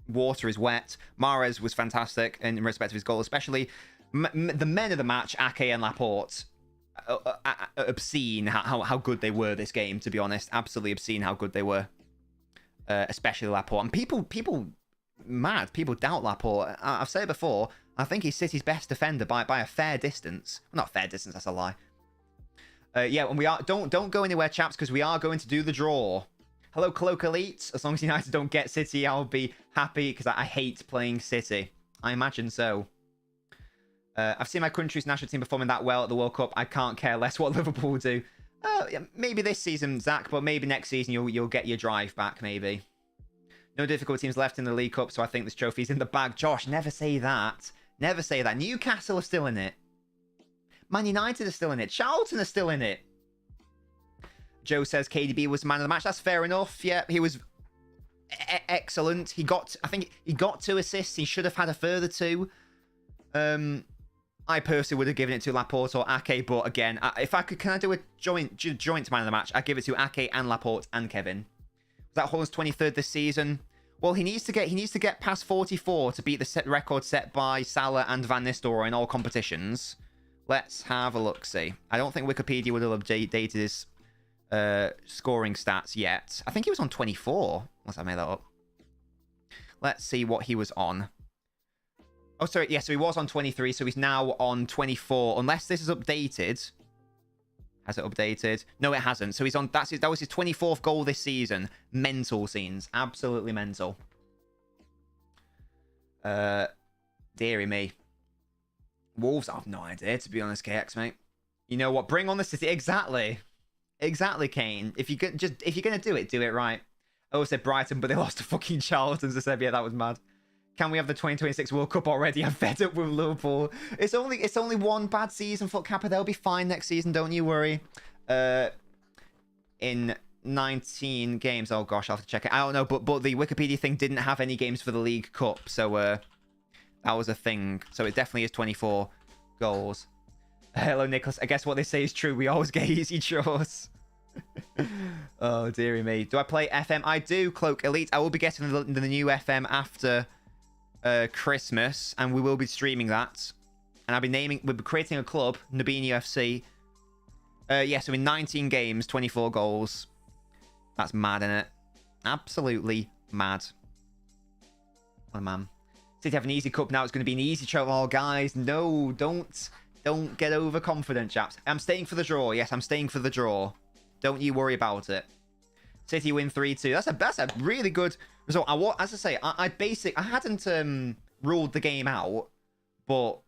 Speaker 1: Water is wet. Mahrez was fantastic in respect of his goal, especially. The men of the match, Ake and Laporte. Obscene how good they were this game, to be honest. Absolutely obscene how good they were. Especially Laporte. And people mad. People doubt Laporte. I've said it before. I think he's City's best defender by a fair distance. Well, not fair distance, that's a lie. Yeah, and we are don't go anywhere, chaps, because we are going to do the draw. Hello, Cloak Elite. As long as United don't get City, I'll be happy, because I hate playing City. I imagine so. I've seen my country's national team performing that well at the World Cup. I can't care less what Liverpool do. Yeah, maybe this season, Zach, but maybe next season you'll get your drive back, maybe. No difficult teams left in the League Cup, so I think this trophy's in the bag. Josh, never say that. Never say that. Newcastle are still in it. Man United are still in it. Charlton are still in it. Joe says KDB was man of the match. That's fair enough. Yeah, he was excellent. I think he got 2 assists. He should have had a further 2. I personally would have given it to Laporte or Ake, but again, if I could, can I do a joint man of the match? I'd give it to Ake and Laporte and Kevin. Was that Haaland's 23rd this season? Well, he needs to get past 44 to beat the record set by Salah and Van Nistelrooy in all competitions. Let's have a look. See, I don't think Wikipedia would have updated his scoring stats yet. I think he was on 24. Unless I made that up. Let's see what he was on. Oh, sorry. Yeah, so he was on 23, so he's now on 24. Unless this is updated. Has it updated? No, it hasn't. So he's on. That was his 24th goal this season. Mental scenes. Absolutely mental. Deary me. Wolves, I have no idea, to be honest, KX, mate. You know what? Bring on the City. Exactly. Exactly, Kane. If you're gonna do it right. I always said Brighton, but they lost to fucking Charlton. So I said, yeah, that was mad. Can we have the 2026 World Cup already? I'm fed up with Liverpool. It's only one bad season for Kappa. They'll be fine next season, don't you worry. In 19 games. Oh gosh, I'll have to check it. I don't know, but the Wikipedia thing didn't have any games for the League Cup, so that was a thing. So it definitely is 24 goals. Hello, Nicholas. I guess what they say is true. We always get easy draws. Oh, dearie me. Do I play FM? I do, Cloak Elite. I will be getting the new FM after Christmas, and we will be streaming that. And we'll be creating a club, Nabini UFC. Yeah, so in 19 games, 24 goals. That's mad, isn't it? Absolutely mad. What a man. City have an easy cup now. It's going to be an easy trophy. Oh, guys, no, don't get overconfident, chaps. I'm staying for the draw. Yes, I'm staying for the draw. Don't you worry about it. City win 3-2. That's a really good result. As I say, I hadn't ruled the game out, but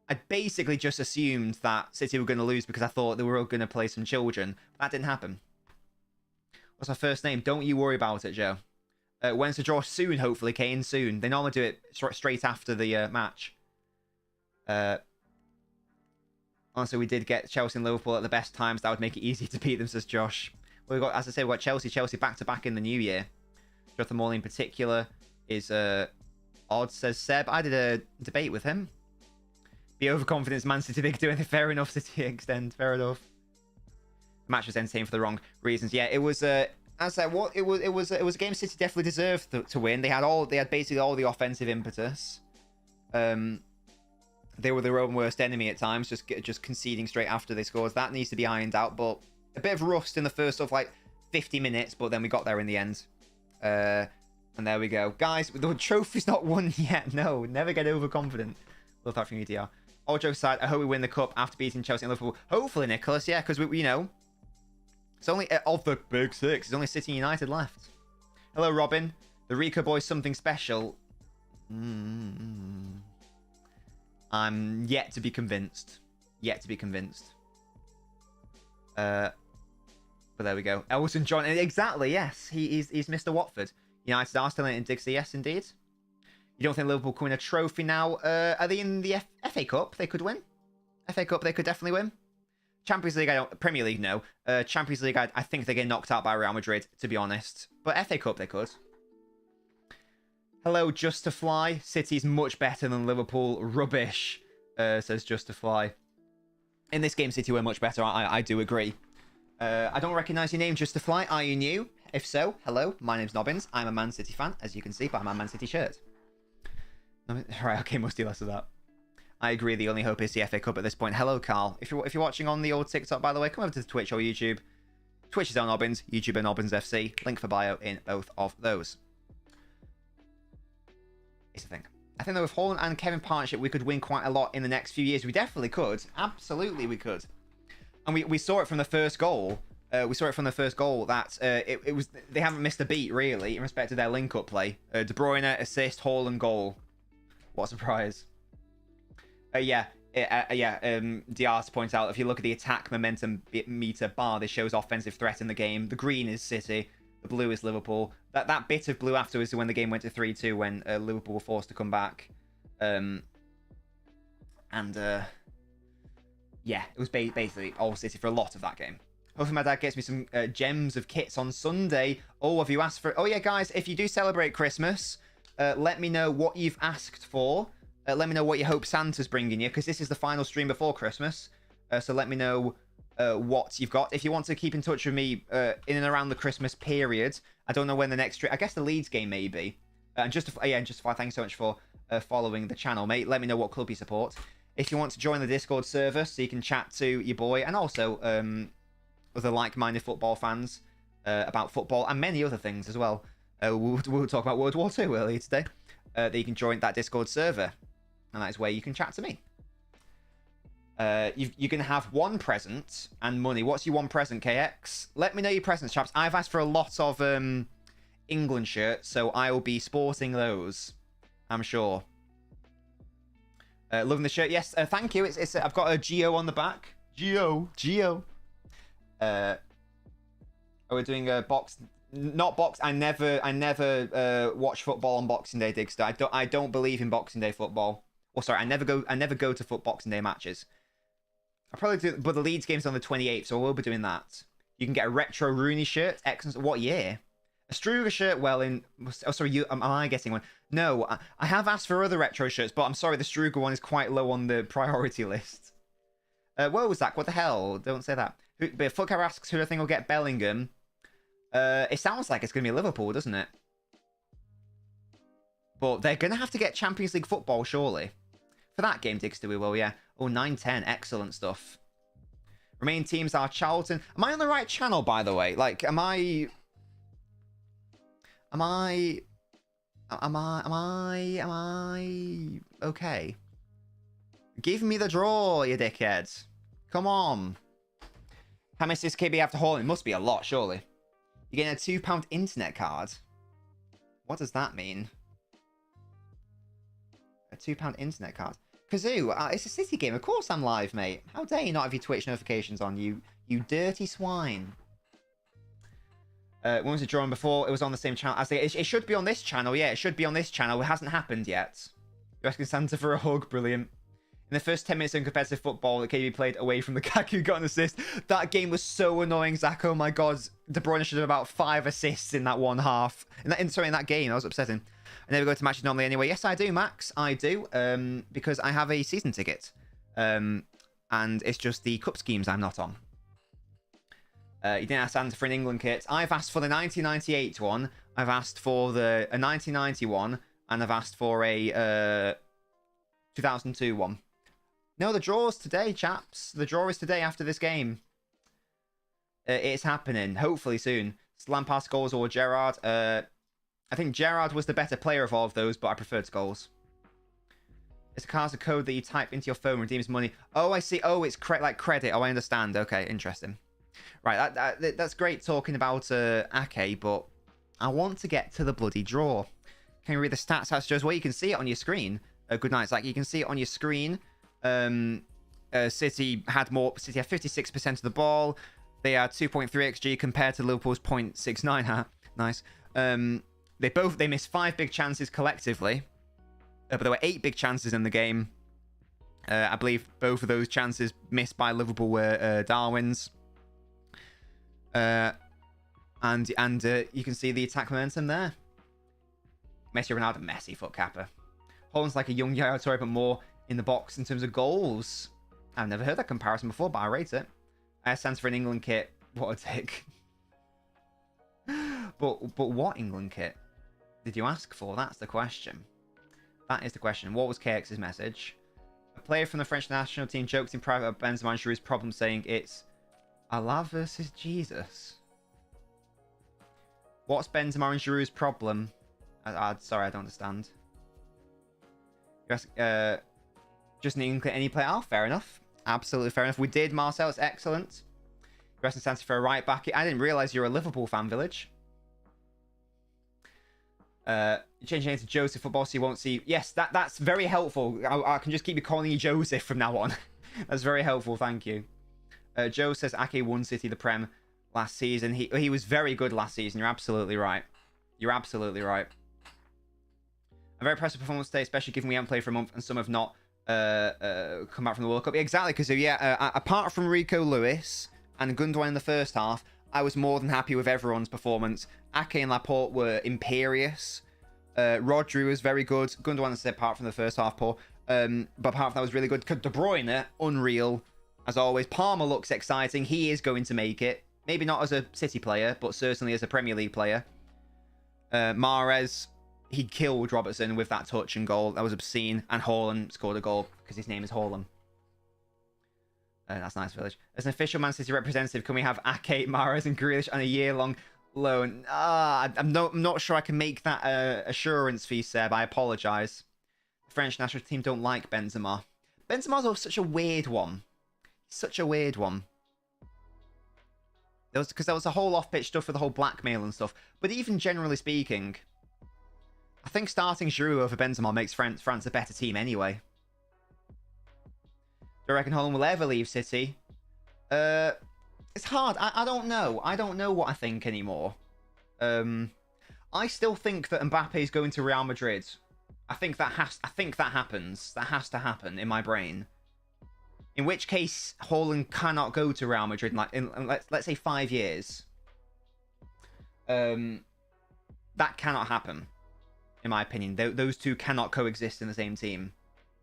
Speaker 1: I basically just assumed that City were going to lose because I thought they were going to play some children. That didn't happen. What's my first name? Don't you worry about it, Joe. When's the draw? Soon, hopefully, Kane. Soon. They normally do it straight after the match. Also, we did get Chelsea and Liverpool at the best times. That would make it easy to beat them, says Josh. Well, we've got, as I say, we've got Chelsea back-to-back in the new year. Jonathan Morley in particular is odd, says Seb. I did a debate with him. Be overconfident, Man City, they could do anything. Fair enough, City extend. Fair enough. The match was entertaining for the wrong reasons. Yeah, it was. As I said, it was a game City definitely deserved to win. They had basically all the offensive impetus. They were their own worst enemy at times, just conceding straight after they scored. That needs to be ironed out, but a bit of rust in the first sort of like 50 minutes, but then we got there in the end. And there we go. Guys, the trophy's not won yet. No, never get overconfident. Love that from you, DR. All jokes aside, I hope we win the cup after beating Chelsea and Liverpool. Hopefully, Nicholas, yeah, because we know, it's only of the big six. There's only City United left. Hello, Robin. The Rico boys something special. I'm yet to be convinced. Yet to be convinced. But there we go. Elton John. Exactly, yes. He's Mr. Watford. United are still in Dixie. Yes, indeed. You don't think Liverpool can win a trophy now? Are they in the FA Cup? They could win. FA Cup, they could definitely win. Champions League, I don't. Premier League, no. Champions League, I think they get knocked out by Real Madrid, to be honest. But FA Cup, they could. Hello, Just to Fly. City's much better than Liverpool. Rubbish, says Just to Fly. In this game, City were much better. I do agree. I don't recognise your name, Just to Fly. Are you new? If so, hello. My name's Nobbins. I'm a Man City fan, as you can see by my Man City shirt. Right, okay, must do less of that. I agree. The only hope is the FA Cup at this point. Hello, Carl. If you're watching on the old TikTok, by the way, come over to Twitch or YouTube. Twitch is LNobbins, YouTube is LNobbins FC. Link for bio in both of those. It's a thing. I think that with Haaland and Kevin partnership, we could win quite a lot in the next few years. We definitely could. Absolutely, we could. And we saw it from the first goal. We saw it from the first goal that it was they haven't missed a beat really in respect to their link-up play. De Bruyne assist, Haaland goal. What a surprise! DR to point out, if you look at the attack momentum meter bar, this shows offensive threat in the game. The green is City, the blue is Liverpool. That bit of blue afterwards is when the game went to 3-2 when Liverpool were forced to come back. Yeah, it was basically all City for a lot of that game. Hopefully my dad gets me some gems of kits on Sunday. Oh, have you asked for... Oh yeah, guys, if you do celebrate Christmas, let me know what you've asked for. Let me know what you hope Santa's bringing you, because this is the final stream before Christmas. So let me know what you've got. If you want to keep in touch with me in and around the Christmas period, I don't know when the next stream... I guess the Leeds game maybe. And Justify, thank you so much for following the channel, mate. Let me know what club you support. If you want to join the Discord server so you can chat to your boy and also other like-minded football fans about football and many other things as well. We'll talk about World War II earlier today. That you can join that Discord server. And that is where you can chat to me. You're going to have one present and money. What's your one present, KX? Let me know your presents, chaps. I've asked for a lot of England shirts, so I will be sporting those, I'm sure. Loving the shirt. Yes, thank you. It's I've got a Geo on the back. Geo. We're doing a box, not box. I never watch football on Boxing Day, Digster. I don't believe in Boxing Day football. Or sorry, I never go to Boxing Day matches. I probably do, but the Leeds game's on the 28th, so I will be doing that. You can get a retro Rooney shirt. Excellent. What year? A Struger shirt. Well, oh sorry, am I getting one? No, I have asked for other retro shirts, but I'm sorry, the Struger one is quite low on the priority list. Whoa, Zach, what the hell? Don't say that. But Fucker asks who I think will get Bellingham. It sounds like it's going to be Liverpool, doesn't it? But they're going to have to get Champions League football, surely. For that game, Digster, we will, yeah. Oh, 9-10. Excellent stuff. Remaining teams are Charlton. Am I on the right channel, by the way? Like, am I okay? Give me the draw, you dickhead. Come on. How much does KB have to haul? It must be a lot, surely. You're getting a £2 internet card. What does that mean? A £2 internet card. Kazoo, it's a City game. Of course I'm live, mate. How dare you not have your Twitch notifications on, you dirty swine. When was it drawn before? It was on the same channel. It should be on this channel. Yeah, it should be on this channel. It hasn't happened yet. You're asking Santa for a hug. Brilliant. In the first 10 minutes of competitive football, the KB played away from the Kaku got an assist. That game was so annoying, Zach. Oh my god. De Bruyne should have about 5 assists in that one half. In that game. That was upsetting. I never go to matches normally anyway. Yes, I do, Max. I do. Because I have a season ticket. And it's just the cup schemes I'm not on. You didn't ask Santa for an England kit. I've asked for the 1998 one. I've asked for a 1990 one. And I've asked for a 2002 one. No, the draw's today, chaps. The draw is today after this game. It's happening. Hopefully soon. Lampard, Scholes, or Gerrard. I think Gerrard was the better player of all of those, but I preferred Scholes. It's a code that you type into your phone, redeems money. Oh, I see. Oh, it's like credit. Oh, I understand. Okay, interesting. Right, that's great talking about Ake, but I want to get to the bloody draw. Can you read the stats out, Joe's? Well, you can see it on your screen. Good night, Zach. You can see it on your screen. City had 56% of the ball. They are 2.3 XG compared to Liverpool's 0.69. Huh? Nice. They missed 5 big chances collectively. But there were 8 big chances in the game. I believe both of those chances missed by Liverpool were Darwin's. And you can see the attack momentum there. Messi, Ronaldo, Messi, foot capper. Holland's like a young Yaya Toure, but more in the box in terms of goals. I've never heard that comparison before, but I rate it. I stands for an England kit. What a dick. but what England kit did you ask for? That's the question. That is the question. What was KX's message? A player from the French national team joked in private about Benzema and Giroud's problem, saying it's Allah versus Jesus. What's Benzema and Giroud's problem? Sorry, I don't understand. Just an England any player. Oh, fair enough. Absolutely fair enough. We did, Marcel. It's excellent. You're asking Santa for a right back. I didn't realise you're a Liverpool fan, Village. You change your name to Joseph Football so you won't see... Yes, that's very helpful. I can just keep you calling you Joseph from now on. That's very helpful, thank you. Joe says Ake won City the Prem last season. He was very good last season. You're absolutely right. You're absolutely right. A very impressive performance today, especially given we haven't played for a month and some have not come back from the World Cup. Exactly, because yeah, apart from Rico Lewis and Gundogan in the first half, I was more than happy with everyone's performance. Ake and Laporte were imperious. Rodri was very good. Gundogan said apart from the first half, poor. But apart from that was really good. De Bruyne, unreal. As always, Palmer looks exciting. He is going to make it. Maybe not as a City player, but certainly as a Premier League player. Mahrez, he killed Robertson with that touch and goal. That was obscene. And Haaland scored a goal because his name is Haaland. That's nice, Village. As an official Man City representative, can we have Ake, Mahrez, and Grealish on a year-long loan? I'm not sure I can make that assurance for you, Seb. I apologise. The French national team don't like Benzema. Benzema's such a weird one. Such a weird one. Because there was a whole off-pitch stuff with the whole blackmail and stuff. But even generally speaking, I think starting Giroud over Benzema makes France a better team anyway. Do I reckon Holland will ever leave City? It's hard. I don't know. I don't know what I think anymore. I still think that Mbappe is going to Real Madrid. I think that happens. That has to happen in my brain. In which case, Haaland cannot go to Real Madrid in let's say 5 years. That cannot happen, in my opinion. Those two cannot coexist in the same team,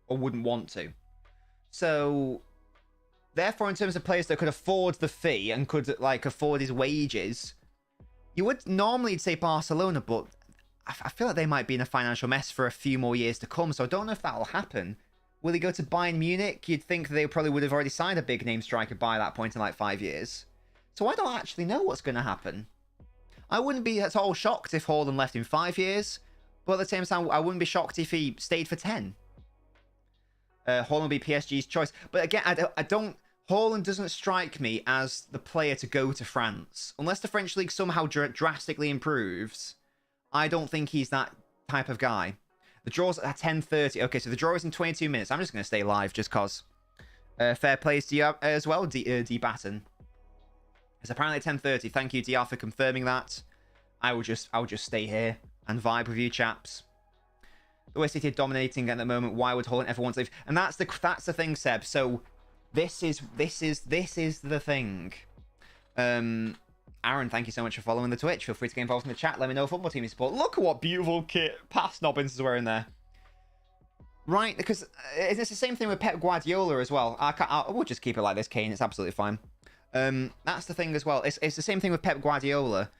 Speaker 1: or wouldn't want to. So, therefore, in terms of players that could afford the fee and could afford his wages, you would normally say Barcelona, but I feel like they might be in a financial mess for a few more years to come. So I don't know if that will happen. Will he go to Bayern Munich? You'd think they probably would have already signed a big name striker by that point in 5 years. So I don't actually know what's going to happen. I wouldn't be at all shocked if Haaland left in 5 years, but at the same time, I wouldn't be shocked if he stayed for 10. Haaland would be PSG's choice. But again, I don't... Haaland doesn't strike me as the player to go to France. Unless the French league somehow drastically improves, I don't think he's that type of guy. The draw's at 10:30. Okay, so the draw is in 22 minutes. I'm just going to stay live just because. Fair plays to you as well, D Batten. It's apparently at 10:30. Thank you, DR, for confirming that. I will just stay here and vibe with you chaps. The way City are dominating at the moment, why would Haaland ever want to leave? And that's the thing, Seb. So this is the thing. Aaron, thank you so much for following the Twitch. Feel free to get involved in the chat. Let me know what football team you support. Look at what beautiful kit past LNobbins is wearing there. Right, because it's the same thing with Pep Guardiola as well. We'll just keep it like this, Kane. It's absolutely fine. That's the thing as well. It's the same thing with Pep Guardiola.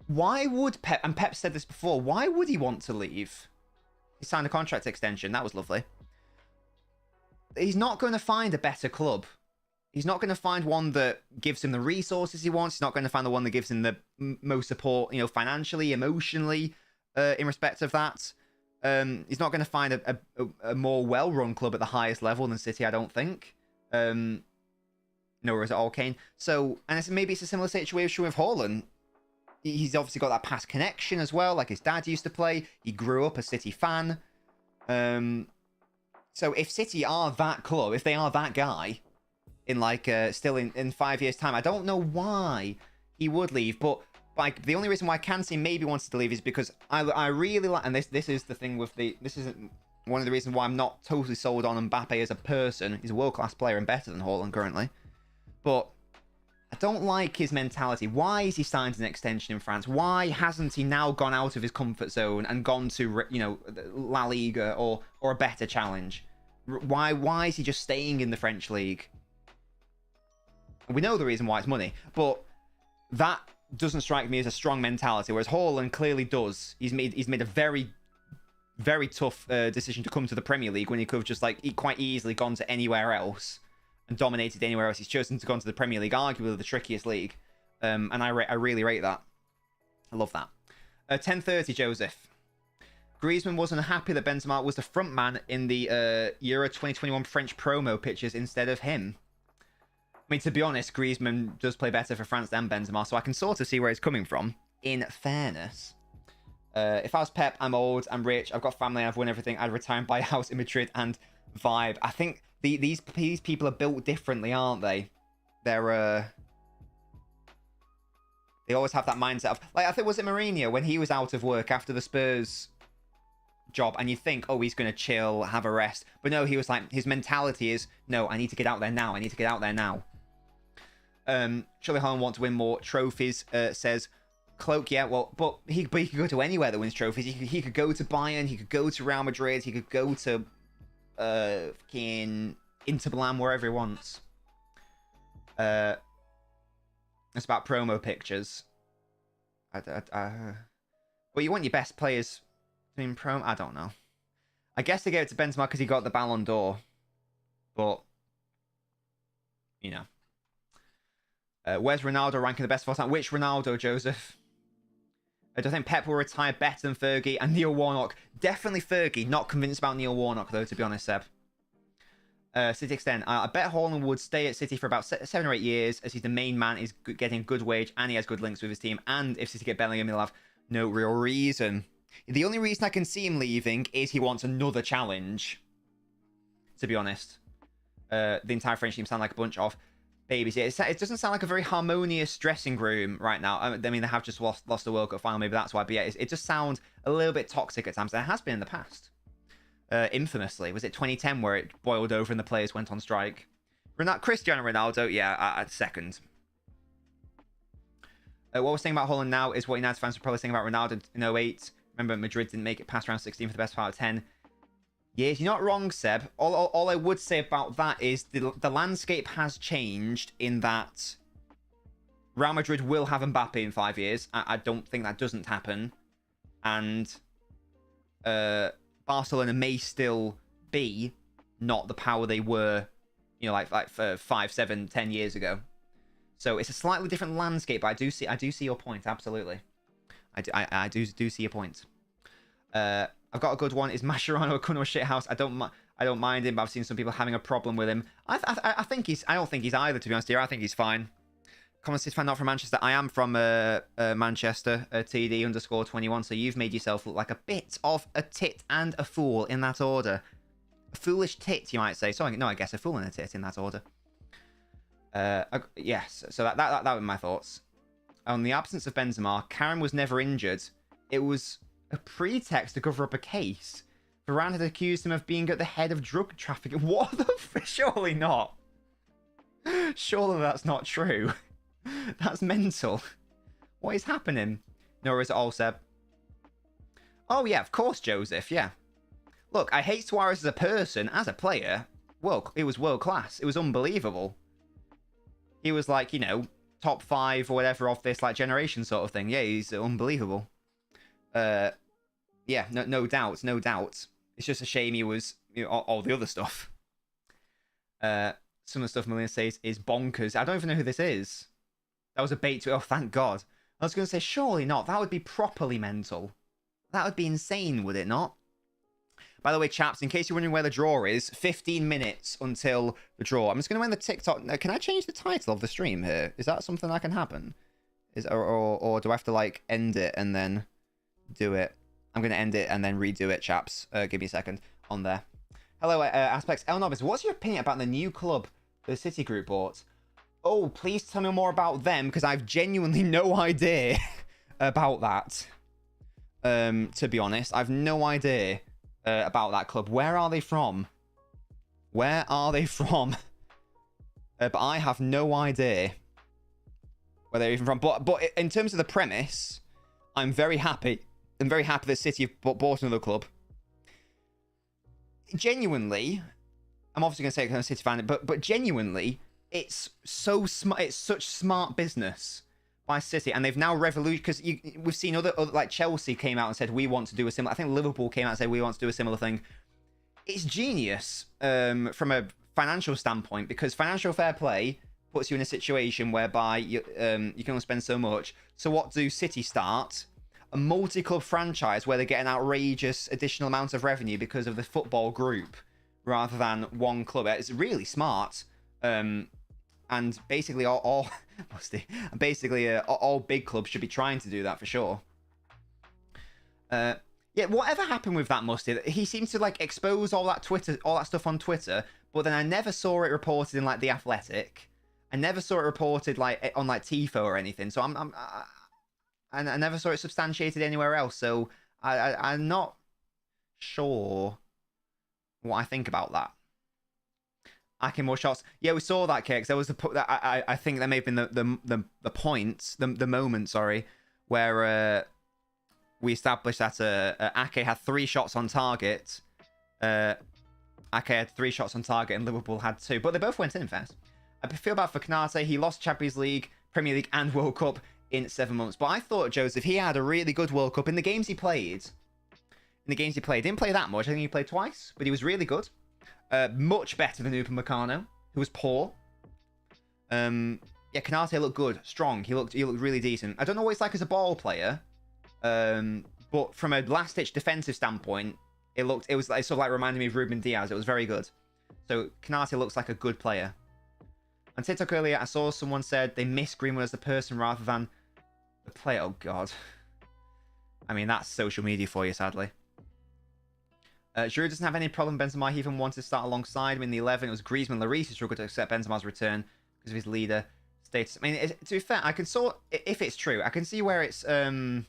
Speaker 1: Why would Pep, and Pep said this before, why would he want to leave? He signed a contract extension. That was lovely. He's not going to find a better club. He's not going to find one that gives him the resources he wants. He's not going to find the one that gives him the most support, financially, emotionally, in respect of that. He's not going to find a more well-run club at the highest level than City, I don't think. Nor is it all Kane. So, and maybe it's a similar situation with Haaland. He's obviously got that past connection as well, like his dad used to play. He grew up a City fan. So if City are that club, if they are that guy, in still in 5 years' time, I don't know why he would leave, but the only reason why I can see maybe wanted to leave is because I really like, and this is the thing with this isn't one of the reasons why I'm not totally sold on Mbappe as a person. He's a world-class player and better than Haaland currently, but I don't like his mentality. Why is he signed an extension in France? Why hasn't he now gone out of his comfort zone and gone to La Liga or a better challenge? Why is he just staying in the French league? We know the reason why, it's money, but that doesn't strike me as a strong mentality, whereas Haaland clearly does. He's made a very, very tough decision to come to the Premier League when he could have just quite easily gone to anywhere else and dominated anywhere else. He's chosen to go into the Premier League, arguably the trickiest league, and I really rate that. I love that. 10:30, Joseph. Griezmann wasn't happy that Benzema was the front man in the Euro 2021 French promo pictures instead of him. I mean, to be honest, Griezmann does play better for France than Benzema, so I can sort of see where he's coming from, in fairness. If I was Pep, I'm old, I'm rich, I've got family, I've won everything, I'd retire and buy a house in Madrid and vibe. I think these people are built differently, aren't they? They always have that mindset of... I think, was it Mourinho, when he was out of work after the Spurs job, and you think, oh, he's going to chill, have a rest. But no, he was his mentality is, no, I need to get out there now. I need to get out there now. Surely Haaland want to win more trophies, says Cloak. Yeah, well, but he could go to anywhere that wins trophies. He could go to Bayern, he could go to Real Madrid, he could go to fucking Inter Milan, wherever he wants. It's about promo pictures. Well, you want your best players in promo? I don't know. I guess they gave it to Benzema because he got the Ballon d'Or, but where's Ronaldo ranking the best of all time? Which Ronaldo, Joseph? I don't think Pep will retire better than Fergie and Neil Warnock. Definitely Fergie. Not convinced about Neil Warnock, though, to be honest, Seb. City extend. I bet Haaland would stay at City for about 7 or 8 years, as he's the main man, he's getting a good wage, and he has good links with his team. And if City get Bellingham, he'll have no real reason. The only reason I can see him leaving is he wants another challenge. To be honest, the entire French team sound like a bunch of babies. Yeah, it doesn't sound like a very harmonious dressing room right now. I mean, they have just lost the World Cup final, maybe that's why. But yeah, it just sounds a little bit toxic at times. And it has been in the past. Infamously, was it 2010 where it boiled over and the players went on strike? Cristiano Ronaldo, yeah, at second. What we're saying about Holland now is what United fans were probably saying about Ronaldo in 08. Remember, Madrid didn't make it past round 16 for the best part of 10 years. You're not wrong, Seb. All I would say about that is the landscape has changed in that Real Madrid will have Mbappe in 5 years. I don't think that doesn't happen. And Barcelona may still be not the power they were, you know, like for 5, 7, 10 years ago. So it's a slightly different landscape. But I do see your point. Absolutely, I do see your point. I've got a good one. Is Mascherano a cunt or shithouse? I don't mind him, but I've seen some people having a problem with him. I don't think he's either, to be honest here. I think he's fine. Common City fan, not from Manchester. I am from Manchester, TD_21. So you've made yourself look like a bit of a tit and a fool in that order. A foolish tit, you might say. Sorry, no, I guess a fool and a tit in that order. Yes, so that were my thoughts. On the absence of Benzema, Karen was never injured. It was a pretext to cover up a case. Varane had accused him of being at the head of drug trafficking. What the surely not. Surely that's not true. That's mental. What is happening? Nor is it all, Seb? Oh, yeah, of course, Joseph, yeah. Look, I hate Suarez as a person, as a player. Well, it was world class. It was unbelievable. He was like, you know, top 5 or whatever of this like generation sort of thing. Yeah, he's unbelievable. Yeah, no doubt. It's just a shame he was, you know, all the other stuff. Some of the stuff Melina says is bonkers. I don't even know who this is. That was a bait to... Oh, thank God. I was going to say, surely not. That would be properly mental. That would be insane, would it not? By the way, chaps, in case you're wondering where the draw is, 15 minutes until the draw. I'm just going to end the TikTok... Can I change the title of the stream here? Is that something that can happen? Or do I have to, like, end it and then do it? I'm going to end it and then redo it, chaps. Give me a second on there. Hello, Aspects. LNobbins, what's your opinion about the new club the City Group bought? Oh, please tell me more about them, because I've genuinely no idea about that. To be honest, I've no idea about that club. Where are they from? But I have no idea where they're even from. But in terms of the premise, I'm very happy. I'm very happy that City have bought another club. Genuinely, I'm obviously going to say I'm a City fan, but genuinely, it's so smart. It's such smart business by City, and they've now revolutionized, because we've seen other like Chelsea came out and said we want to do a similar. I think Liverpool came out and said we want to do a similar thing. It's genius from a financial standpoint, because financial fair play puts you in a situation whereby you can only spend so much. So what do City start? A multi-club franchise where they get an outrageous additional amount of revenue because of the football group rather than one club. It's really smart. And basically all big clubs should be trying to do that for sure. Yeah, whatever happened with that Musty? He seems to like expose all that stuff on Twitter, but then I never saw it reported in like The Athletic. I never saw it reported like on like TIFO or anything. So I never saw it substantiated anywhere else. So I'm not sure what I think about that. Hacking more shots. Yeah, we saw that, Kix. There was I think that may have been the moment, sorry, where we established that Ake had 3 shots on target. Ake had 3 shots on target and Liverpool had 2, but they both went in fast. I feel bad for Kanate. He lost Champions League, Premier League, and World Cup in 7 months. But I thought, Joseph, he had a really good World Cup in the games he played. Didn't play that much. I think he played twice, but he was really good. Much better than Upamecano, who was poor. Yeah, Kanate looked good, strong. He looked really decent. I don't know what he's like as a ball player, but from a last-ditch defensive standpoint, it sort of like reminded me of Ruben Diaz. It was very good. So Canate looks like a good player. On TikTok earlier, I saw someone said they miss Greenwood as the person rather than the player. Oh, God. I mean, that's social media for you, sadly. Giroud doesn't have any problem. Benzema even wanted to start alongside him in the 11. It was Griezmann, Lloris who struggled to accept Benzema's return because of his leader status. I mean, to be fair, I can sort, if it's true, I can see where it's no,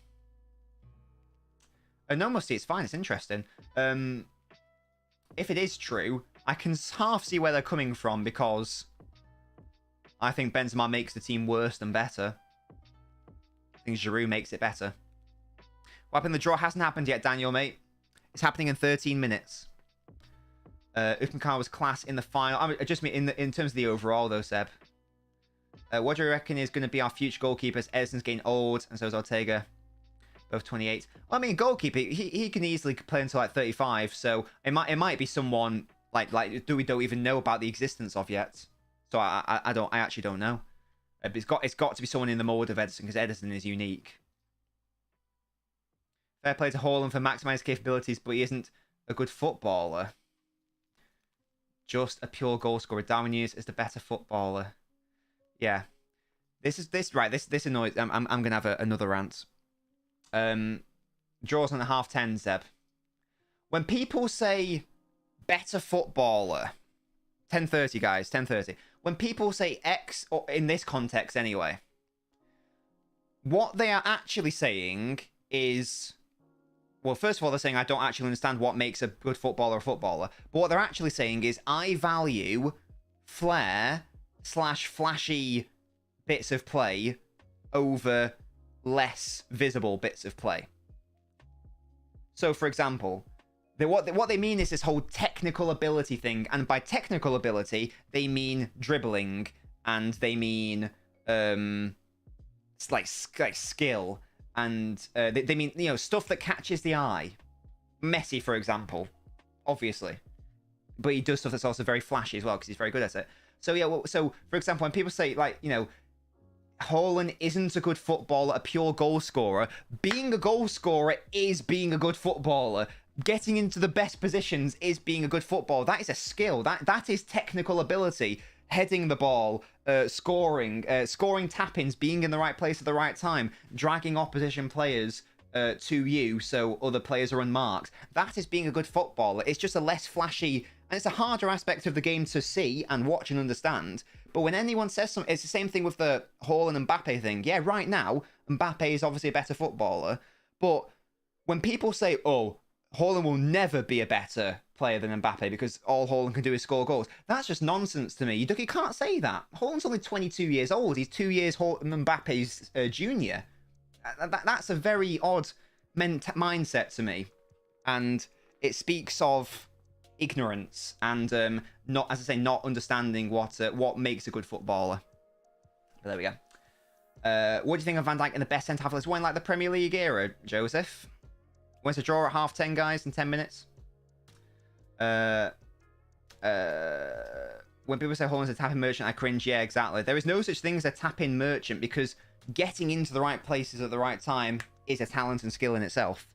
Speaker 1: must see, it's fine. It's interesting. If it is true, I can half see where they're coming from because I think Benzema makes the team worse than better. I think Giroud makes it better. What happened? The draw hasn't happened yet, Daniel, mate. It's happening in 13 minutes. Upamecano was class in the final. I mean, just in terms of the overall, though, Seb. What do you reckon is going to be our future goalkeepers? Edison's getting old, and so is Ortega. Both 28. Well, I mean, goalkeeper, he can easily play until like 35, so it might be someone like we don't even know about the existence of yet. So I actually don't know. But it's got to be someone in the mold of Edison because Edison is unique. Fair play to Haaland for maximising capabilities, but he isn't a good footballer. Just a pure goal scorer. Darwin Núñez is the better footballer. Yeah, this annoys. I'm gonna have another rant. Draws on the half 10, Zeb. When people say better footballer, 10:30 guys, 10:30. When people say X, or in this context anyway, what they are actually saying is. Well, first of all, they're saying I don't actually understand what makes a good footballer a footballer. But what they're actually saying is I value flair / flashy bits of play over less visible bits of play. So, for example, what they mean is this whole technical ability thing. And by technical ability, they mean dribbling. And they mean like skill. And they mean, you know, stuff that catches the eye. Messi, for example, obviously. But he does stuff that's also very flashy as well, because he's very good at it. So, yeah, so, for example, when people say, like, you know, Haaland isn't a good footballer, a pure goal scorer, being a goal scorer is being a good footballer. Getting into the best positions is being a good footballer. That is a skill. That is technical ability. Heading the ball, scoring tap-ins, being in the right place at the right time, dragging opposition players to you so other players are unmarked. That is being a good footballer. It's just a less flashy, and it's a harder aspect of the game to see and watch and understand. But when anyone says something, it's the same thing with the Haaland and Mbappe thing. Yeah, right now, Mbappe is obviously a better footballer. But when people say, oh, Haaland will never be a better player than Mbappe because all Haaland can do is score goals, that's just nonsense to me. You can't say that. Haaland's only 22 years old. He's 2 years Mbappe's junior. That's a very odd mindset to me. And it speaks of ignorance and not, as I say, not understanding what makes a good footballer. But there we go. What do you think of Van Dijk in the best centre half list? When like the Premier League era, Joseph? When's the draw at half 10, guys, in 10 minutes? When people say Haaland's a tap-in merchant, I cringe. Yeah, exactly. There is no such thing as a tap-in merchant because getting into the right places at the right time is a talent and skill in itself.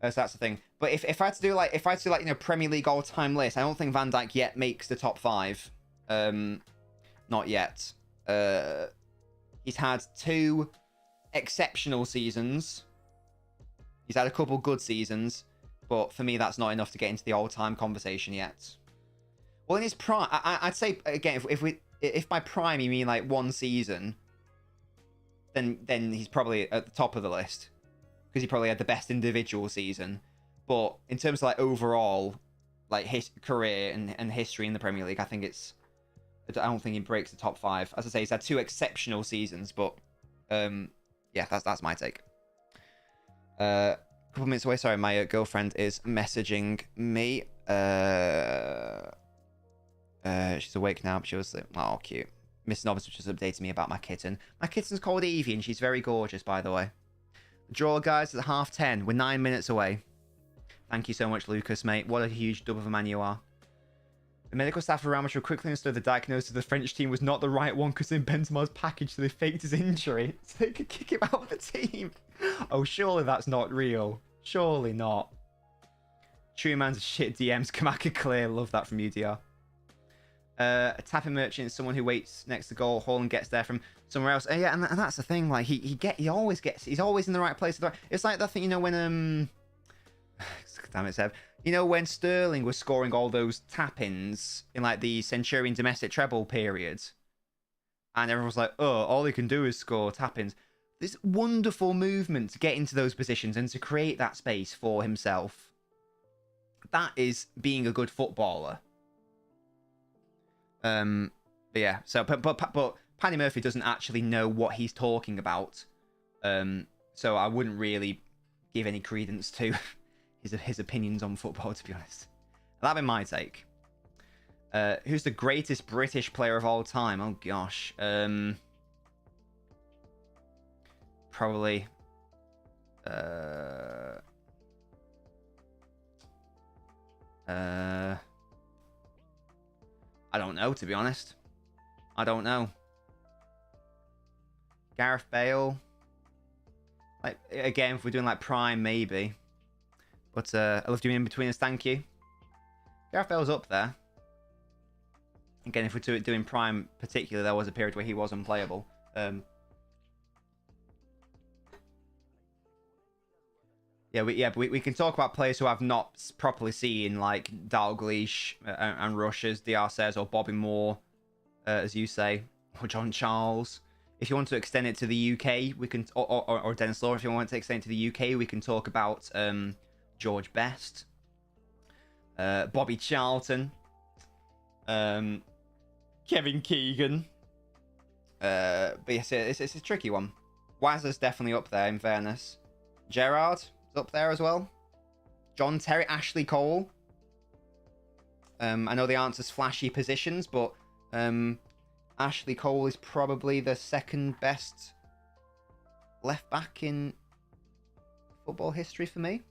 Speaker 1: So that's the thing. But if I had to do like you know, Premier League all-time list, I don't think Van Dijk yet makes the top 5. Not yet. He's had 2 exceptional seasons. He's had a couple good seasons, but for me, that's not enough to get into the all-time conversation yet. Well, in his prime, I'd say again, if by prime you mean like 1 season, then he's probably at the top of the list because he probably had the best individual season. But in terms of like overall, like his career and history in the Premier League, I don't think he breaks the top 5. As I say, he's had 2 exceptional seasons, but yeah, that's my take. A couple minutes away. Sorry, my girlfriend is messaging me. She's awake now, but she was like, oh, cute. Miss LNobbins was just updating me about my kitten. My kitten's called Evie, and she's very gorgeous, by the way. The draw, guys, is at half 10. We're 9 minutes away. Thank you so much, Lucas, mate. What a huge dub of a man you are. The medical staff around Real Madrid quickly understood the diagnosis of the French team was not the right one because in Benzema's package, so they faked his injury so they could kick him out of the team. Oh, surely that's not real. Surely not. True man's shit DMs. Kamaka clear. Love that from UDR. A tapping merchant is someone who waits next to goal. Haaland gets there from somewhere else. Yeah, and that's the thing. Like he's always in the right place. It's like that thing, you know, when damn it, Seb. You know when Sterling was scoring all those tap-ins in like the Centurion domestic treble period, and everyone was like, "Oh, all he can do is score tap-ins." This wonderful movement to get into those positions and to create that space for himself. That is being a good footballer. But yeah. So, but Paddy Murphy doesn't actually know what he's talking about. So I wouldn't really give any credence to his opinions on football, to be honest. That'd be my take. Who's the greatest British player of all time? Oh gosh. Probably. I don't know, to be honest. I don't know. Gareth Bale. Like, again, if we're doing like prime, maybe. But I love doing in between us, thank you. Gareth Bale's up there. Again, if we're doing prime, particularly, there was a period where he was unplayable. But we can talk about players who I've not properly seen, like Dalglish and Rushers, Diarces, or Bobby Moore, as you say, or John Charles. If you want to extend it to the UK, we can, or Dennis Law. If you want to extend it to the UK, we can talk about George Best, Bobby Charlton, Kevin Keegan. But yes, it's a tricky one. Wazza's definitely up there, in fairness. Gerrard is up there as well. John Terry, Ashley Cole. I know the answer's flashy positions, but Ashley Cole is probably the second best left back in football history for me.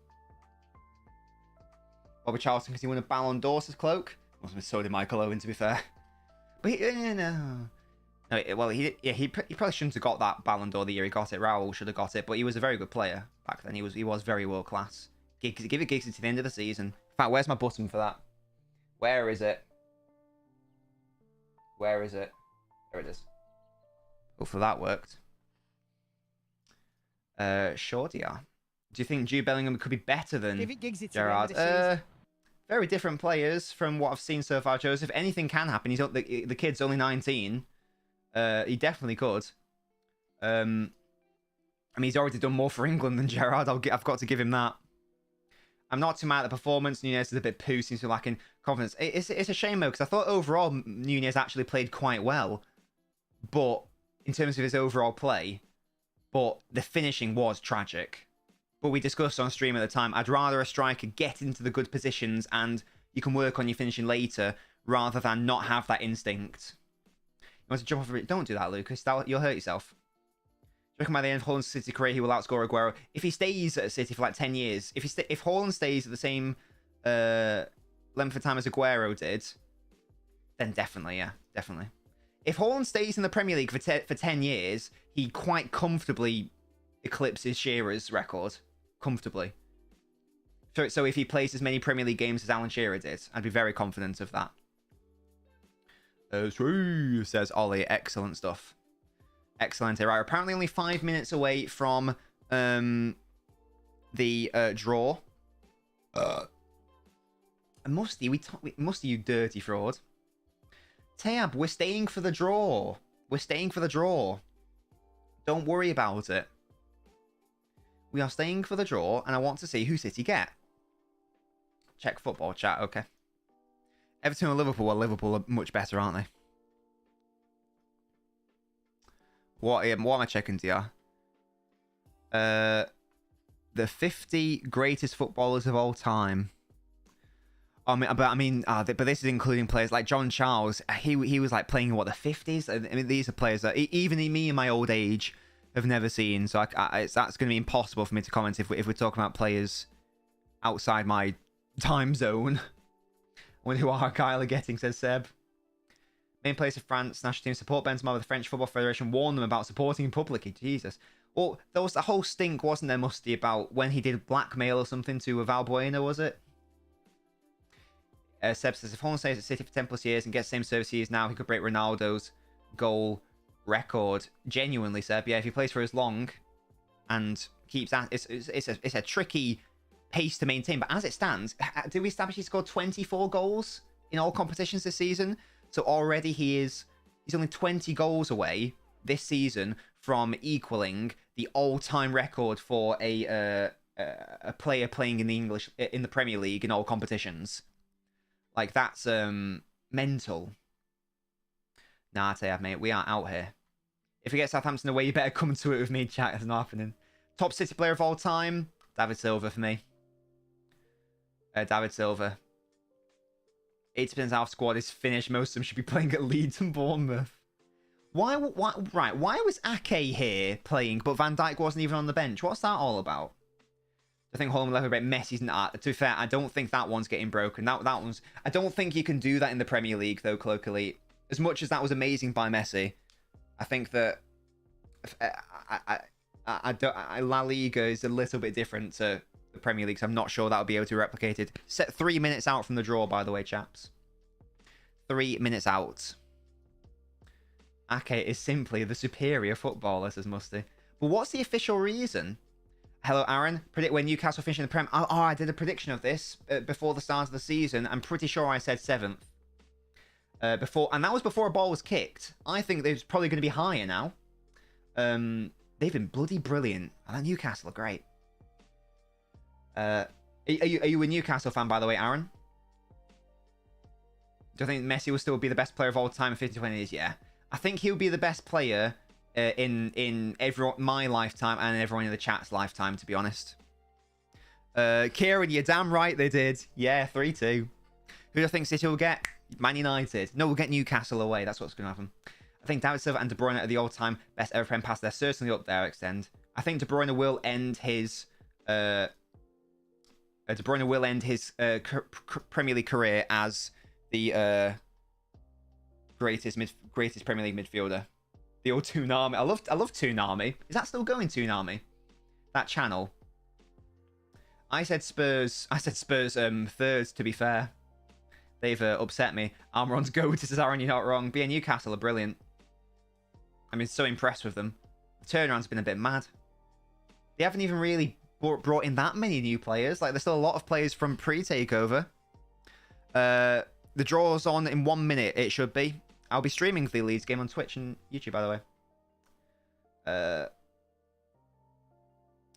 Speaker 1: Bobby Charlton, because he won a Ballon d'Or, says Cloak. So did Michael Owen, to be fair. But he probably shouldn't have got that Ballon d'Or the year he got it. Raul should have got it, but he was a very good player back then. He was very world class. Give it Giggsy to the end of the season. In fact, where's my button for that? Where is it? There it is. Hopefully that worked. Sure, DR. Do you think Jude Bellingham could be better than Gerrard? Very different players from what I've seen so far, Joseph. Anything can happen. The kid's only 19. He definitely could. I mean, he's already done more for England than Gerrard. I've got to give him that. I'm not too mad at the performance. Nunez is a bit poo, seems to be lacking confidence. It's a shame, though, because I thought overall Nunez actually played quite well. But in terms of his overall play, but the finishing was tragic. But we discussed on stream at the time, I'd rather a striker get into the good positions and you can work on your finishing later rather than not have that instinct. You want to jump off of it? Don't do that, Lucas. You'll hurt yourself. Do you reckon by the end of Haaland's City career he will outscore Aguero? If he stays at City for like 10 years, if Haaland stays at the same length of time as Aguero did, then definitely, yeah, definitely. If Haaland stays in the Premier League for 10 years, he quite comfortably eclipses Shearer's record. Comfortably. So if he plays as many Premier League games as Alan Shearer did, I'd be very confident of that. True, says Ollie. Excellent stuff. Excellent. Right, apparently only 5 minutes away from the draw. Musty, Musty, you dirty fraud. Tab, we're staying for the draw. We're staying for the draw. Don't worry about it. We are staying for the draw, and I want to see who City get. Check football chat, okay. Everton or Liverpool? Well, Liverpool are much better, aren't they? What am I checking, DR? The 50 greatest footballers of all time. But this is including players like John Charles. He was like playing in what, the 50s? I mean, these are players that even me in my old age have never seen. So that's going to be impossible for me to comment if we're talking about players outside my time zone. I wonder who Argyle are getting, says Seb. Main players of France national team support Benzema with the French Football Federation warned them about supporting him publicly. Jesus. Well, there was a whole stink, wasn't there, Musty, about when he did blackmail or something to Valbuena, was it? Seb says, if Holland stays at City for 10 plus years and gets the same service he is now, he could break Ronaldo's goal record. Genuinely, Seb, yeah, if he plays for as long and keeps that, it's a tricky pace to maintain. But as it stands, do we establish he scored 24 goals in all competitions this season? So already he's only 20 goals away this season from equaling the all-time record for a player playing in the Premier League in all competitions. Like, that's mental. Nah, I tell you, mate, we are out here. If we get Southampton away, you better come to it with me, chat. It's not happening. Top City player of all time, David Silva for me. David Silva. 80% of our squad is finished. Most of them should be playing at Leeds and Bournemouth. Why was Ake here playing, but Van Dijk wasn't even on the bench? What's that all about? I think Holland will ever break Messi's not. To be fair, I don't think that one's getting broken. That one's. I don't think you can do that in the Premier League, though, colloquially. As much as that was amazing by Messi, I think that La Liga is a little bit different to the Premier League, so I'm not sure that will be able to be replicated. Set 3 minutes out from the draw, by the way, chaps. 3 minutes out. Ake is simply the superior footballer, says Musty. But what's the official reason? Hello, Aaron. Predict when Newcastle finish in the Prem. Oh, I did a prediction of this before the start of the season. I'm pretty sure I said 7th. And that was before a ball was kicked. I think it's probably going to be higher now. They've been bloody brilliant. And Newcastle are great. Are you a Newcastle fan, by the way, Aaron? Do you think Messi will still be the best player of all time in 50-20 years? Yeah. I think he'll be the best player in my lifetime and everyone in the chat's lifetime, to be honest. Kieran, you're damn right they did. Yeah, 3-2. Who do you think City will get? Man United. No, we'll get Newcastle away. That's what's going to happen. I think David Silva and De Bruyne are the all-time best ever Prem pass. They're certainly up there, extend. I think De Bruyne will end his Premier League career as the greatest Premier League midfielder. The old Toonami. I love Toonami. Is that still going, Toonami? That channel. I said Spurs third, to be fair. They've upset me. Almiron's goat, says Aaron, you're not wrong. But yeah, Newcastle are brilliant. I'm so impressed with them. The turnaround's been a bit mad. They haven't even really brought in that many new players. Like, there's still a lot of players from pre-takeover. The draw's on in 1 minute, it should be. I'll be streaming the Leeds game on Twitch and YouTube, by the way.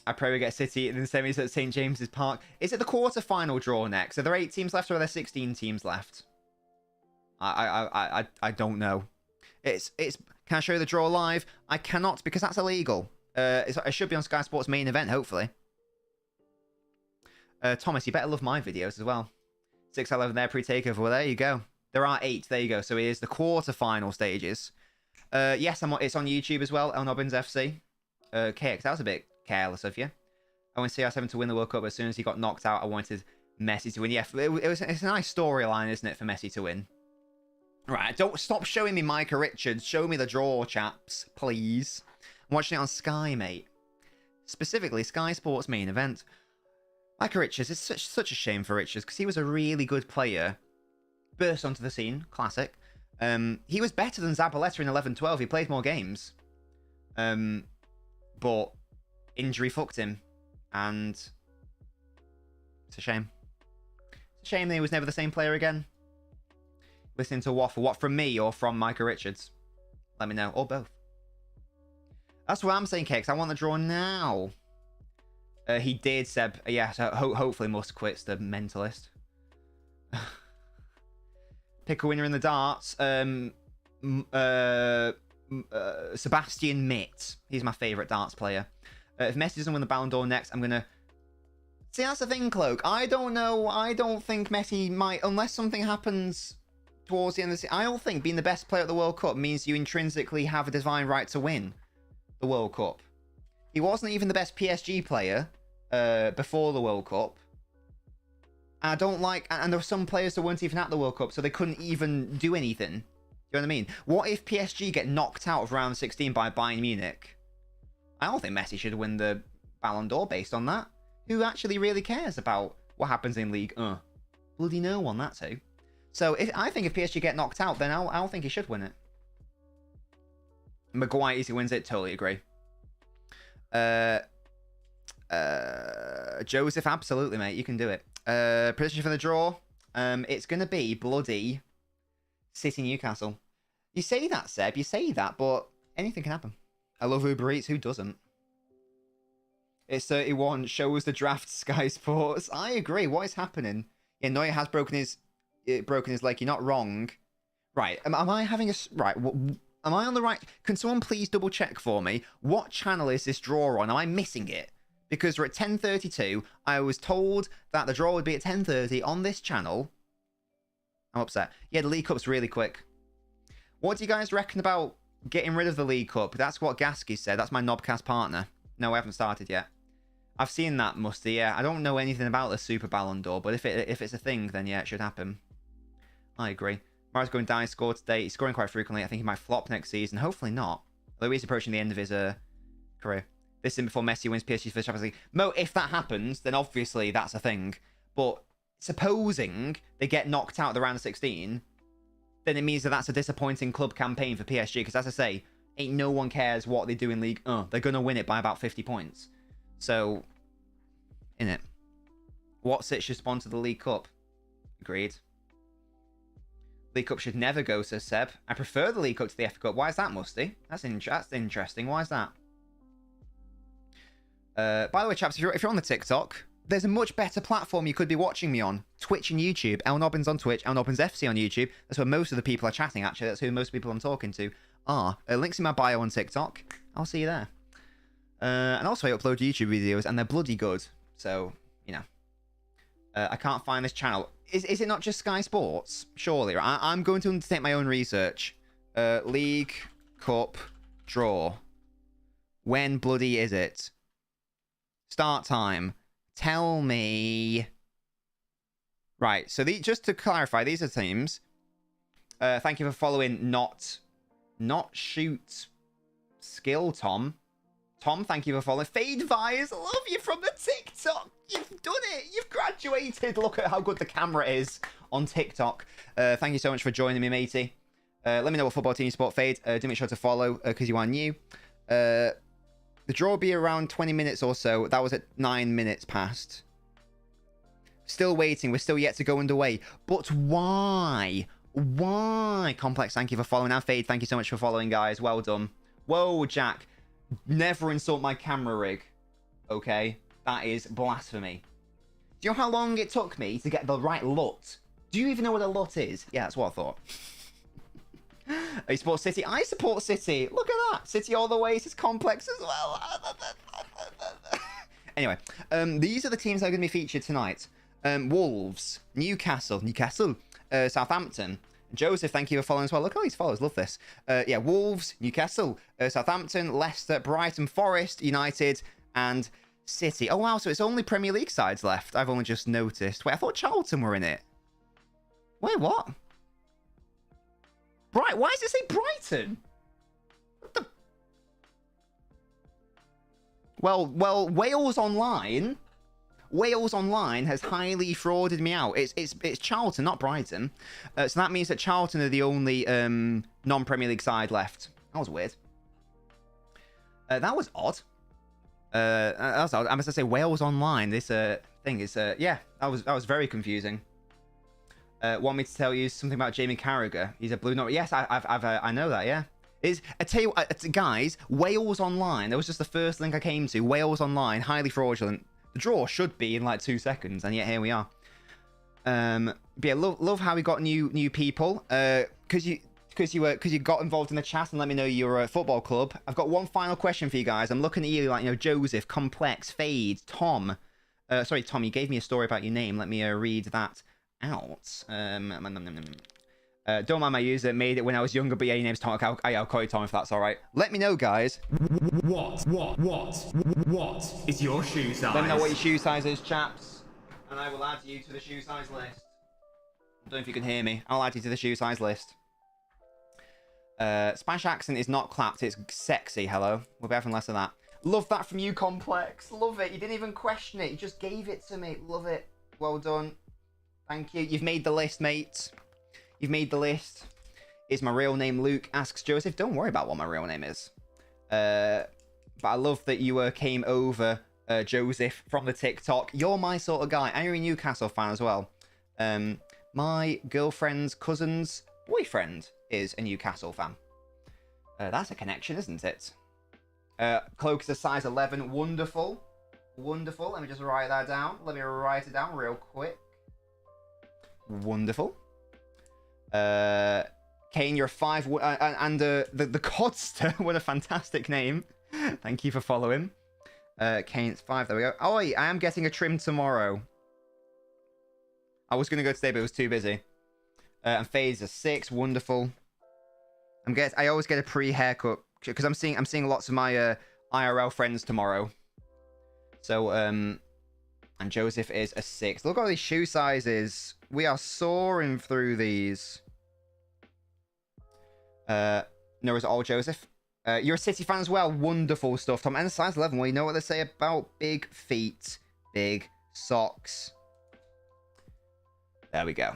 Speaker 1: I pray we get City in the semis at St. James's Park. Is it the quarter-final draw next? Are there 8 teams left or are there 16 teams left? I don't know. Can I show you the draw live? I cannot because that's illegal. It should be on Sky Sports main event, hopefully. Thomas, you better love my videos as well. 6-11 there, pre-takeover. Well, there you go. There are 8. There you go. So it is the quarter-final stages. Yes, it's on YouTube as well. LNobbins FC. KX, that was a bit careless of you. I want CR7 to win the World Cup. As soon as he got knocked out, I wanted Messi to win. Yeah, it's a nice storyline, isn't it, for Messi to win? Right, don't stop showing me Micah Richards. Show me the draw, chaps, please. I'm watching it on Sky, mate. Specifically, Sky Sports main event. Micah Richards, it's such a shame for Richards because he was a really good player. Burst onto the scene, classic. He was better than Zabaleta in 11-12. He played more games. But injury fucked him. And it's a shame. It's a shame that he was never the same player again. Listening to Waffle. What, from me or from Micah Richards? Let me know. Or both. That's what I'm saying, Cakes. I want the draw now. He did, Seb. Yeah, so hopefully Musk quits the mentalist. Pick a winner in the darts. Sebastian Mitt. He's my favourite darts player. If Messi doesn't win the Ballon d'Or next, I'm going to... See, that's the thing, Cloak. I don't know. I don't think Messi might... Unless something happens towards the end of the season. I don't think being the best player at the World Cup means you intrinsically have a divine right to win the World Cup. He wasn't even the best PSG player before the World Cup. I don't like... And there were some players that weren't even at the World Cup, so they couldn't even do anything. You know what I mean? What if PSG get knocked out of round 16 by Bayern Munich? I don't think Messi should win the Ballon d'Or based on that. Who actually really cares about what happens in League? Bloody no one, that too. So I think if PSG get knocked out, then I'll think he should win it. Maguire easily wins it. Totally agree. Joseph, absolutely, mate. You can do it. Prediction for the draw. It's going to be bloody City Newcastle. You say that, Seb. You say that, but anything can happen. I love Uber Eats. Who doesn't? It's 31. Shows the draft Sky Sports. I agree. What is happening? Yeah, Neuer has broken his leg. You're not wrong. Right. Am I having a... Right. Am I on the right... Can someone please double check for me? What channel is this draw on? Am I missing it? Because we're at 10:32. I was told that the draw would be at 10:30 on this channel. I'm upset. Yeah, the League Cup's really quick. What do you guys reckon about getting rid of the League Cup? That's what Gasky said. That's my Knobcast partner. No, we haven't started yet. I've seen that, Musty. Yeah, I don't know anything about the Super Ballon d'Or, but if it's a thing, then yeah, it should happen. I agree. Mara's going down, scored today. He's scoring quite frequently. I think he might flop next season. Hopefully not. Although he's approaching the end of his career. This in before Messi wins PSG's first Champions League. Mo, if that happens, then obviously that's a thing. But supposing they get knocked out of the round of 16, then it means that that's a disappointing club campaign for PSG. Because as I say, ain't no one cares what they do in League. They're going to win it by about 50 points. So, in it. What's it should sponsor the League Cup? Agreed. League Cup should never go, says Seb. I prefer the League Cup to the FA Cup. Why is that, Musty? That's interesting. Why is that? By the way, chaps, if you're on the TikTok, there's a much better platform you could be watching me on. Twitch and YouTube. LNobbins on Twitch, LNobbins FC on YouTube. That's where most of the people are chatting, actually. That's who most people I'm talking to are. Links in my bio on TikTok. I'll see you there. And also I upload YouTube videos, and they're bloody good. So, you know. I can't find this channel. Is it not just Sky Sports? Surely. I'm going to undertake my own research. League Cup draw. When bloody is it? Start time. Tell me. Right. So just to clarify, these are teams. Thank you for following. Not shoot skill, Tom. Tom, thank you for following. Fade Vires, love you from the TikTok. You've done it. You've graduated. Look at how good the camera is on TikTok. Thank you so much for joining me, matey. Let me know what football team you support, Fade. Do make sure to follow because you are new. The draw will be around 20 minutes or so. That was at 9 minutes past. Still waiting. We're still yet to go underway. But why? Why? Complex, thank you for following. And Fade, thank you so much for following, guys. Well done. Whoa, Jack. Never insult my camera rig. Okay? That is blasphemy. Do you know how long it took me to get the right LUT? Do you even know what a LUT is? Yeah, that's what I thought. I support City. I support City. Look at that. City all the way. It's Complex as well. Anyway, these are the teams that are going to be featured tonight. Wolves, Newcastle, Southampton. Joseph, thank you for following as well. Look at all these followers. Love this. Yeah, Wolves, Newcastle, Southampton, Leicester, Brighton, Forest, United, and City. Oh, wow. So it's only Premier League sides left. I've only just noticed. Wait, I thought Charlton were in it. Wait, what? Why does it say Brighton? What the... Well, Wales Online has highly frauded me out. It's Charlton, not Brighton. So that means that Charlton are the only non-Premier League side left. That was weird. That was odd. That was odd. I must say Wales Online. This thing is yeah. That was very confusing. Want me to tell you something about Jamie Carragher? He's a Blue Note. Yes, I know that. Yeah. I tell you, guys, Wales Online. That was just the first link I came to. Wales Online, highly fraudulent. The draw should be in like 2 seconds, and yet here we are. But yeah, love how we got new people. Because you got involved in the chat and let me know you're a football club. I've got one final question for you guys. I'm looking at you like Joseph, Complex, Fade, Tom. Sorry, Tom, you gave me a story about your name. Let me read that out. Don't mind my user. Made it when I was younger, but yeah, your name's Tom. I'll call you Tom if that's all right. Let me know, guys. What is your shoe size? Let me know what your shoe size is, chaps, and I will add you to the shoe size list. I don't know if you can hear me. I'll add you to the shoe size list. Spanish accent is not clapped. It's sexy. Hello. We'll be having less of that. Love that from you, Complex. Love it. You didn't even question it. You just gave it to me. Love it. Well done. Thank you. You've made the list, mate. You've made the list. Is my real name Luke? Asks Joseph. Don't worry about what my real name is. But I love that you came over, Joseph, from the TikTok. You're my sort of guy. And you're a Newcastle fan as well. My girlfriend's cousin's boyfriend is a Newcastle fan. That's a connection, isn't it? Cloak is a size 11. Wonderful. Wonderful. Let me just write that down. Let me write it down real quick. Wonderful. Kane, you're 5. And the Codster, what a fantastic name. Thank you for following. Kane, it's 5. There we go. Oh, I am getting a trim tomorrow. I was going to go today, but it was too busy. And Fade's a 6. Wonderful. I always get a pre-haircut because I'm seeing lots of my IRL friends tomorrow. So and Joseph is a 6. Look at all these shoe sizes. We are soaring through these. No, is it all Joseph? You're a City fan as well. Wonderful stuff, Tom. And a size 11. Well, you know what they say about big feet, big socks. There we go.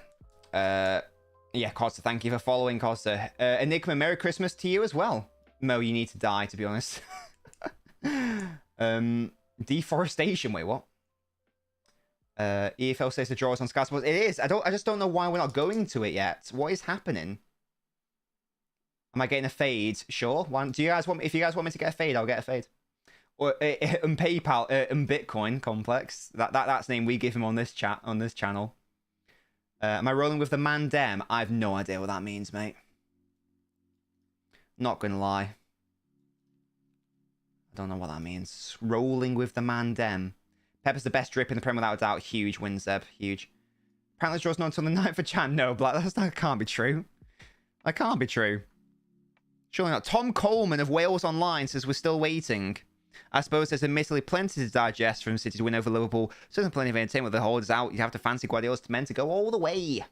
Speaker 1: Yeah, Costa, thank you for following, Costa. Enigma, Merry Christmas to you as well. Mo, you need to die, to be honest. Deforestation, wait, what? EFL says the draw is on Sky Sports. It is. I just don't know why we're not going to it yet. What is happening? Am I getting a fade? Sure. Do you guys want? If you guys want me to get a fade, I'll get a fade. Or PayPal, Bitcoin Complex. That's the name we give him on this channel. Am I rolling with the Mandem? I have no idea what that means, mate. Not gonna lie. I don't know what that means. Rolling with the Mandem. Pepper's the best drip in the Prem without a doubt. Huge win, Zeb. Huge. Apparently, the draw's not until the 9th of Jan. No, Black. That can't be true. That can't be true. Surely not. Tom Coleman of Wales Online says we're still waiting. I suppose there's admittedly plenty to digest from City's win over Liverpool. Certainly plenty of entertainment with the holders out. You have to fancy Guardiola's men to go all the way.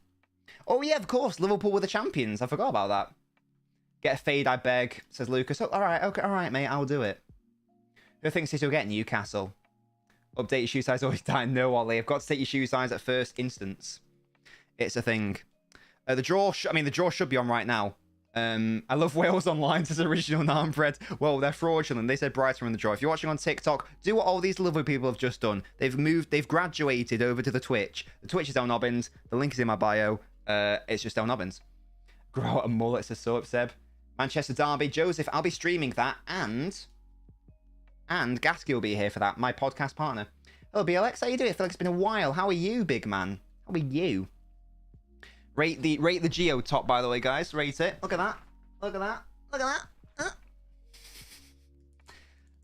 Speaker 1: Oh, yeah, of course. Liverpool were the champions. I forgot about that. Get a fade, I beg, says Lucas. Oh, all right, okay, all right, mate. I'll do it. Who thinks City will get Newcastle? Update your shoe size always die. No, Ollie. I've got to take your shoe size at first instance. It's a thing. The draw should be on right now. I love Wales Online says original Narmbread. Well, they're fraudulent. They said Brighton in the draw. If you're watching on TikTok, do what all these lovely people have just done. They've graduated over to the Twitch. The Twitch is LNobbins. The link is in my bio. It's just LNobbins. Grow out a mullet, says so Seb. Manchester Derby. Joseph, I'll be streaming that, and Gasky will be here for that, my podcast partner. Hello, BLX, how you doing? I feel like it's been a while. How are you, big man? How are you? Rate the Geotop, by the way, guys. Rate it. Look at that. Look at that. Look at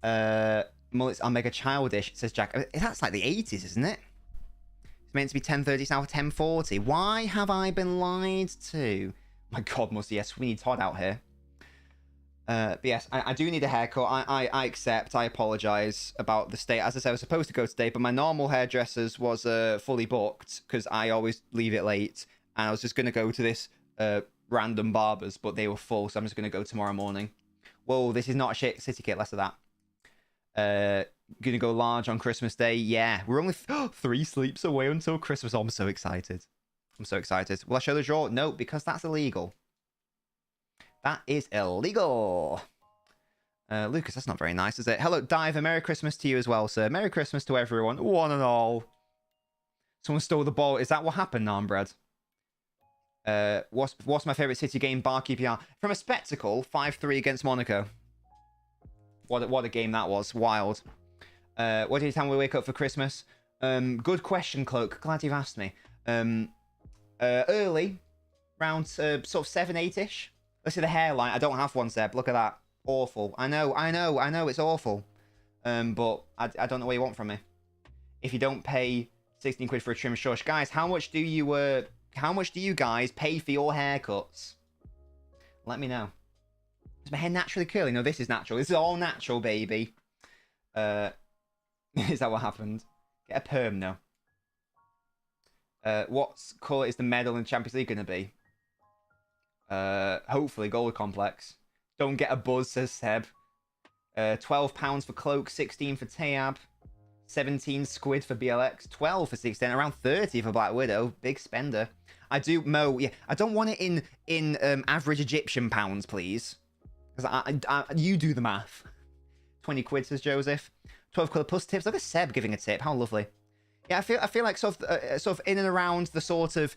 Speaker 1: that. Mullets are mega childish, says Jack. That's like the 80s, isn't it? It's meant to be 10:30, it's now 10:40. Why have I been lied to? My God, Musty, yes, we need Todd out here. But yes, I do need a haircut. I accept. I apologise about the state. As I said, I was supposed to go today, but my normal hairdresser's was fully booked because I always leave it late. And I was just going to go to this random barber's, but they were full, so I'm just going to go tomorrow morning. Whoa, this is not a shit City kit, less of that. Going to go large on Christmas Day. Yeah, we're only 3 sleeps away until Christmas. Oh, I'm so excited. I'm so excited. Will I show the draw? No, because that's illegal. That is illegal. Lucas, that's not very nice, is it? Hello, Diver. Merry Christmas to you as well, sir. Merry Christmas to everyone. One and all. Someone stole the ball. Is that what happened, Narmbread? What's my favourite City game? Bar QPR. From a spectacle, 5-3 against Monaco. What a game that was. Wild. What did you tell me we wake up for Christmas? Good question, Cloak. Glad you've asked me. Early. Around sort of 7, 8-ish. Let's see the hairline. I don't have one, Seb. Look at that. Awful. I know. It's awful. But I don't know what you want from me. If you don't pay 16 quid for a trim shush. Guys, how much do you guys pay for your haircuts? Let me know. Is my hair naturally curly? No, this is natural. This is all natural, baby. Is that what happened? Get a perm now. What colour is the medal in the Champions League going to be? Hopefully gold complex. Don't get a buzz, says Seb. £12 for Cloak, 16 for Tayab. 17 squid for BLX, 12 for 16, around 30 for Black Widow. Big spender. I do, Mo, yeah, I don't want it in average Egyptian pounds, please. Because you do the math. 20 quid, says Joseph. 12 colour plus tips. Look at Seb giving a tip. How lovely. Yeah, I feel like sort of in and around the sort of,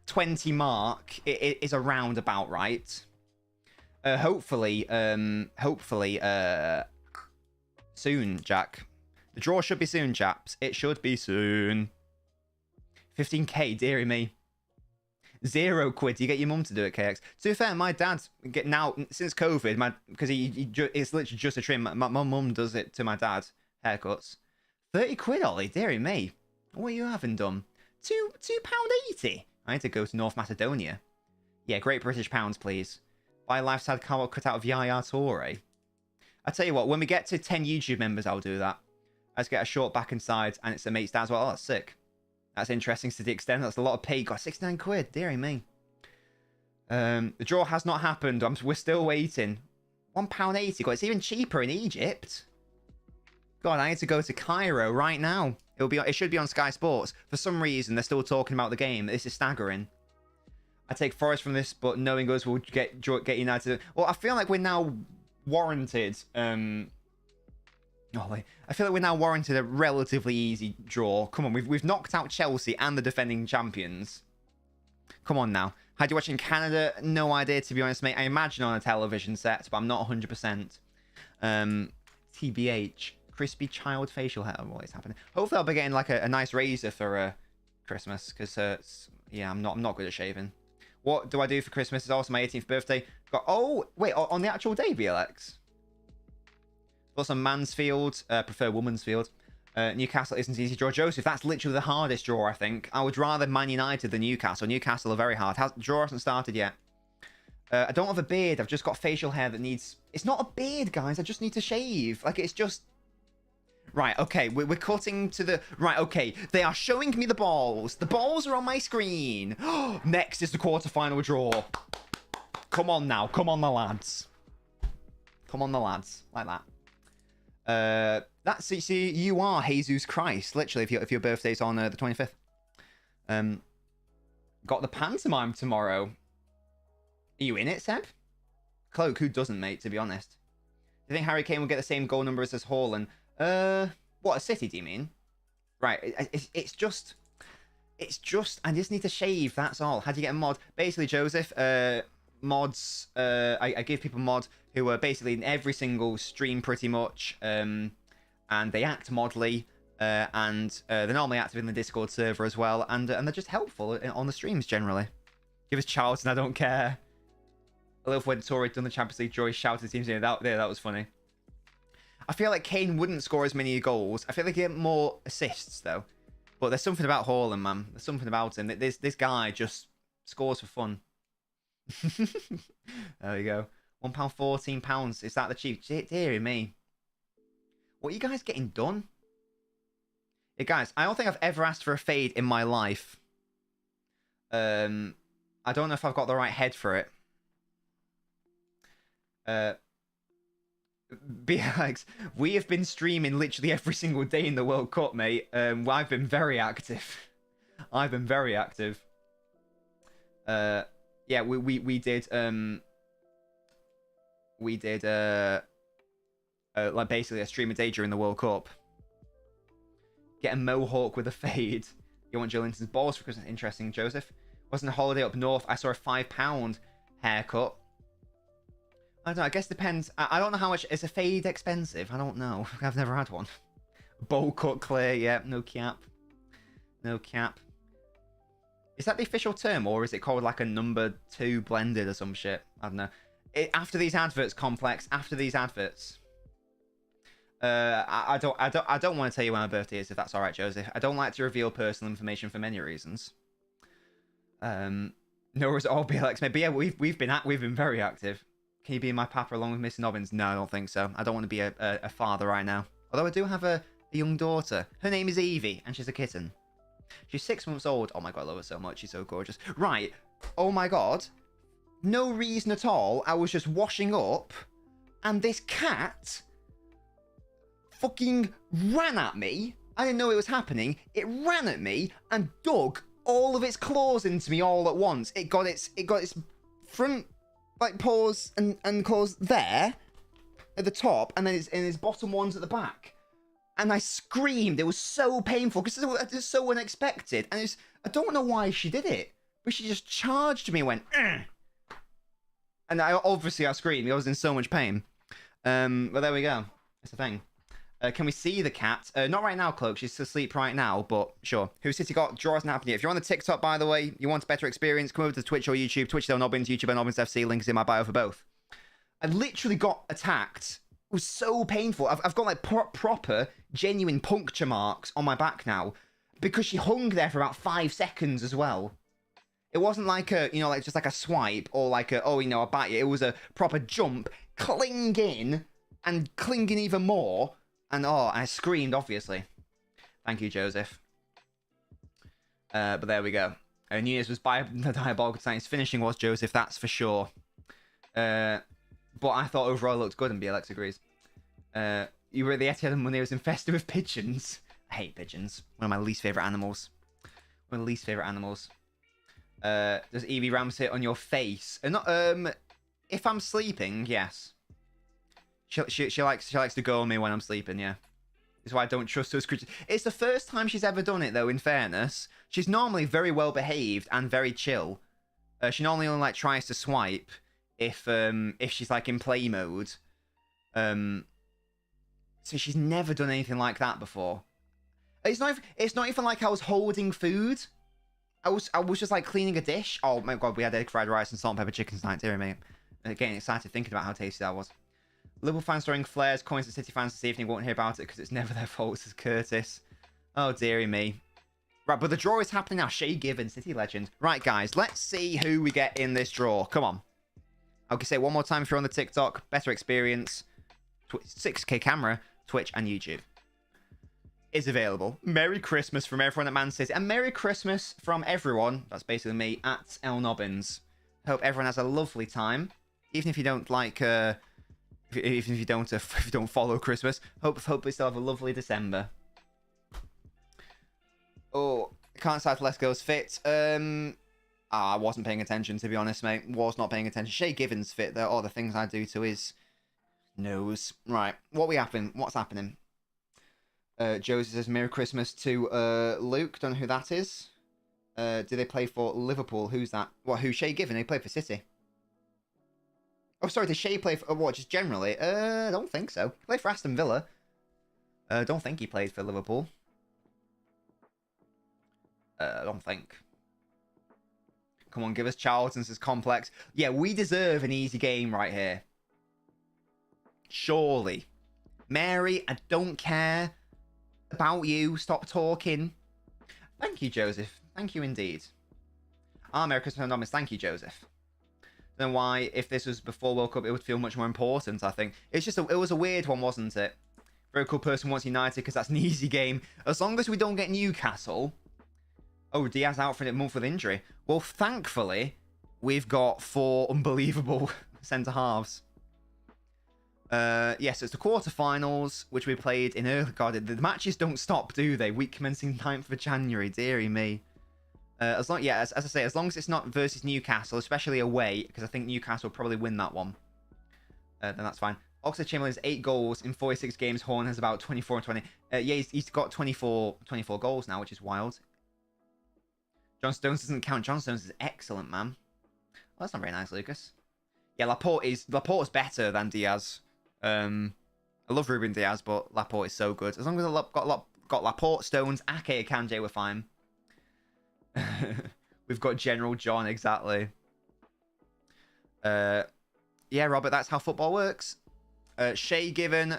Speaker 1: 20 mark is around about right. Hopefully, soon, Jack. The draw should be soon, chaps. It should be soon. 15k, dearie me. 0 quid. You get your mum to do it, KX. To be fair, my dad now since COVID, because it's literally just a trim. My mum does it to my dad haircuts. 30 quid, Ollie, dearie me. What are you having done? £2.80. I need to go to North Macedonia. Yeah, Great British pounds, please. Buy a lifestyle car cut out of Yaya Toure. I tell you what, when we get to 10 YouTube members, I'll do that. Let's get a short back and sides, and it's a mate's dad as well. Oh, that's sick. That's interesting to the extent. That's a lot of pay. Got 69 quid. Dearie me. The draw has not happened. We're still waiting. £1.80. God, it's even cheaper in Egypt. God, I need to go to Cairo right now. It should be on Sky Sports. For some reason, they're still talking about the game. This is staggering. I take Forest from this, but knowing us will get United. Well, I feel like we're now warranted. I feel like we're now warranted a relatively easy draw. Come on, we've knocked out Chelsea and the defending champions. Come on now. How do you watch in Canada? No idea, to be honest, mate. I imagine on a television set, but I'm not 100%. TBH. Crispy child facial hair. What is happening? Hopefully I'll be getting like a nice razor for Christmas, because yeah, I'm not good at shaving. What do I do for Christmas? It's also my 18th birthday. Oh wait, on the actual day, BLX. Got some Mansfield. Prefer Womansfield. Newcastle isn't easy draw. Joseph, that's literally the hardest draw, I think. I would rather Man United than Newcastle. Newcastle are very hard. Draw hasn't started yet. I don't have a beard. I've just got facial hair that needs... It's not a beard, guys. I just need to shave. Like, it's just... Right, okay. We're cutting to the... Right, okay. They are showing me the balls. The balls are on my screen. Next is the quarterfinal draw. Come on now. Come on, the lads. Come on, the lads. Like that. See, you are Jesus Christ, literally, if your birthday's on the 25th. Got the pantomime tomorrow. Are you in it, Seb? Cloak, who doesn't, mate, to be honest? Do you think Harry Kane will get the same goal numbers as Haaland? What, a City, do you mean? Right, it's just, I just need to shave, that's all. How do you get a mod? Basically, Joseph, mods, I give people mod who are basically in every single stream pretty much, and they act modly, and they're normally active in the Discord server as well, and they're just helpful on the streams generally. Give us Charlton, I don't care. I love when Torre done the Champions League draw, he shouted teams in. That was funny. I feel like Kane wouldn't score as many goals. I feel like he'd get more assists though. But there's something about Haaland, man. There's something about him. This guy just scores for fun. There we go. £1, £14. Is that the cheap? Dear me. What are you guys getting done? Hey guys, I don't think I've ever asked for a fade in my life. I don't know if I've got the right head for it. BX, we have been streaming literally every single day in the World Cup, mate. I've been very active. I've been very active. Yeah, we did like basically a stream a day during the World Cup. Get a mohawk with a fade. You want Joe Linton's balls for Christmas? Interesting, Joseph. Wasn't a holiday up north. I saw a £5 haircut. I don't know. I guess it depends. I don't know how much. Is a fade expensive? I don't know. I've never had one. Bowl cut clear. Yeah, no cap. No cap. Is that the official term, or is it called like a number 2 blended or some shit? I don't know. After these adverts, Complex. After these adverts. I don't want to tell you when my birthday is, if that's all right, Joseph. I don't like to reveal personal information for many reasons. Nor is it all BLX, mate. But yeah, we've been very active. Can you be my papa along with Miss Nobbins? No, I don't think so. I don't want to be a father right now. Although I do have a young daughter. Her name is Evie, and she's a kitten. She's 6 months old. Oh my god, I love her so much. She's so gorgeous. Right. Oh my god. No reason at all. I was just washing up, and this cat fucking ran at me. I didn't know it was happening. It ran at me and dug all of its claws into me all at once. It got its front like paws and claws there at the top, and then its bottom ones at the back. And I screamed. It was so painful because it was so unexpected. And I don't know why she did it, but she just charged me and went, "Ugh." And I screamed. I was in so much pain. But there we go. It's the thing. Can we see the cat? Not right now, Cloak. She's asleep right now, but sure. Who's City got? Draw hasn't happened yet. If you're on the TikTok, by the way, you want a better experience, come over to Twitch or YouTube. Twitch LNobbins, YouTube LNobbins FC. Link is in my bio for both. I literally got attacked. It was so painful. I've got like proper, genuine puncture marks on my back now because she hung there for about 5 seconds as well. It wasn't like like just like a swipe or like a bite you. It was a proper jump, clinging and clinging even more. And I screamed, obviously. Thank you, Joseph. But there we go. Nunez was by the diabolical science. Finishing was Joseph, that's for sure. But I thought overall it looked good, and BLX agrees. You were at the Etihad when it was infested with pigeons. I hate pigeons. One of my least favourite animals. One of the least favourite animals. Does Evie Ram sit on your face? Not, if I'm sleeping, yes. She likes to go on me when I'm sleeping, yeah. That's why I don't trust those creatures. It's the first time she's ever done it, though, in fairness. She's normally very well behaved and very chill. She normally only like tries to swipe if she's like in play mode. So she's never done anything like that before. It's not even like I was holding food. I was just like cleaning a dish. Oh my god, we had egg fried rice and salt and pepper chicken tonight, dear me. Getting excited thinking about how tasty that was. Liverpool fans throwing flares, coins at City fans this evening won't hear about it because it's never their fault, says Curtis. Oh, dearie me. Right, but the draw is happening now. Shay Given, City legend. Right, guys, let's see who we get in this draw. Come on. I'll say it one more time if you're on the TikTok. Better experience. 6K camera, Twitch, and YouTube is available. Merry Christmas from everyone at Man City. And Merry Christmas from everyone, that's basically me, at LNobbins. Hope everyone has a lovely time. Even if you don't like... Even if you don't follow Christmas, hope you still have a lovely December. Oh, can't start Let's Go's fit. I wasn't paying attention, to be honest, mate. Was not paying attention. Shay Given's fit, though. All the things I do to his nose. Right, what's happening? Josie says Merry Christmas to Luke. Don't know who that is. Do they play for Liverpool? Who's that? Who's Shay Given? They play for City. Oh, sorry, does Shay play for what? Just generally? I don't think so. He played for Aston Villa. Don't think he played for Liverpool. I don't think. Come on, give us Charlton's as complex. Yeah, we deserve an easy game right here. Surely. Mary, I don't care about you. Stop talking. Thank you, Joseph. Thank you indeed. Merry Christmas Anonymous. Thank you, Joseph. Don't know why, if this was before World Cup, it would feel much more important, I think. It's just, it was a weird one, wasn't it? Very cool person wants United because that's an easy game. As long as we don't get Newcastle. Oh, Diaz out for a month with injury. Well, thankfully, we've got 4 unbelievable centre-halves. Yes, it's the quarterfinals, which we played in early... God, the matches don't stop, do they? Week commencing 9th of January, dearie me. As long as I say, as long as it's not versus Newcastle, especially away, because I think Newcastle will probably win that one, then that's fine. Oxlade Chamberlain's 8 goals in 46 games. Horn has about 24 and 20. Yeah, he's got 24 goals now, which is wild. John Stones doesn't count. John Stones is excellent, man. Well, that's not very nice, Lucas. Yeah, Laporte's better than Diaz. I love Ruben Diaz, but Laporte is so good. As long as I've got Laporte, Stones, Ake, Akanji, we're fine. We've got General John, exactly. Yeah, Robert, that's how football works. Shay Given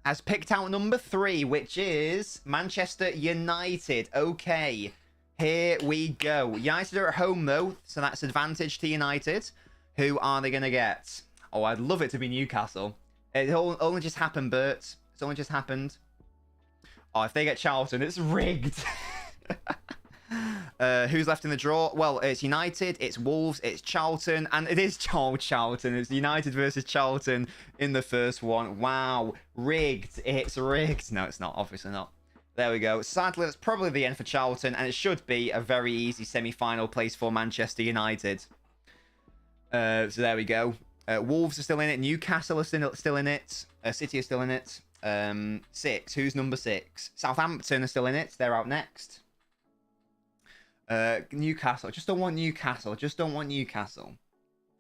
Speaker 1: has picked out number 3, which is Manchester United. Okay, here we go. United are at home, though, so that's advantage to United. Who are they going to get? Oh, I'd love it to be Newcastle. It only just happened, Bert. It's only just happened. Oh, if they get Charlton, it's rigged. Who's left in the draw? Well, it's United, it's Wolves, it's Charlton, and it is Charlton. It's United versus Charlton in the first one. Wow, rigged. It's rigged. No, it's not. Obviously not. There we go. Sadly, that's probably the end for Charlton, and it should be a very easy semi-final place for Manchester United. So there we go. Wolves are still in it. Newcastle are still in it. City are still in it. 6. Who's number 6? Southampton are still in it. They're out next. Newcastle. Just don't want Newcastle. Just don't want Newcastle.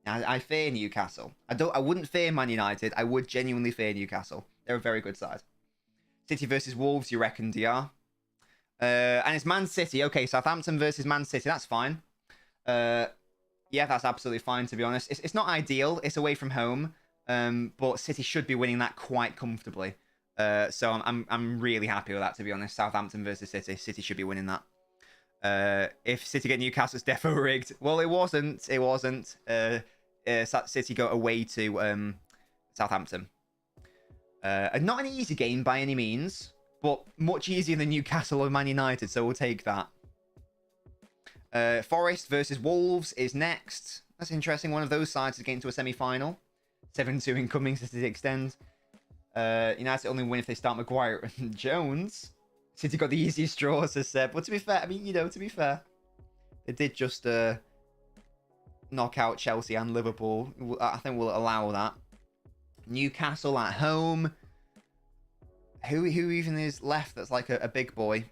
Speaker 1: I fear Newcastle. I wouldn't fear Man United. I would genuinely fear Newcastle. They're a very good side. City versus Wolves, you reckon, DR? And it's Man City. Okay, Southampton versus Man City. That's fine. Yeah, that's absolutely fine, to be honest. It's not ideal. It's away from home. But City should be winning that quite comfortably. So I'm really happy with that, to be honest. Southampton versus City. City should be winning that. If City get Newcastle, it's defo rigged. Well, it wasn't. It wasn't. City go away to Southampton. Not an easy game by any means, but much easier than Newcastle or Man United, so we'll take that. Forest versus Wolves is next. That's interesting. One of those sides is getting to a semi-final. 7-2 incoming, City extend. United only win if they start Maguire and Jones. City got the easiest draw, as I said. But to be fair, I mean, to be fair, they did just knock out Chelsea and Liverpool. I think we'll allow that. Newcastle at home. Who even is left that's like a big boy?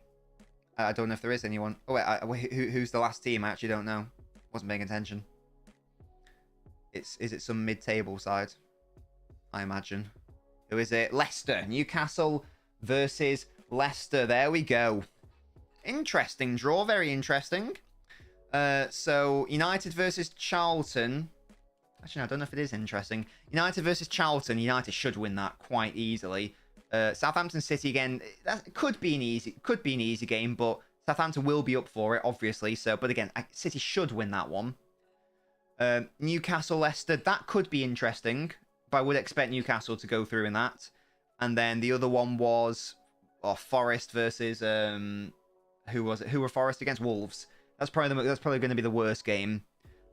Speaker 1: I don't know if there is anyone. Oh, wait, who's the last team? I actually don't know. Wasn't paying attention. Is it some mid-table side? I imagine. Who is it? Leicester. Newcastle versus Leicester. There we go. Interesting draw. Very interesting. So, United versus Charlton. Actually, no, I don't know if it is interesting. United versus Charlton. United should win that quite easily. Southampton City again. That could be an easy game, but Southampton will be up for it, obviously. So, but again, City should win that one. Newcastle Leicester. That could be interesting, but I would expect Newcastle to go through in that. And then the other one was Forest versus who was it? Who were Forest against? Wolves. That's probably going to be the worst game.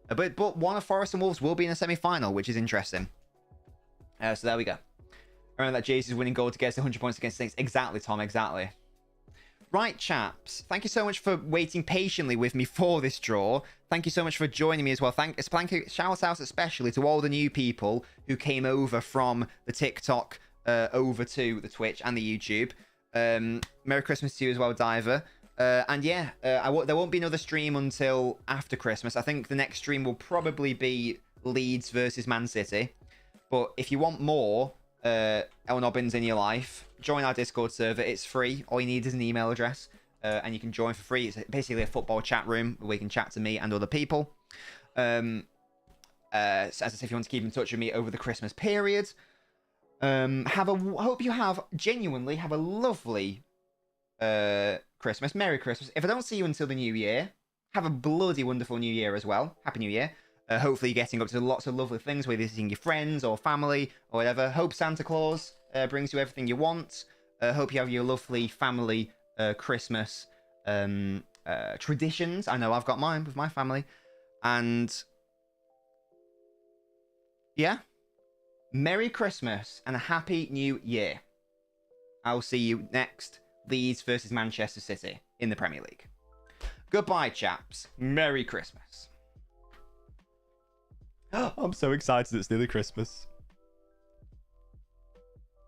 Speaker 1: But one of Forest and Wolves will be in a semi-final, which is interesting. So there we go. Remember that Jay's winning goal to get us 100 points against Saints. Exactly, Tom, exactly. Right, chaps. Thank you so much for waiting patiently with me for this draw. Thank you so much for joining me as well. Shout out especially to all the new people who came over from the TikTok over to the Twitch and the YouTube. Merry Christmas to you as well, Diver. And yeah, there won't be another stream until after Christmas. I think the next stream will probably be Leeds versus Man City. But if you want more LNobbins in your life, join our Discord server. It's free. All you need is an email address, and you can join for free. It's basically a football chat room where you can chat to me and other people. So as I say, if you want to keep in touch with me over the Christmas period, hope you genuinely have a lovely Christmas. Merry Christmas. If I don't see you until the new year, have a bloody wonderful new year as well. Happy New Year. Hopefully you're getting up to lots of lovely things, whether you're visiting your friends or family or whatever. Hope Santa Claus brings you everything you want. Hope you have your lovely family Christmas traditions. I know I've got mine with my family. And yeah, Merry Christmas and a Happy New Year. I'll see you next. Leeds versus Manchester City in the Premier League. Goodbye, chaps. Merry Christmas. I'm so excited it's nearly Christmas.